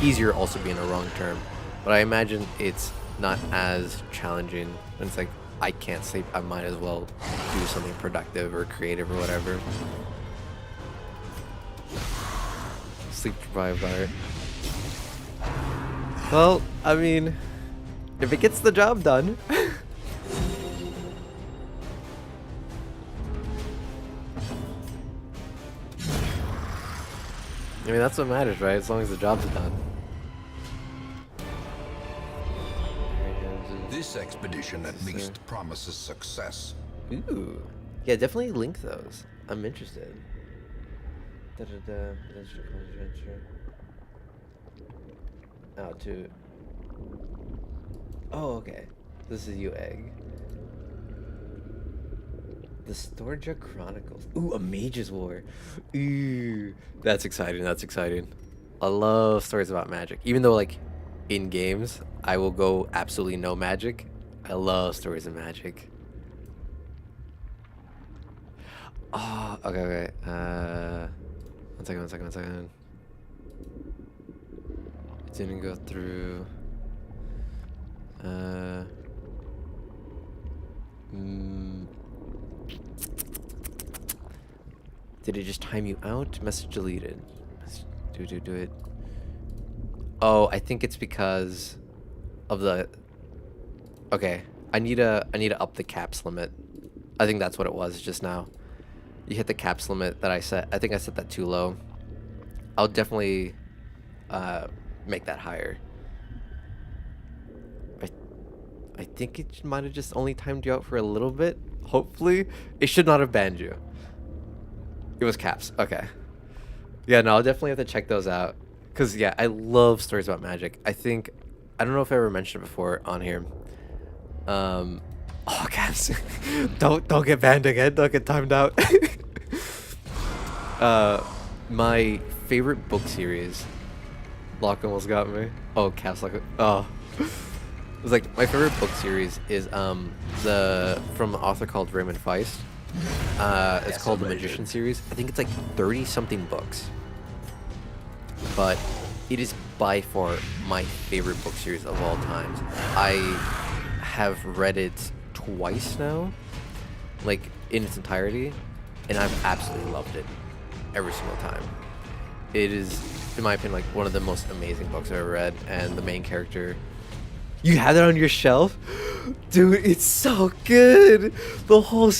easier also being a wrong term. But I imagine it's not as challenging. And it's like I can't sleep. I might as well do something productive or creative or whatever. Sleep deprived art. Well, I mean, if it gets the job done. I mean, that's what matters, right? As long as the job's done. This expedition at least promises success. Ooh. Yeah, definitely link those. I'm interested. Oh, to. Oh, okay. This is you, Egg. The Storja Chronicles. Ooh, a Mage's War. Ooh. That's exciting. That's exciting. I love stories about magic. Even though, like, in games, I will go absolutely no magic. I love stories of magic. Oh, okay, okay. One second. It didn't go through. Did it just time you out? Message deleted. Do it. Oh, I think it's because of the. Okay, I need to up the caps limit. I think that's what it was just now. You hit the caps limit that I set. I think I set that too low. I'll definitely make that higher. I think it might have just only timed you out for a little bit. Hopefully, it should not have banned you. It was caps. Okay. Yeah, no, I'll definitely have to check those out. Cause yeah, I love stories about magic. I don't know if I ever mentioned it before on here. Oh, caps. don't get banned again. Don't get timed out. My favorite book series. Lock almost got me. Oh, caps lock. Oh. It was like my favorite book series is from an author called Raymond Feist. It's called the Magician series. I think it's like 30 something books, but it is by far my favorite book series of all times. I have read it twice now, like in its entirety, and I've absolutely loved it every single time. It is, in my opinion, like one of the most amazing books I've ever read, and the main character. You have that on your shelf? Dude, it's so good. The whole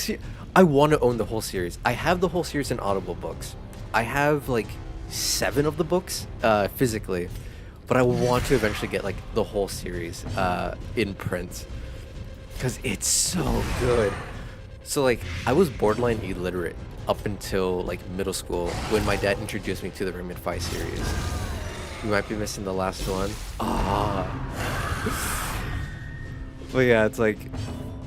I want to own the whole series. I have the whole series in Audible books. I have like 7 of the books physically, but I want to eventually get like the whole series in print because it's so good. So like I was borderline illiterate up until like middle school when my dad introduced me to the Raymond Feist series. You might be missing the last one. But yeah, it's like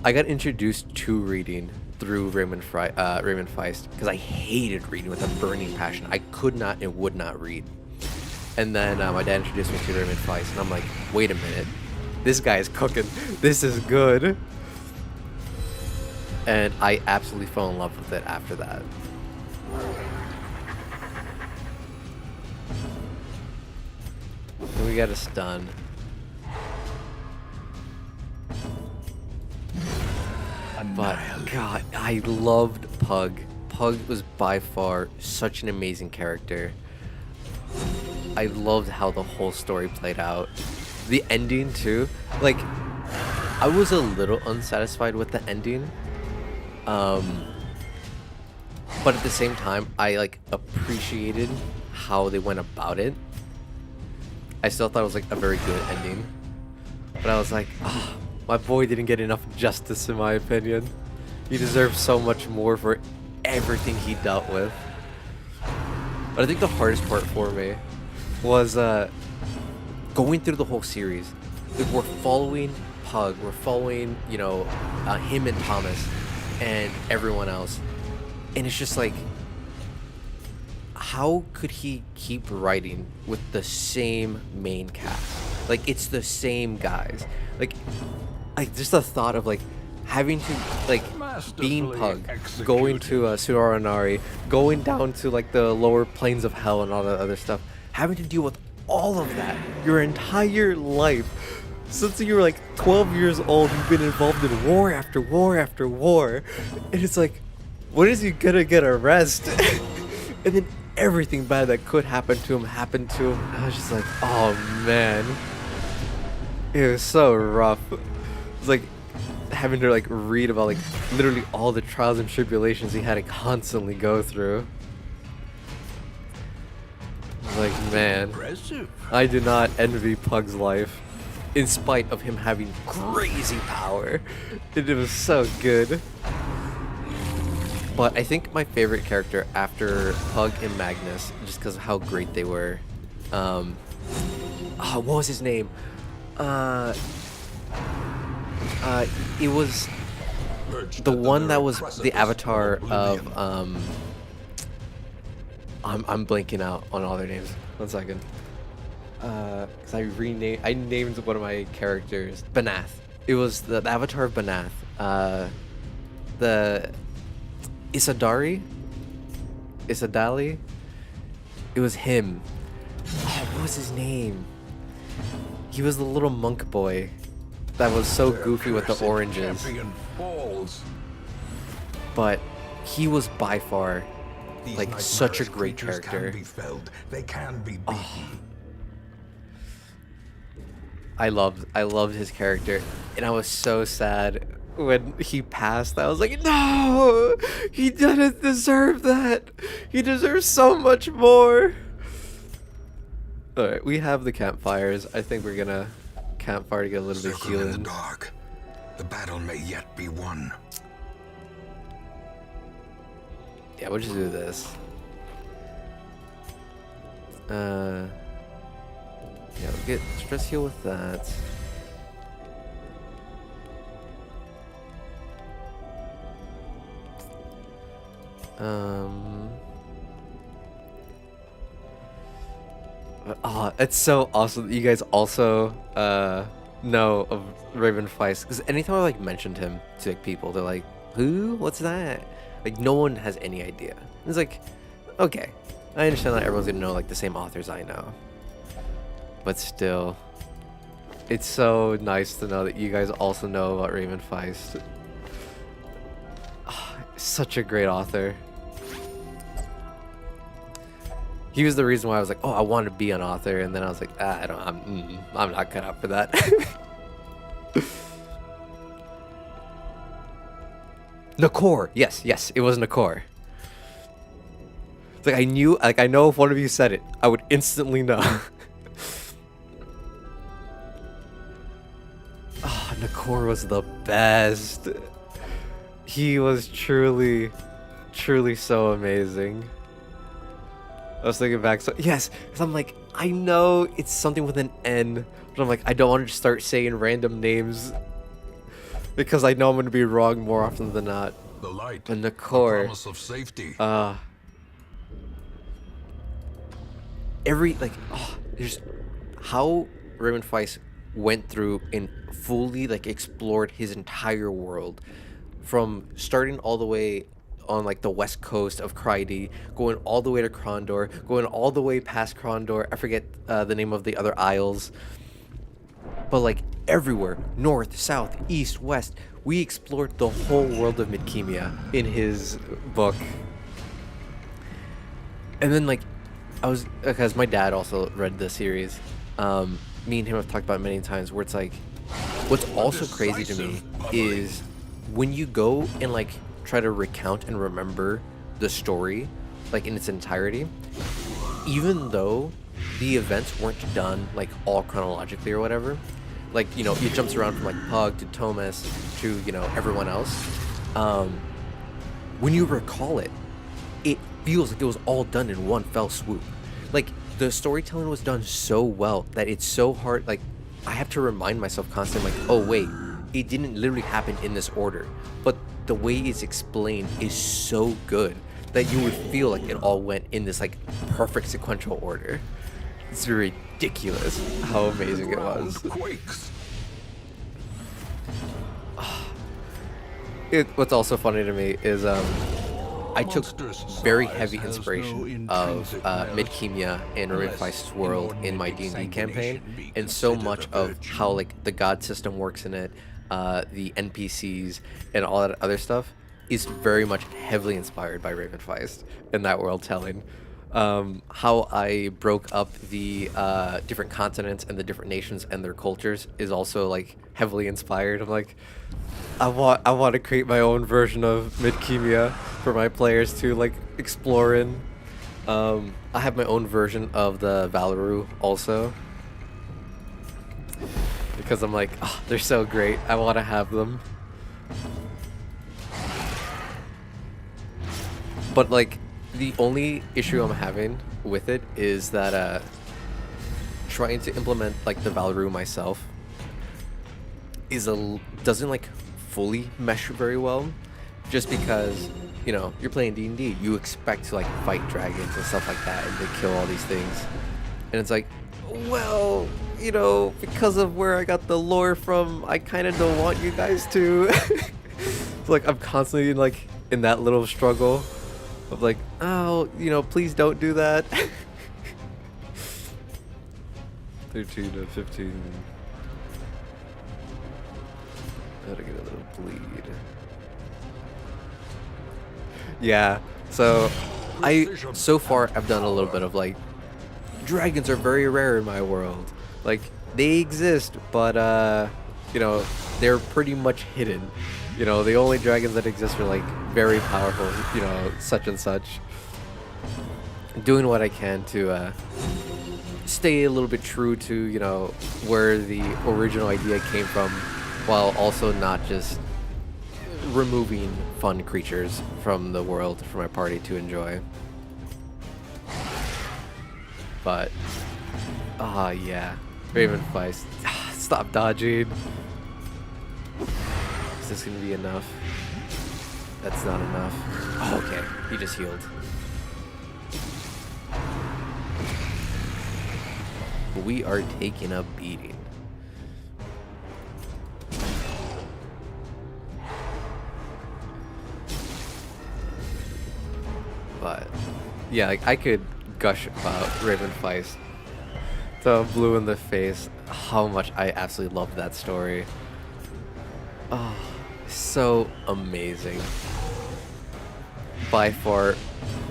I got introduced to reading through Raymond Feist because I hated reading with a burning passion. I could not and would not read. And then my dad introduced me to Raymond Feist, and I'm like, wait a minute, this guy is cooking. This is good. And I absolutely fell in love with it after that. And we got a stun. But God, I loved Pug. Pug was by far such an amazing character. I loved how the whole story played out. The ending too. Like, I was a little unsatisfied with the ending. But at the same time, I like appreciated how they went about it. I still thought it was like a very good ending. But I was like, oh, my boy didn't get enough justice in my opinion. He deserves so much more for everything he dealt with. But I think the hardest part for me was going through the whole series. Like, we're following Pug, we're following, you know, him and Thomas and everyone else. And it's just like, how could he keep writing with the same main cast? Like, it's the same guys. Like just the thought of like having to like being Masterfully Pug, executed. going to Sudaranari, going down to like the lower planes of hell and all that other stuff, having to deal with all of that your entire life. Since you were like 12 years old, you've been involved in war after war after war. And it's like, when is he gonna get a rest? And then everything bad that could happen to him happened to him. I was just like, oh man. It was so rough. It's like having to like read about like literally all the trials and tribulations he had to constantly go through. Like, man, Impressive. I do not envy Pug's life, in spite of him having crazy power. It was so good. But I think my favorite character after Pug and Magnus, just because of how great they were, what was his name? It was the one that was the avatar of, I'm blanking out on all their names. 1 second. Because I named one of my characters Banath. It was the avatar of Banath. The Isadari? Isadali? It was him. Oh, what was his name? He was the little monk boy that was so goofy with the Cursed oranges. champion falls. But he was by far These like such a great creatures character. Can be felled. They can be beaten. I loved his character, and I was so sad when he passed. I was like, no, he didn't deserve that. He deserves so much more. All right, we have the campfires. I think we're gonna campfire to get a little bit of Circle in the healing. dark. The battle may yet be won. Yeah, we'll just do this. Yeah, we'll get stress heal with that. It's so awesome that you guys also know of Raven Feist, because anytime I like mentioned him to like people, they're like, "Who? What's that?" Like no one has any idea. It's like, okay, I understand that everyone's gonna know like the same authors I know, but still, it's so nice to know that you guys also know about Raven Feist. Such a great author. He was the reason why I was like, oh, I want to be an author, and then I was like, I'm not cut out for that. Nakor, yes, it was Nakor. It's like I know if one of you said it, I would instantly know. Ah, Nakor was the best. He was truly so amazing. I was thinking back, so yes, because I'm like, I know it's something with an N, but I'm like, I don't want to just start saying random names because I know I'm going to be wrong more often than not. The light. And The Nakor, promise of safety. there's how Raymond Feist went through and fully like explored his entire world, from starting all the way on like the west coast of Cryde, going all the way to Krondor, going all the way past Krondor. I forget the name of the other isles, but like everywhere, north, south, east, west, we explored the whole world of Midkemia in his book. And then like because my dad also read the series, me and him have talked about it many times, where it's like, what's also crazy to me is when you go and like try to recount and remember the story like in its entirety, even though the events weren't done like all chronologically or whatever, like, you know, it jumps around from like Pug to Thomas to, you know, everyone else, when you recall it, it feels like it was all done in one fell swoop. Like the storytelling was done so well that it's so hard, like I have to remind myself constantly, like, oh wait, it didn't literally happen in this order, but the way it's explained is so good that you would feel like it all went in this like perfect sequential order. It's ridiculous how amazing it was. Quakes. What's also funny to me is I took Monstrous very size heavy has inspiration no of intrinsic merit Midkemia and Ruin unless Feist's world in my D&D inordinate campaign, exsanguination be and so considered much a of virtue. how like the god system works in it, the NPCs and all that other stuff is very much heavily inspired by Raven Feist and that world telling. How I broke up the different continents and the different nations and their cultures is also like heavily inspired. I'm like, I want to create my own version of Midkemia for my players to like explore in. I have my own version of the Valeru also because I'm like, oh, they're so great. I want to have them. But like the only issue I'm having with it is that trying to implement like the Valeru myself doesn't like fully mesh very well, just because you're playing D&D, you expect to like fight dragons and stuff like that, and they kill all these things, and it's like, well, because of where I got the lore from, I kind of don't want you guys to. So, like I'm constantly like in that little struggle of like, oh, please don't do that. 13 to 15. Gotta get a little bleed. Yeah, so so far I've done a little bit of like, dragons are very rare in my world. Like they exist, but they're pretty much hidden. The only dragons that exist are like very powerful, such and such. Doing what I can to stay a little bit true to, where the original idea came from, while also not just removing fun creatures from the world for my party to enjoy. But, yeah. Raven Feist. Stop dodging. Is this gonna be enough? That's not enough. Oh, okay. He just healed. We are taking a beating. But yeah, like I could gush about Raven Feist till I'm blue in the face how much I absolutely love that story. Oh, so amazing. By far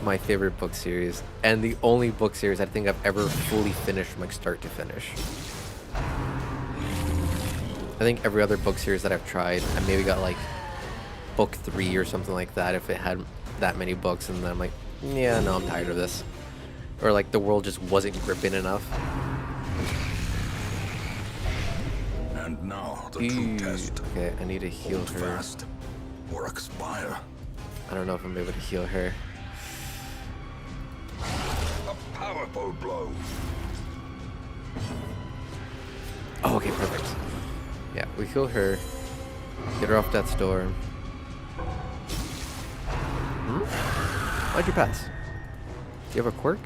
my favorite book series, and the only book series I think I've ever fully finished from like start to finish. I think every other book series that I've tried, I maybe got like book 3 or something like that if it had that many books, and then I'm like, yeah, no, I'm tired of this. Or like the world just wasn't gripping enough. And now the true test. Okay, I need to heal Hold her. fast or expire. I don't know if I'm able to heal her. A powerful blow. Oh, okay, perfect. Yeah, we heal her. Get her off death's door. Why'd you pass? Do you have a quirk?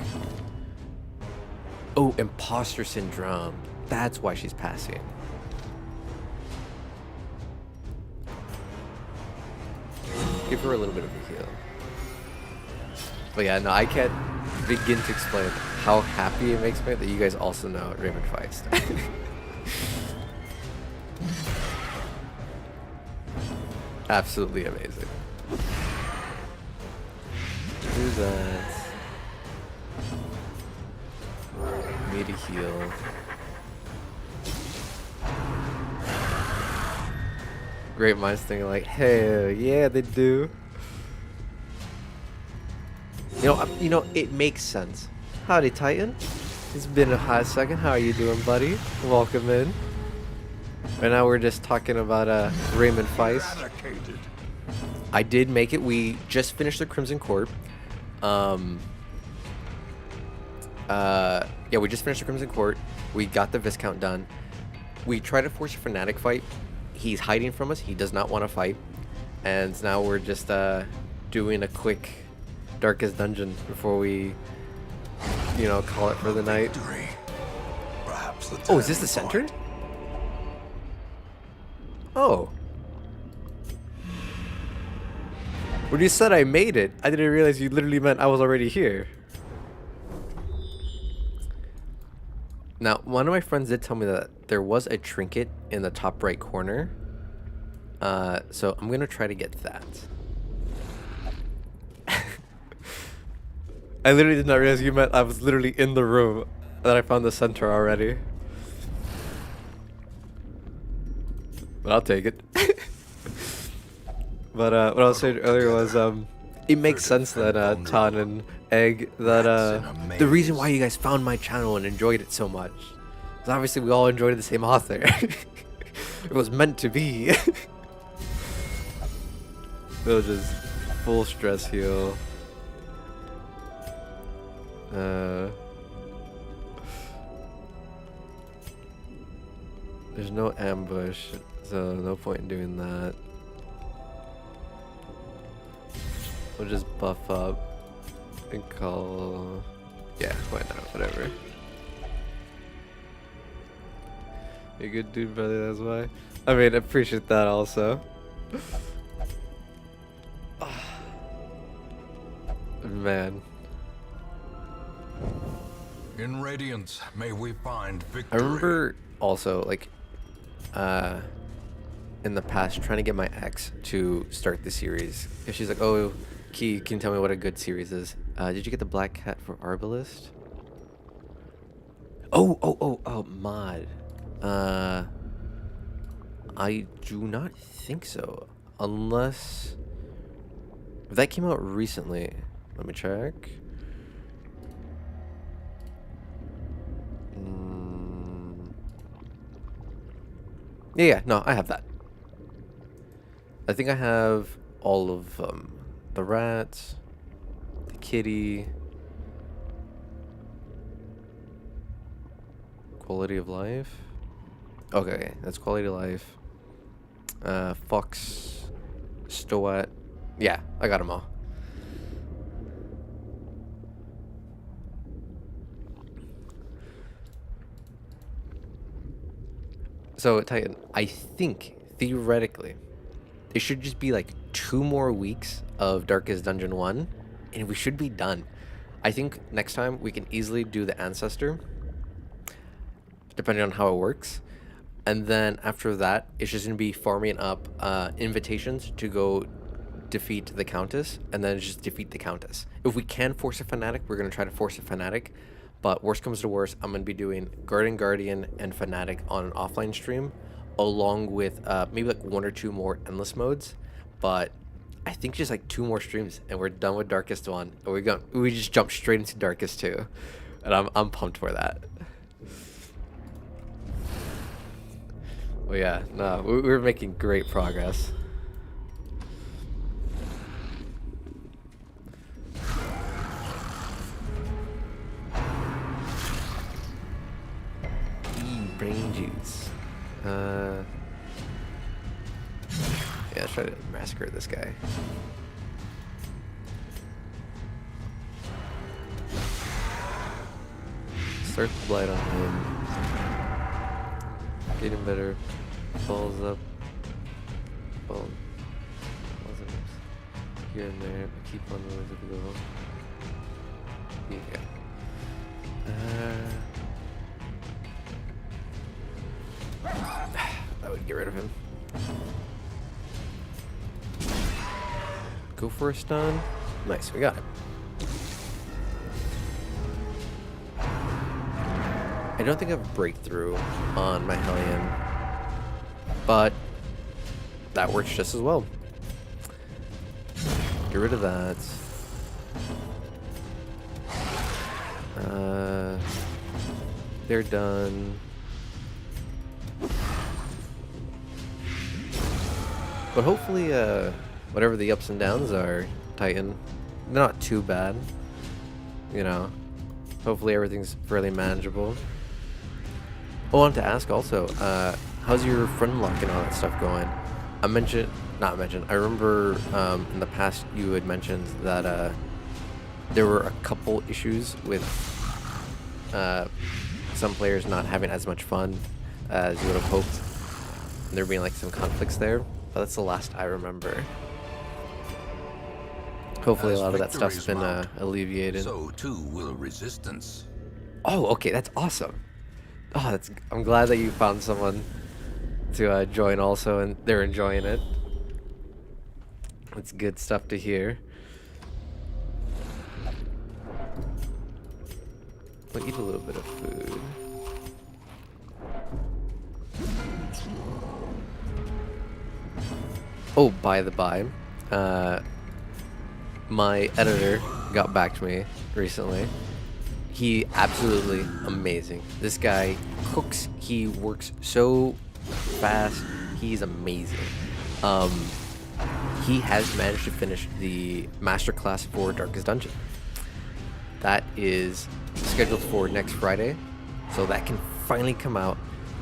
Oh, imposter syndrome. That's why she's passing. Give her a little bit of a heal. But yeah, no, I can't begin to explain how happy it makes me that you guys also know Raven Feist. Absolutely amazing. Do that. Need to heal. Great minds thinking like, hell yeah, they do. It makes sense. Howdy, Titan. It's been a hot second. How are you doing, buddy? Welcome in. Right now we're just talking about Raymond Feist. Eradicated. I did make it. We just finished the Crimson Court. Yeah, we just finished the Crimson Court. We got the Viscount done. We tried to force a Fanatic fight. He's hiding from us. He does not want to fight. And now we're just doing a quick Darkest Dungeon before we, call it for the night. Victory. Perhaps the Oh, is this the center? fight. Oh. When you said I made it, I didn't realize you literally meant I was already here. Now, one of my friends did tell me that there was a trinket in the top right corner. So I'm gonna try to get that. I literally did not realize you meant I was literally in the room that I found the center already. But I'll take it. But what I was saying earlier was it makes sense that Tan and Egg that the reason why you guys found my channel and enjoyed it so much is obviously we all enjoyed the same author. It was meant to be. It was just full stress heal. There's no ambush, so no point in doing that. We'll just buff up and call. Yeah, why not? Whatever. You're a good dude, brother, that's why. I mean, I appreciate that also. Man. In Radiance, may we find I victory. remember also, like, in the past, trying to get my ex to start the series. If she's like, oh, Key, can you tell me what a good series is? Did you get the Black Cat for Arbalist? Oh, mod. I do not think so. Unless... If that came out recently. Let me check. Yeah, no, I have that. I think I have all of the rats, the kitty, quality of life. Okay, that's quality of life. Fox, Stoat. Yeah, I got them all. So, Titan, I think, theoretically, it should just be like 2 more weeks of Darkest Dungeon 1, and we should be done. I think next time we can easily do the Ancestor, depending on how it works. And then after that, it's just going to be farming up invitations to go defeat the Countess, and then just defeat the Countess. If we can force a Fanatic, we're going to try to force a Fanatic. But worst comes to worst, I'm going to be doing Guardian, and Fanatic on an offline stream, along with maybe like 1 or 2 more endless modes. But I think just like 2 more streams, and we're done with Darkest 1. And we just jump straight into Darkest 2. And I'm pumped for that. Well, yeah, no, we're making great progress. Brain juice. Yeah, let's try to massacre this guy. Start the blight on him. Getting better. Balls up. Balls up. Here and there. Keep on those if you go. Yeah. That would get rid of him. Go for a stun. Nice, we got it. I don't think I have a breakthrough on my Hellion, but that works just as well. Get rid of that. They're done. But hopefully, whatever the ups and downs are, Titan, not too bad. You know, hopefully everything's fairly manageable. I wanted to ask also, how's your friend lock and all that stuff going? I remember in the past you had mentioned that there were a couple issues with some players not having as much fun as you would have hoped. And there being like some conflicts there. But that's the last I remember. Hopefully, a As lot of that stuff's victories been mount, alleviated. so too will resistance. Oh, okay, that's awesome. Oh, that's. I'm glad that you found someone to join also, and they're enjoying it. It's good stuff to hear. We'll eat a little bit of food. Oh, by the by, my editor got back to me recently. He absolutely amazing. This guy cooks. He works so fast. He's amazing. He has managed to finish the masterclass for Darkest Dungeon. That is scheduled for next Friday, so that can finally come out.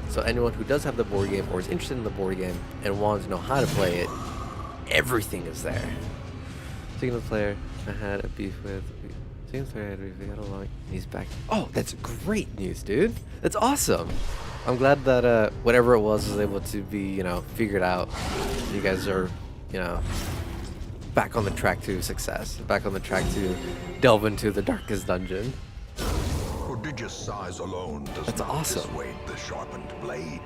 So anyone who does have the board game or is interested in the board game and wants to know how to play it, everything is there. Speaking of the player I had a beef with, speaking of the player I had a beef with, we got along. He's back. Oh, that's great news, dude. That's awesome. I'm glad that whatever it was able to be, figured out. You guys are, back on the track to success. Back on the track to delve into the Darkest Dungeon. Prodigious size alone does That's not awesome. dissuade the sharpened blade.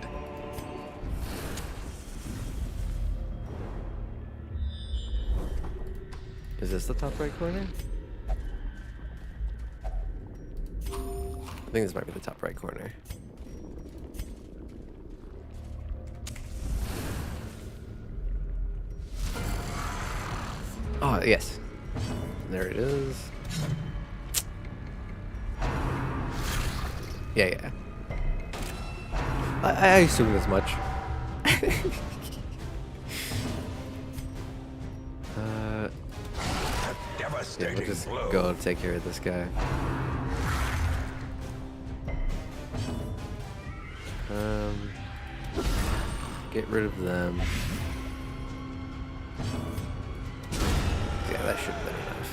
Is this the top right corner? I think this might be the top right corner. Oh, yes. There it is. Yeah. I assumed as much. A Yeah, devastating we'll just blow. go take care of this guy. Get rid of them. Yeah, that should have been enough.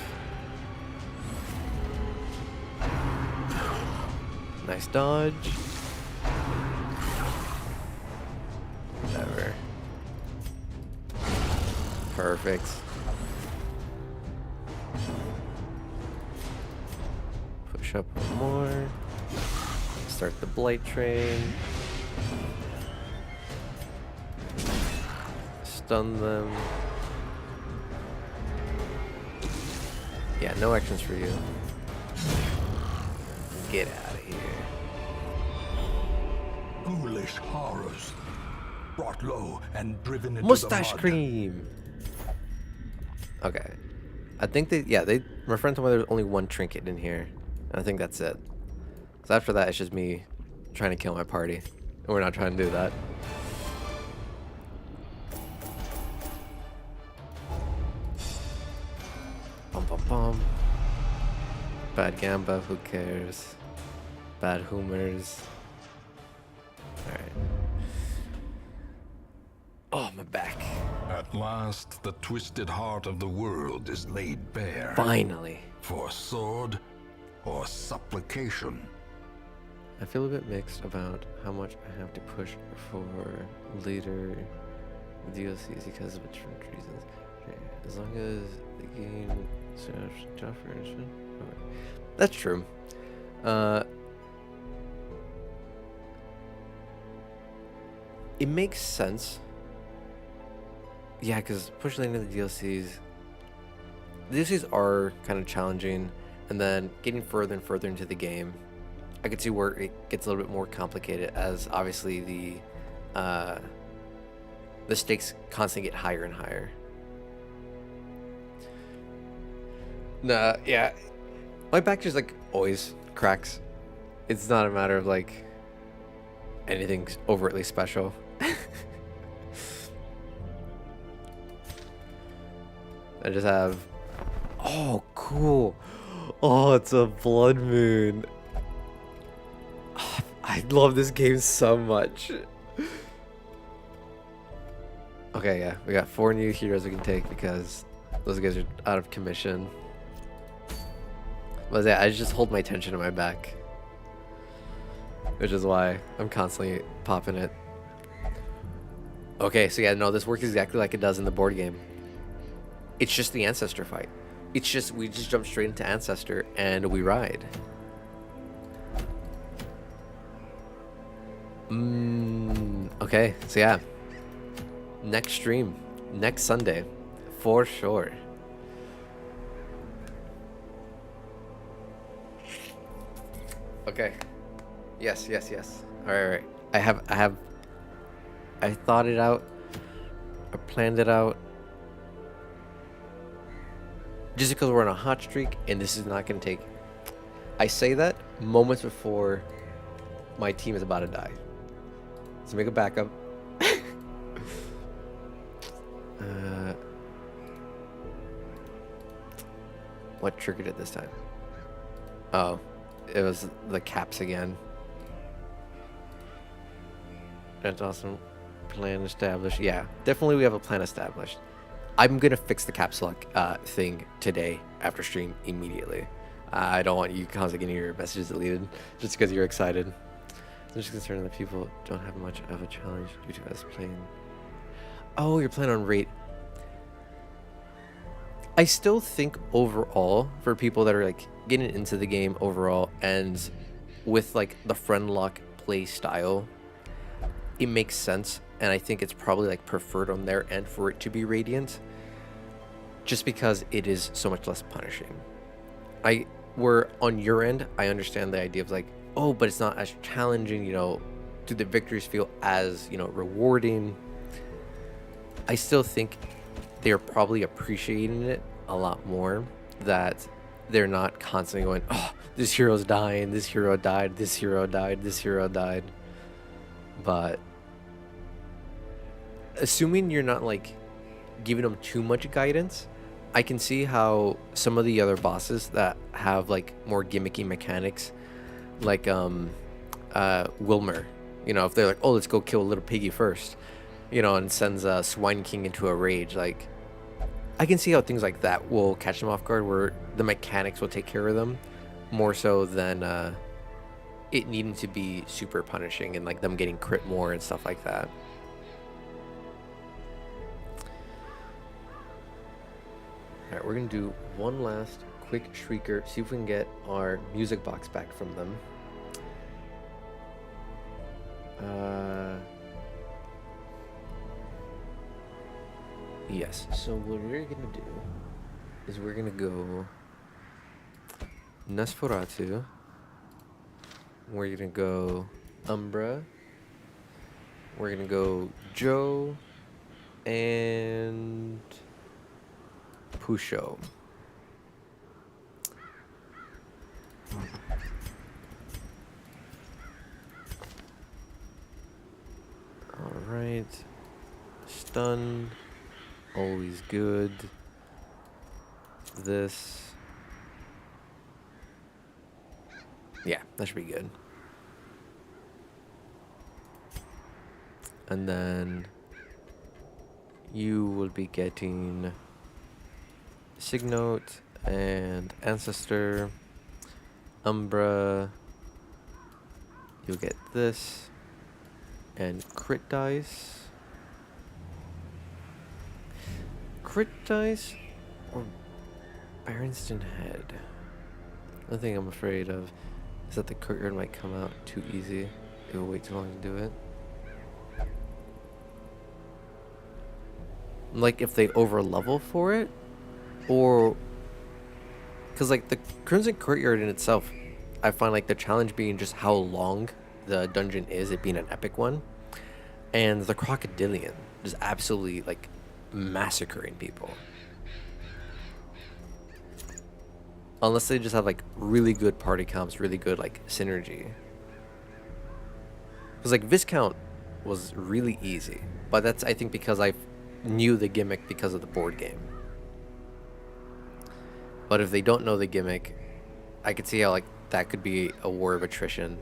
Nice dodge. Whatever. Perfect. Push up one more. Start the blight train. Stun them. Yeah, no actions for you. Get out of here. Ghoulish horrors. Brought low and driven into Mustache the mud. cream. Okay. I think they referred to why there's only one trinket in here. And I think that's it. So after that, it's just me trying to kill my party. And we're not trying to do that. Bum bum bum. Bad Gamba, who cares? Bad Hoomers. Alright. Oh, my back. At last, the twisted heart of the world is laid bare. Finally. For sword or supplication. I feel a bit mixed about how much I have to push for later DLCs because of different reasons. Okay, as long as the game stuff for okay. That's true. It makes sense. Yeah, because pushing into the DLCs are kind of challenging, and then getting further and further into the game, I could see where it gets a little bit more complicated, as obviously the stakes constantly get higher and higher. Nah, yeah, my back just like always cracks. It's not a matter of like anything overtly special. I just have. Oh, cool. Oh, it's a blood moon. Oh, I love this game so much. Okay, yeah, we got 4 new heroes we can take because those guys are out of commission. But yeah, I just hold my tension in my back, which is why I'm constantly popping it. Okay, so yeah, no, this works exactly like it does in the board game. It's just the ancestor fight. It's just we just jump straight into Ancestor and we ride. Okay, so yeah. Next stream, next Sunday, for sure. Okay. Yes, yes, yes. All right, all right. I thought it out. I planned it out. Just because we're on a hot streak and this is not going to take. I say that moments before my team is about to die. So make a backup. What triggered it this time? Oh, it was the caps again. That's awesome. Plan established. Yeah, definitely we have a plan established. I'm gonna fix the caps lock thing today after stream immediately. I don't want you constantly getting your messages deleted just because you're excited. I'm just concerned that people don't have much of a challenge due to us playing. Oh, you're playing on rate. I still think overall for people that are like getting into the game overall and with like the friend lock play style, it makes sense, and I think it's probably like preferred on their end for it to be Radiant, just because it is so much less punishing. Where on your end, I understand the idea of like, oh, but it's not as challenging, you know, do the victories feel as, you know, rewarding? I still think they're probably appreciating it a lot more, that they're not constantly going, oh, this hero's dying, this hero died, this hero died, this hero died. But assuming you're not like giving them too much guidance, I can see how some of the other bosses that have like more gimmicky mechanics, like Wilmer, you know, if they're like, oh, let's go kill little piggy first, you know, and sends Swine King into a rage, like I can see how things like that will catch them off guard, where the mechanics will take care of them more so than it needing to be super punishing and like them getting crit more and stuff like that. Alright, we're gonna do one last quick Shrieker, see if we can get our music box back from them. Yes, so what we're gonna do is we're gonna go Nosferatu, we're gonna go Umbra, we're gonna go Joe, and Pusho. Alright. Stun. Always good. This. Yeah, that should be good. And then you will be getting Signote and Ancestor. Umbra. You'll get this. And crit dice. Crit dice or Berenstain Head? The thing I'm afraid of is that the courtyard might come out too easy. It will wait too long to do it. Like if they over level for it, or because like the Crimson Courtyard in itself, I find like the challenge being just how long the dungeon is, it being an epic one, and the Crocodilian just absolutely like massacring people. Unless they just have like really good party comps, really good like synergy. Because like Viscount was really easy, but that's I think because I knew the gimmick because of the board game. But if they don't know the gimmick, I could see how like that could be a war of attrition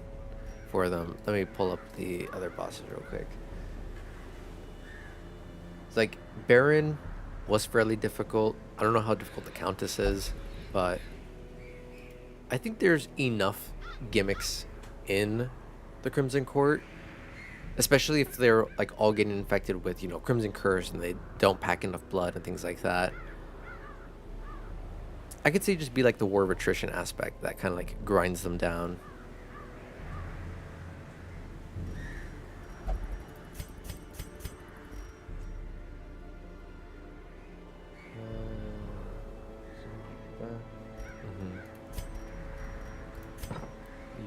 for them. Let me pull up the other bosses real quick. It's like Baron was fairly difficult. I don't know how difficult the Countess is, but I think there's enough gimmicks in the Crimson Court, especially if they're like all getting infected with, you know, Crimson Curse and they don't pack enough blood and things like that. I could see just be like the war of attrition aspect that kind of like grinds them down.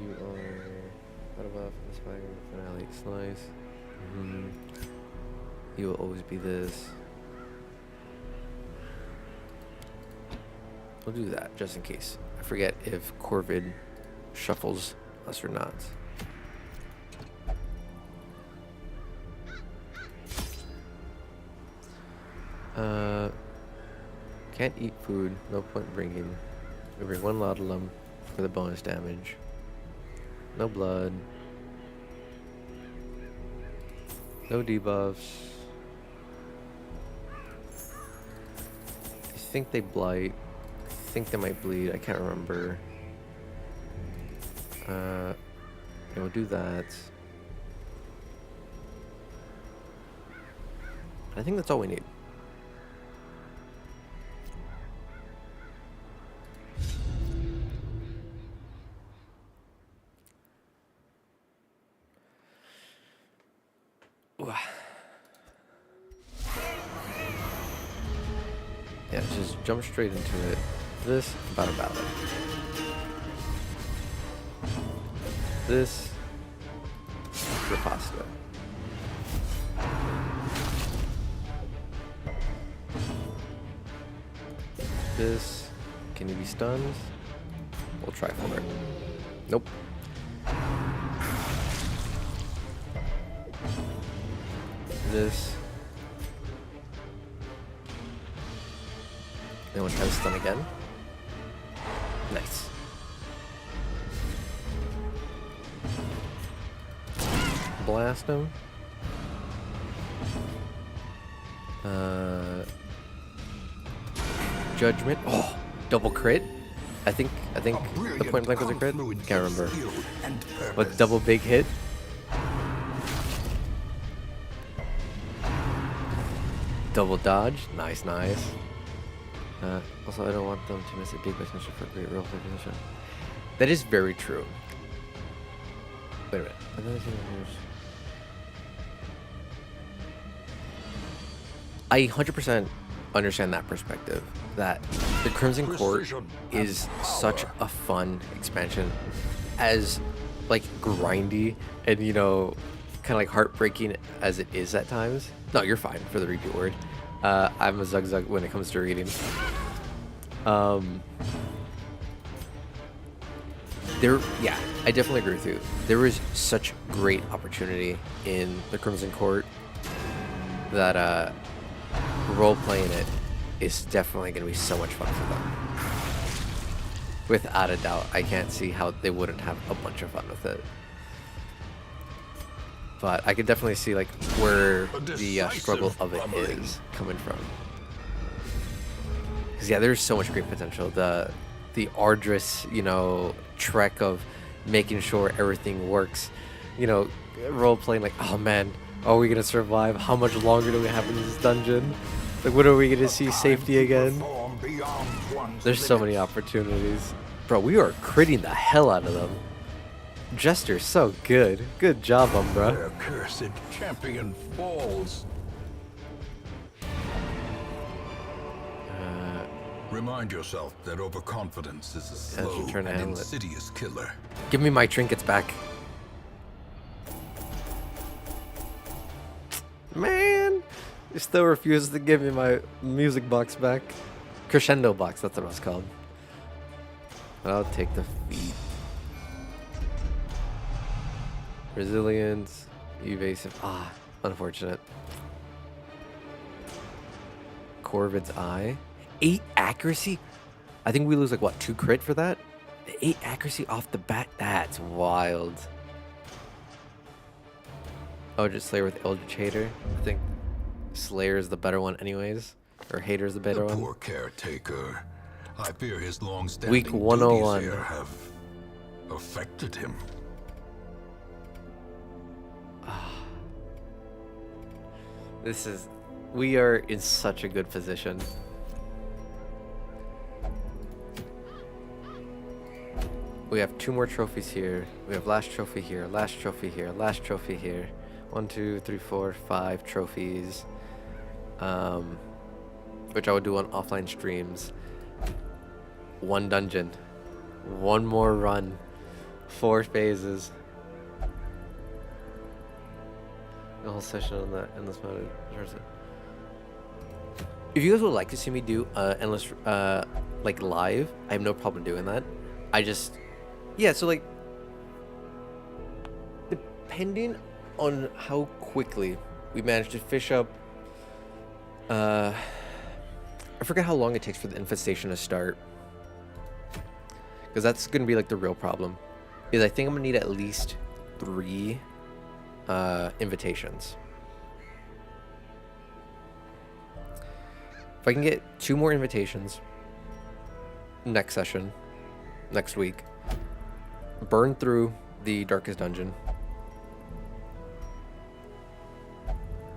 You are out of off the swagger finale slice. You will always be this. We'll do that just in case. I forget if Corvid shuffles us or not. Can't eat food. No point bringing. We bring one laudanum for the bonus damage. No blood. No debuffs. I think they blight. I think they might bleed. I can't remember. Yeah, we'll do that. I think that's all we need. Yeah, just jump straight into it. This, about a ballad. This, riposta. This, can you be stunned? We'll try for it. Nope. This. Then we'll try to stun again. Nice. Blast him. Judgment. Oh, double crit. I think the point blank was a crit. Can't remember. But double big hit. Double dodge. Nice, nice. Also, I don't want them to miss a big potential for great roll for position. That is very true. Wait a minute. Another thing here's... I 100% understand that perspective. That the Crimson Court is such a fun expansion, as like grindy and you know, kind of like heartbreaking as it is at times. No, you're fine for the repeat word. I'm a zug when it comes to reading. Yeah, I definitely agree with you. There is such great opportunity in the Crimson Court that role-playing it is definitely going to be so much fun for them. Without a doubt, I can't see how they wouldn't have a bunch of fun with it. But I could definitely see like where the struggle of it is coming from. Because yeah, there's so much great potential. The arduous, you know, trek of making sure everything works. You know, role playing like, oh man, are we gonna survive? How much longer do we have in this dungeon? Like, when are we gonna see safety again? There's so many opportunities, bro. We are critting the hell out of them. Jester's so good. Good job, Umbra. Their cursed champion falls. Remind yourself that overconfidence is a slow and insidious killer. Give me my trinkets back. Man, he still refuses to give me my music box back. Crescendo box, that's what it's called. I'll take the feet. Resilience, evasive. Ah, unfortunate. Corvid's Eye. 8 accuracy? I think we lose like what, 2 crit for that? 8 accuracy off the bat? That's wild. Oh, just Slayer with Eldritch Hater. I think Slayer is the better one anyways. Or Hater is the better one. Poor caretaker. I fear his long-standing Week 101. duties here have affected him. We are in such a good position. we have 2 more trophies here. We have last trophy here, last trophy here, last trophy here. 1, 2, 3, 4, 5 trophies. Which I would do on offline streams. 1 dungeon. 1 more run. 4 phases. The whole session on that endless mode. If you guys would like to see me do endless like live, I have no problem doing that. I just, yeah, so like depending on how quickly we manage to fish up, I forget how long it takes for the infestation to start, because that's gonna be like the real problem. Is I think I'm gonna need at least 3 invitations. If I can get 2 more invitations next session, next week, burn through the darkest dungeon.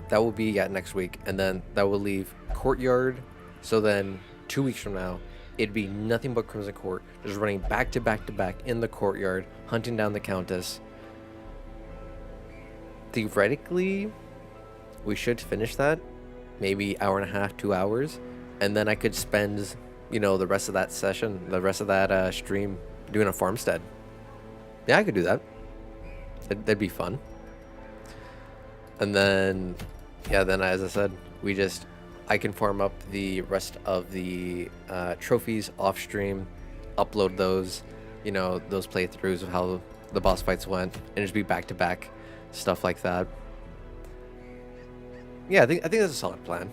That will be next week, and then that will leave Courtyard. So then 2 weeks from now, it'd be nothing but Crimson Court, just running back to back to back in the Courtyard, hunting down the Countess. Theoretically, we should finish that, maybe hour and a half, 2 hours, and then I could spend, you know, the rest of that session, the rest of that stream doing a farmstead. Yeah, I could do that. That'd be fun. And then, yeah, then as I said, I can farm up the rest of the trophies off stream, upload those, you know, those playthroughs of how the boss fights went, and just be back to back, stuff like that. Yeah, I think that's a solid plan.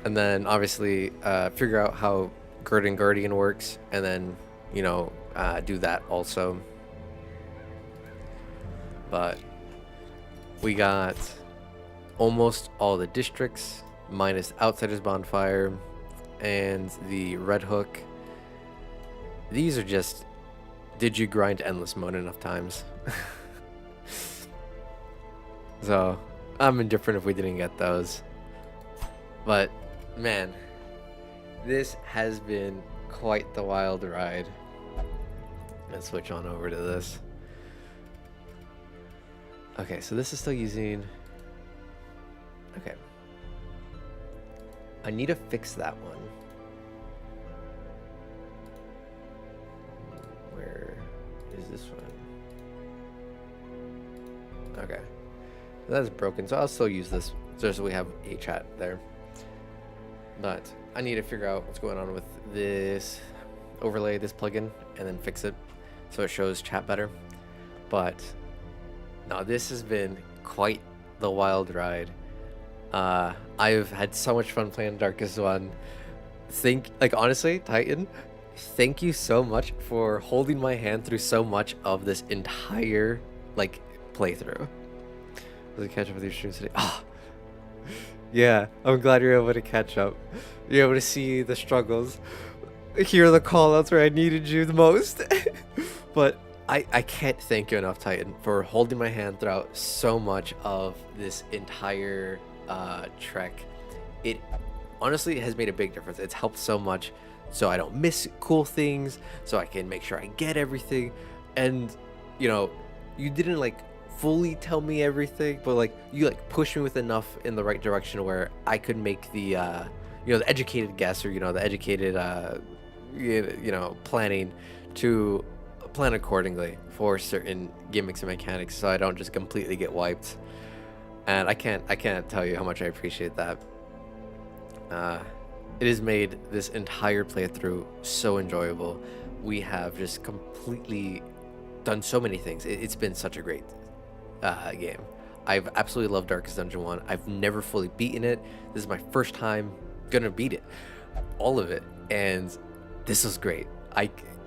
And then obviously figure out how Guardian Guardian works, and then, you know, do that also. But we got almost all the districts, minus Outsiders Bonfire and the Red Hook. These are just, did you grind endless mode enough times? So I'm indifferent if we didn't get those. But man, this has been quite the wild ride. Let's switch on over to this. Okay, so this is still using... Okay. I need to fix that one. Where is this one? Okay. That's broken, so I'll still use this just so we have a chat there. But I need to figure out what's going on with this overlay, this plugin, and then fix it so it shows chat better. But no, this has been quite the wild ride. I've had so much fun playing Darkest One. Honestly, Titan, thank you so much for holding my hand through so much of this entire playthrough. Was it catch up with your streams today? Oh, yeah, I'm glad you're able to catch up. You're able to see the struggles, hear the call-outs where I needed you the most. But I can't thank you enough, Titan, for holding my hand throughout so much of this entire trek. It honestly has made a big difference. It's helped so much, so I don't miss cool things, so I can make sure I get everything. And you know, you didn't fully tell me everything, but you pushed me with enough in the right direction where I could make the the educated guess, or the educated planning to plan accordingly for certain gimmicks and mechanics, so I don't just completely get wiped. And I can't tell you how much I appreciate that. It has made this entire playthrough so enjoyable. We have just completely done so many things. It's been such a great game. I've absolutely loved Darkest Dungeon 1. I've never fully beaten it. This is my first time gonna beat it, all of it, and this was great.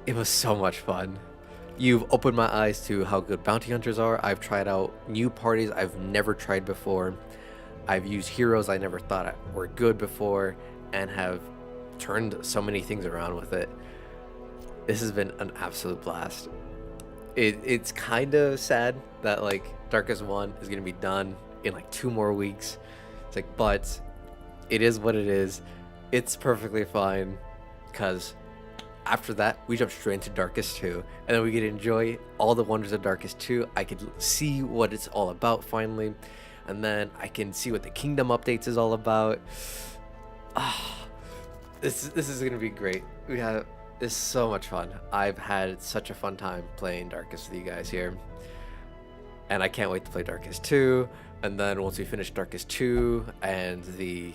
It was so much fun. You've opened my eyes to how good bounty hunters are. I've tried out new parties I've never tried before. I've used heroes I never thought were good before, and have turned so many things around with it. This has been an absolute blast. It's kind of sad that Darkest 1 is gonna be done in 2 more weeks. It's but it is what it is. It's perfectly fine, because after that, we jump straight into Darkest 2, and then we get to enjoy all the wonders of Darkest 2. I could see what it's all about finally, and then I can see what the Kingdom updates is all about. This is gonna be great. It's so much fun. I've had such a fun time playing Darkest with you guys here, and I can't wait to play Darkest 2. And then once we finish Darkest 2 and the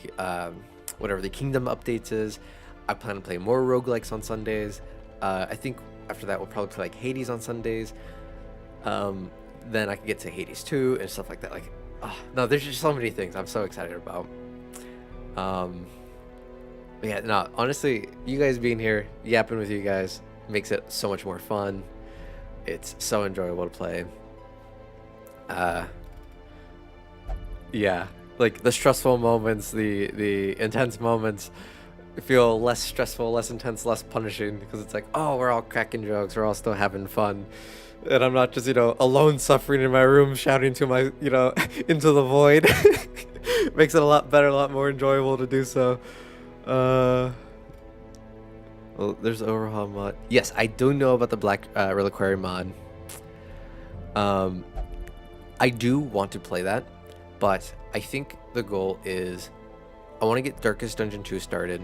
whatever the Kingdom updates is, I plan to play more roguelikes on Sundays. I think after that we'll probably play like Hades on Sundays. Then I can get to Hades 2 and stuff like that. Like, no, there's just so many things I'm so excited about. Yeah, no, honestly, you guys being here, yapping with you guys, makes it so much more fun. It's so enjoyable to play. Yeah, like the stressful moments, the intense moments feel less stressful, less intense, less punishing, because it's like, oh, we're all cracking jokes, we're all still having fun, and I'm not just, alone suffering in my room shouting to my, into the void. Makes it a lot better, a lot more enjoyable to do so. Well, there's overhaul mod. Yes, I do know about the Black Reliquary mod. I do want to play that, but I think the goal is I want to get Darkest Dungeon 2 started.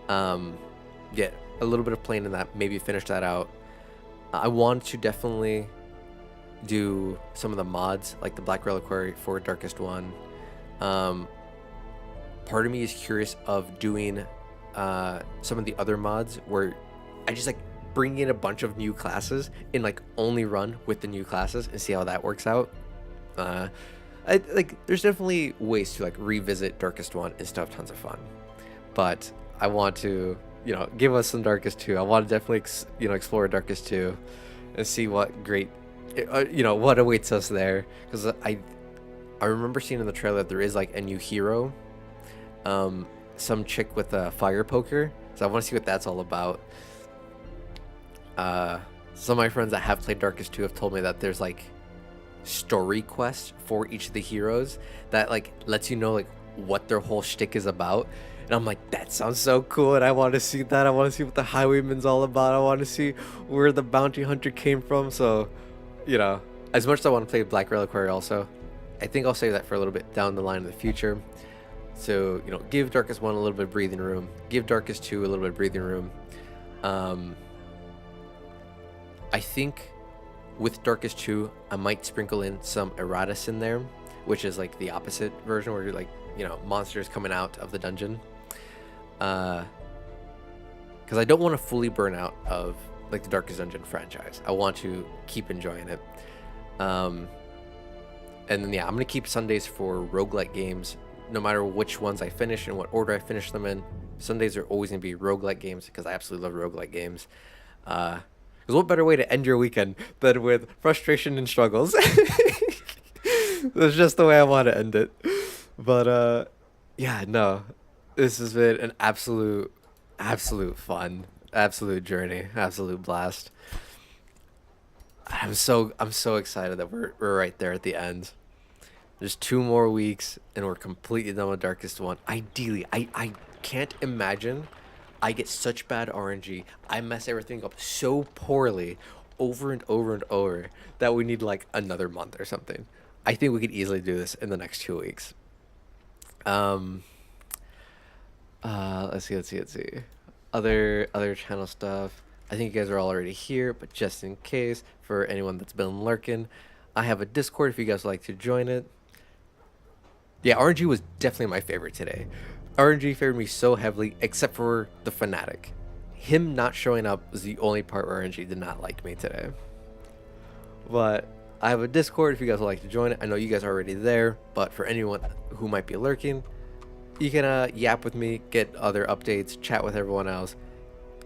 Get a little bit of playing in that, maybe finish that out. I want to definitely do some of the mods, like the Black Reliquary for Darkest 1. Part of me is curious of doing some of the other mods where I just like bring in a bunch of new classes and like only run with the new classes and see how that works out. There's definitely ways to like revisit Darkest 1 and still have tons of fun, but I want to give us some Darkest 2. I want to definitely explore Darkest 2 and see what great what awaits us there, because I remember seeing in the trailer that there is like a new hero, some chick with a fire poker, so I want to see what that's all about. Some of my friends that have played Darkest 2 have told me that there's like story quests for each of the heroes that like lets you know like what their whole shtick is about, and I'm like, that sounds so cool, and I want to see that. I want to see what the Highwayman's all about. I want to see where the bounty hunter came from. So as much as I want to play Black Reliquary also, I think I'll save that for a little bit down the line in the future. So, give Darkest 1 a little bit of breathing room. Give Darkest 2 a little bit of breathing room. I think with Darkest 2, I might sprinkle in some Erratus in there, which is like the opposite version where you're like, monsters coming out of the dungeon. Because I don't want to fully burn out of like the Darkest Dungeon franchise. I want to keep enjoying it. And then, I'm going to keep Sundays for roguelike games. No matter which ones I finish and what order I finish them in, Sundays are always going to be roguelike games, because I absolutely love roguelike games. Because what better way to end your weekend than with frustration and struggles? That's just the way I want to end it. But, this has been an absolute fun, absolute journey, absolute blast. I'm so excited that we're right there at the end. There's 2 more weeks and we're completely done with Darkest 1. Ideally, I can't imagine I get such bad RNG. I mess everything up so poorly over and over and over that we need like another month or something. I think we could easily do this in the next 2 weeks. Let's see. Other channel stuff. I think you guys are all already here, but just in case, for anyone that's been lurking, I have a Discord if you guys would like to join it. Yeah, RNG was definitely my favorite today. RNG favored me so heavily, except for the Fanatic. Him not showing up was the only part where RNG did not like me today. But I have a Discord if you guys would like to join it. I know you guys are already there, but for anyone who might be lurking, you can yap with me, get other updates, chat with everyone else.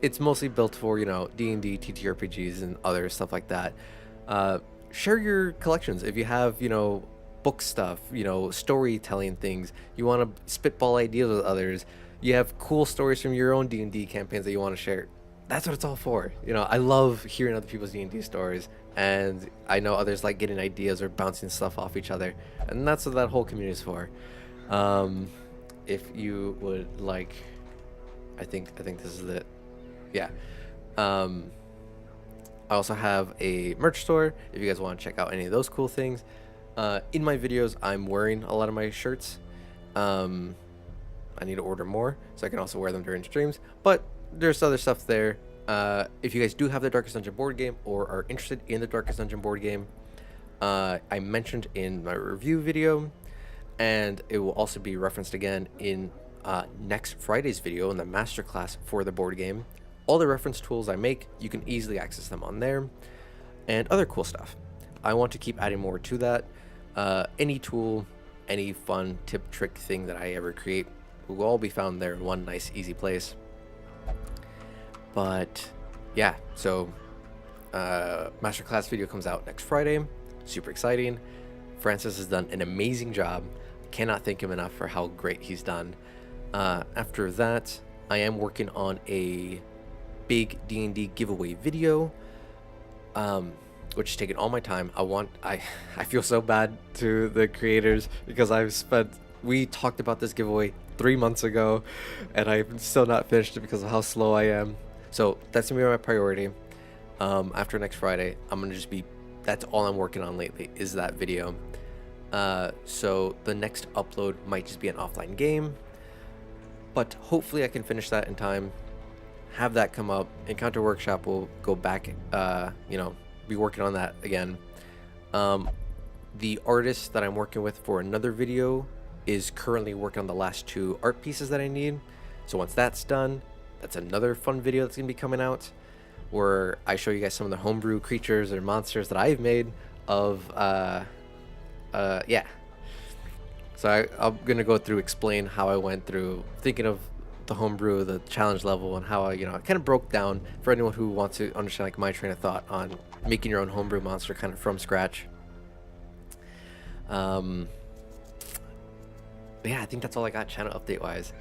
It's mostly built for, D&D, TTRPGs, and other stuff like that. Share your collections. If you have, book stuff, storytelling things, you want to spitball ideas with others, you have cool stories from your own D&D campaigns that you want to share, that's what it's all for. I love hearing other people's D&D stories, and I know others like getting ideas or bouncing stuff off each other, and that's what that whole community is for. If you would like, I think this is it. yeah. Um, I also have a merch store if you guys want to check out any of those cool things. In my videos, I'm wearing a lot of my shirts. Um, I need to order more so I can also wear them during streams. But there's other stuff there. If you guys do have the Darkest Dungeon board game or are interested in the Darkest Dungeon board game, I mentioned in my review video, and it will also be referenced again in next Friday's video in the masterclass for the board game. All the reference tools I make, you can easily access them on there, and other cool stuff. I want to keep adding more to that. Any tool, any fun tip, trick thing that I ever create will all be found there in one nice, easy place. But yeah, so masterclass video comes out next Friday. Super exciting. Francis has done an amazing job. Cannot thank him enough for how great he's done. After that, I am working on a big D&D giveaway video, which is taking all my time. I feel so bad to the creators because we talked about this giveaway 3 months ago, and I'm still not finished it because of how slow I am. So that's gonna be my priority. After next Friday, that's all I'm working on lately is that video. So the next upload might just be an offline game, but hopefully I can finish that in time, have that come up. Encounter Workshop will go back, be working on that again. The artist that I'm working with for another video is currently working on the last 2 art pieces that I need. So once that's done, that's another fun video that's gonna be coming out, where I show you guys some of the homebrew creatures or monsters that I've made of, yeah. So I'm gonna go through, explain how I went through thinking of the homebrew, the challenge level, and how I kind of broke down for anyone who wants to understand like my train of thought on making your own homebrew monster kind of from scratch. Yeah, I think that's all I got channel update wise,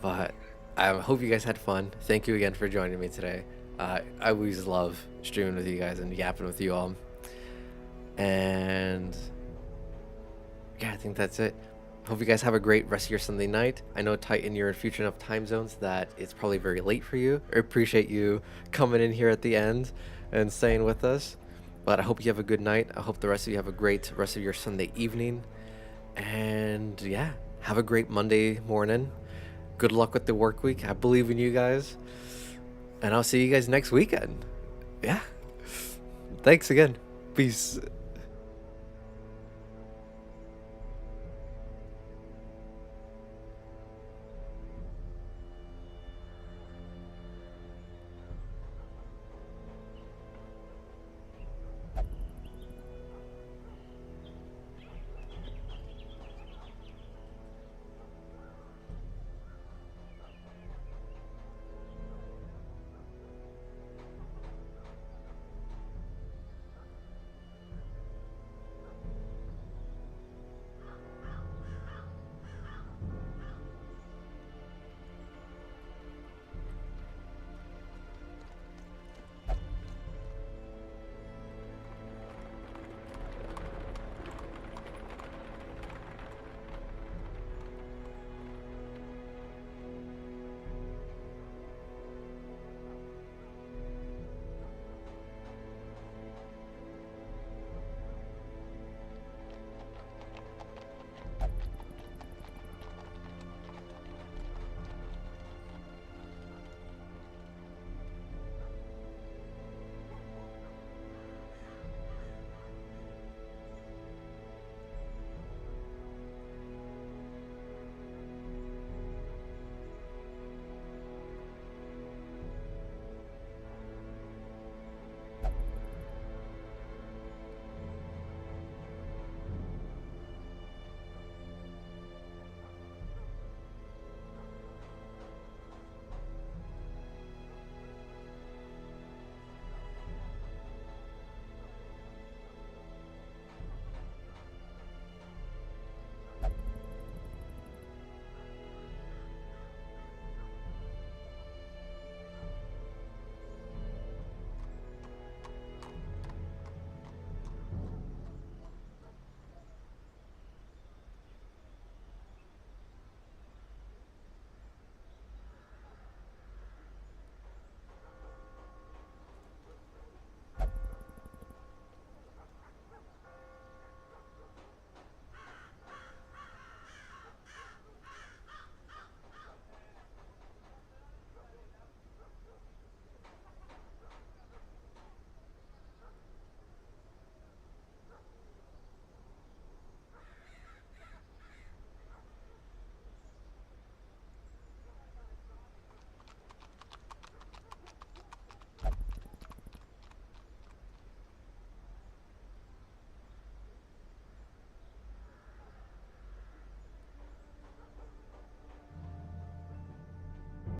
but I hope you guys had fun. Thank you again for joining me today. I always love streaming with you guys and yapping with you all. And yeah, I think that's it. Hope you guys have a great rest of your Sunday night. I know, Titan, you're in future enough time zones that it's probably very late for you. I appreciate you coming in here at the end and staying with us. But I hope you have a good night. I hope the rest of you have a great rest of your Sunday evening. And yeah, have a great Monday morning. Good luck with the work week. I believe in you guys. And I'll see you guys next weekend. Yeah. Thanks again. Peace.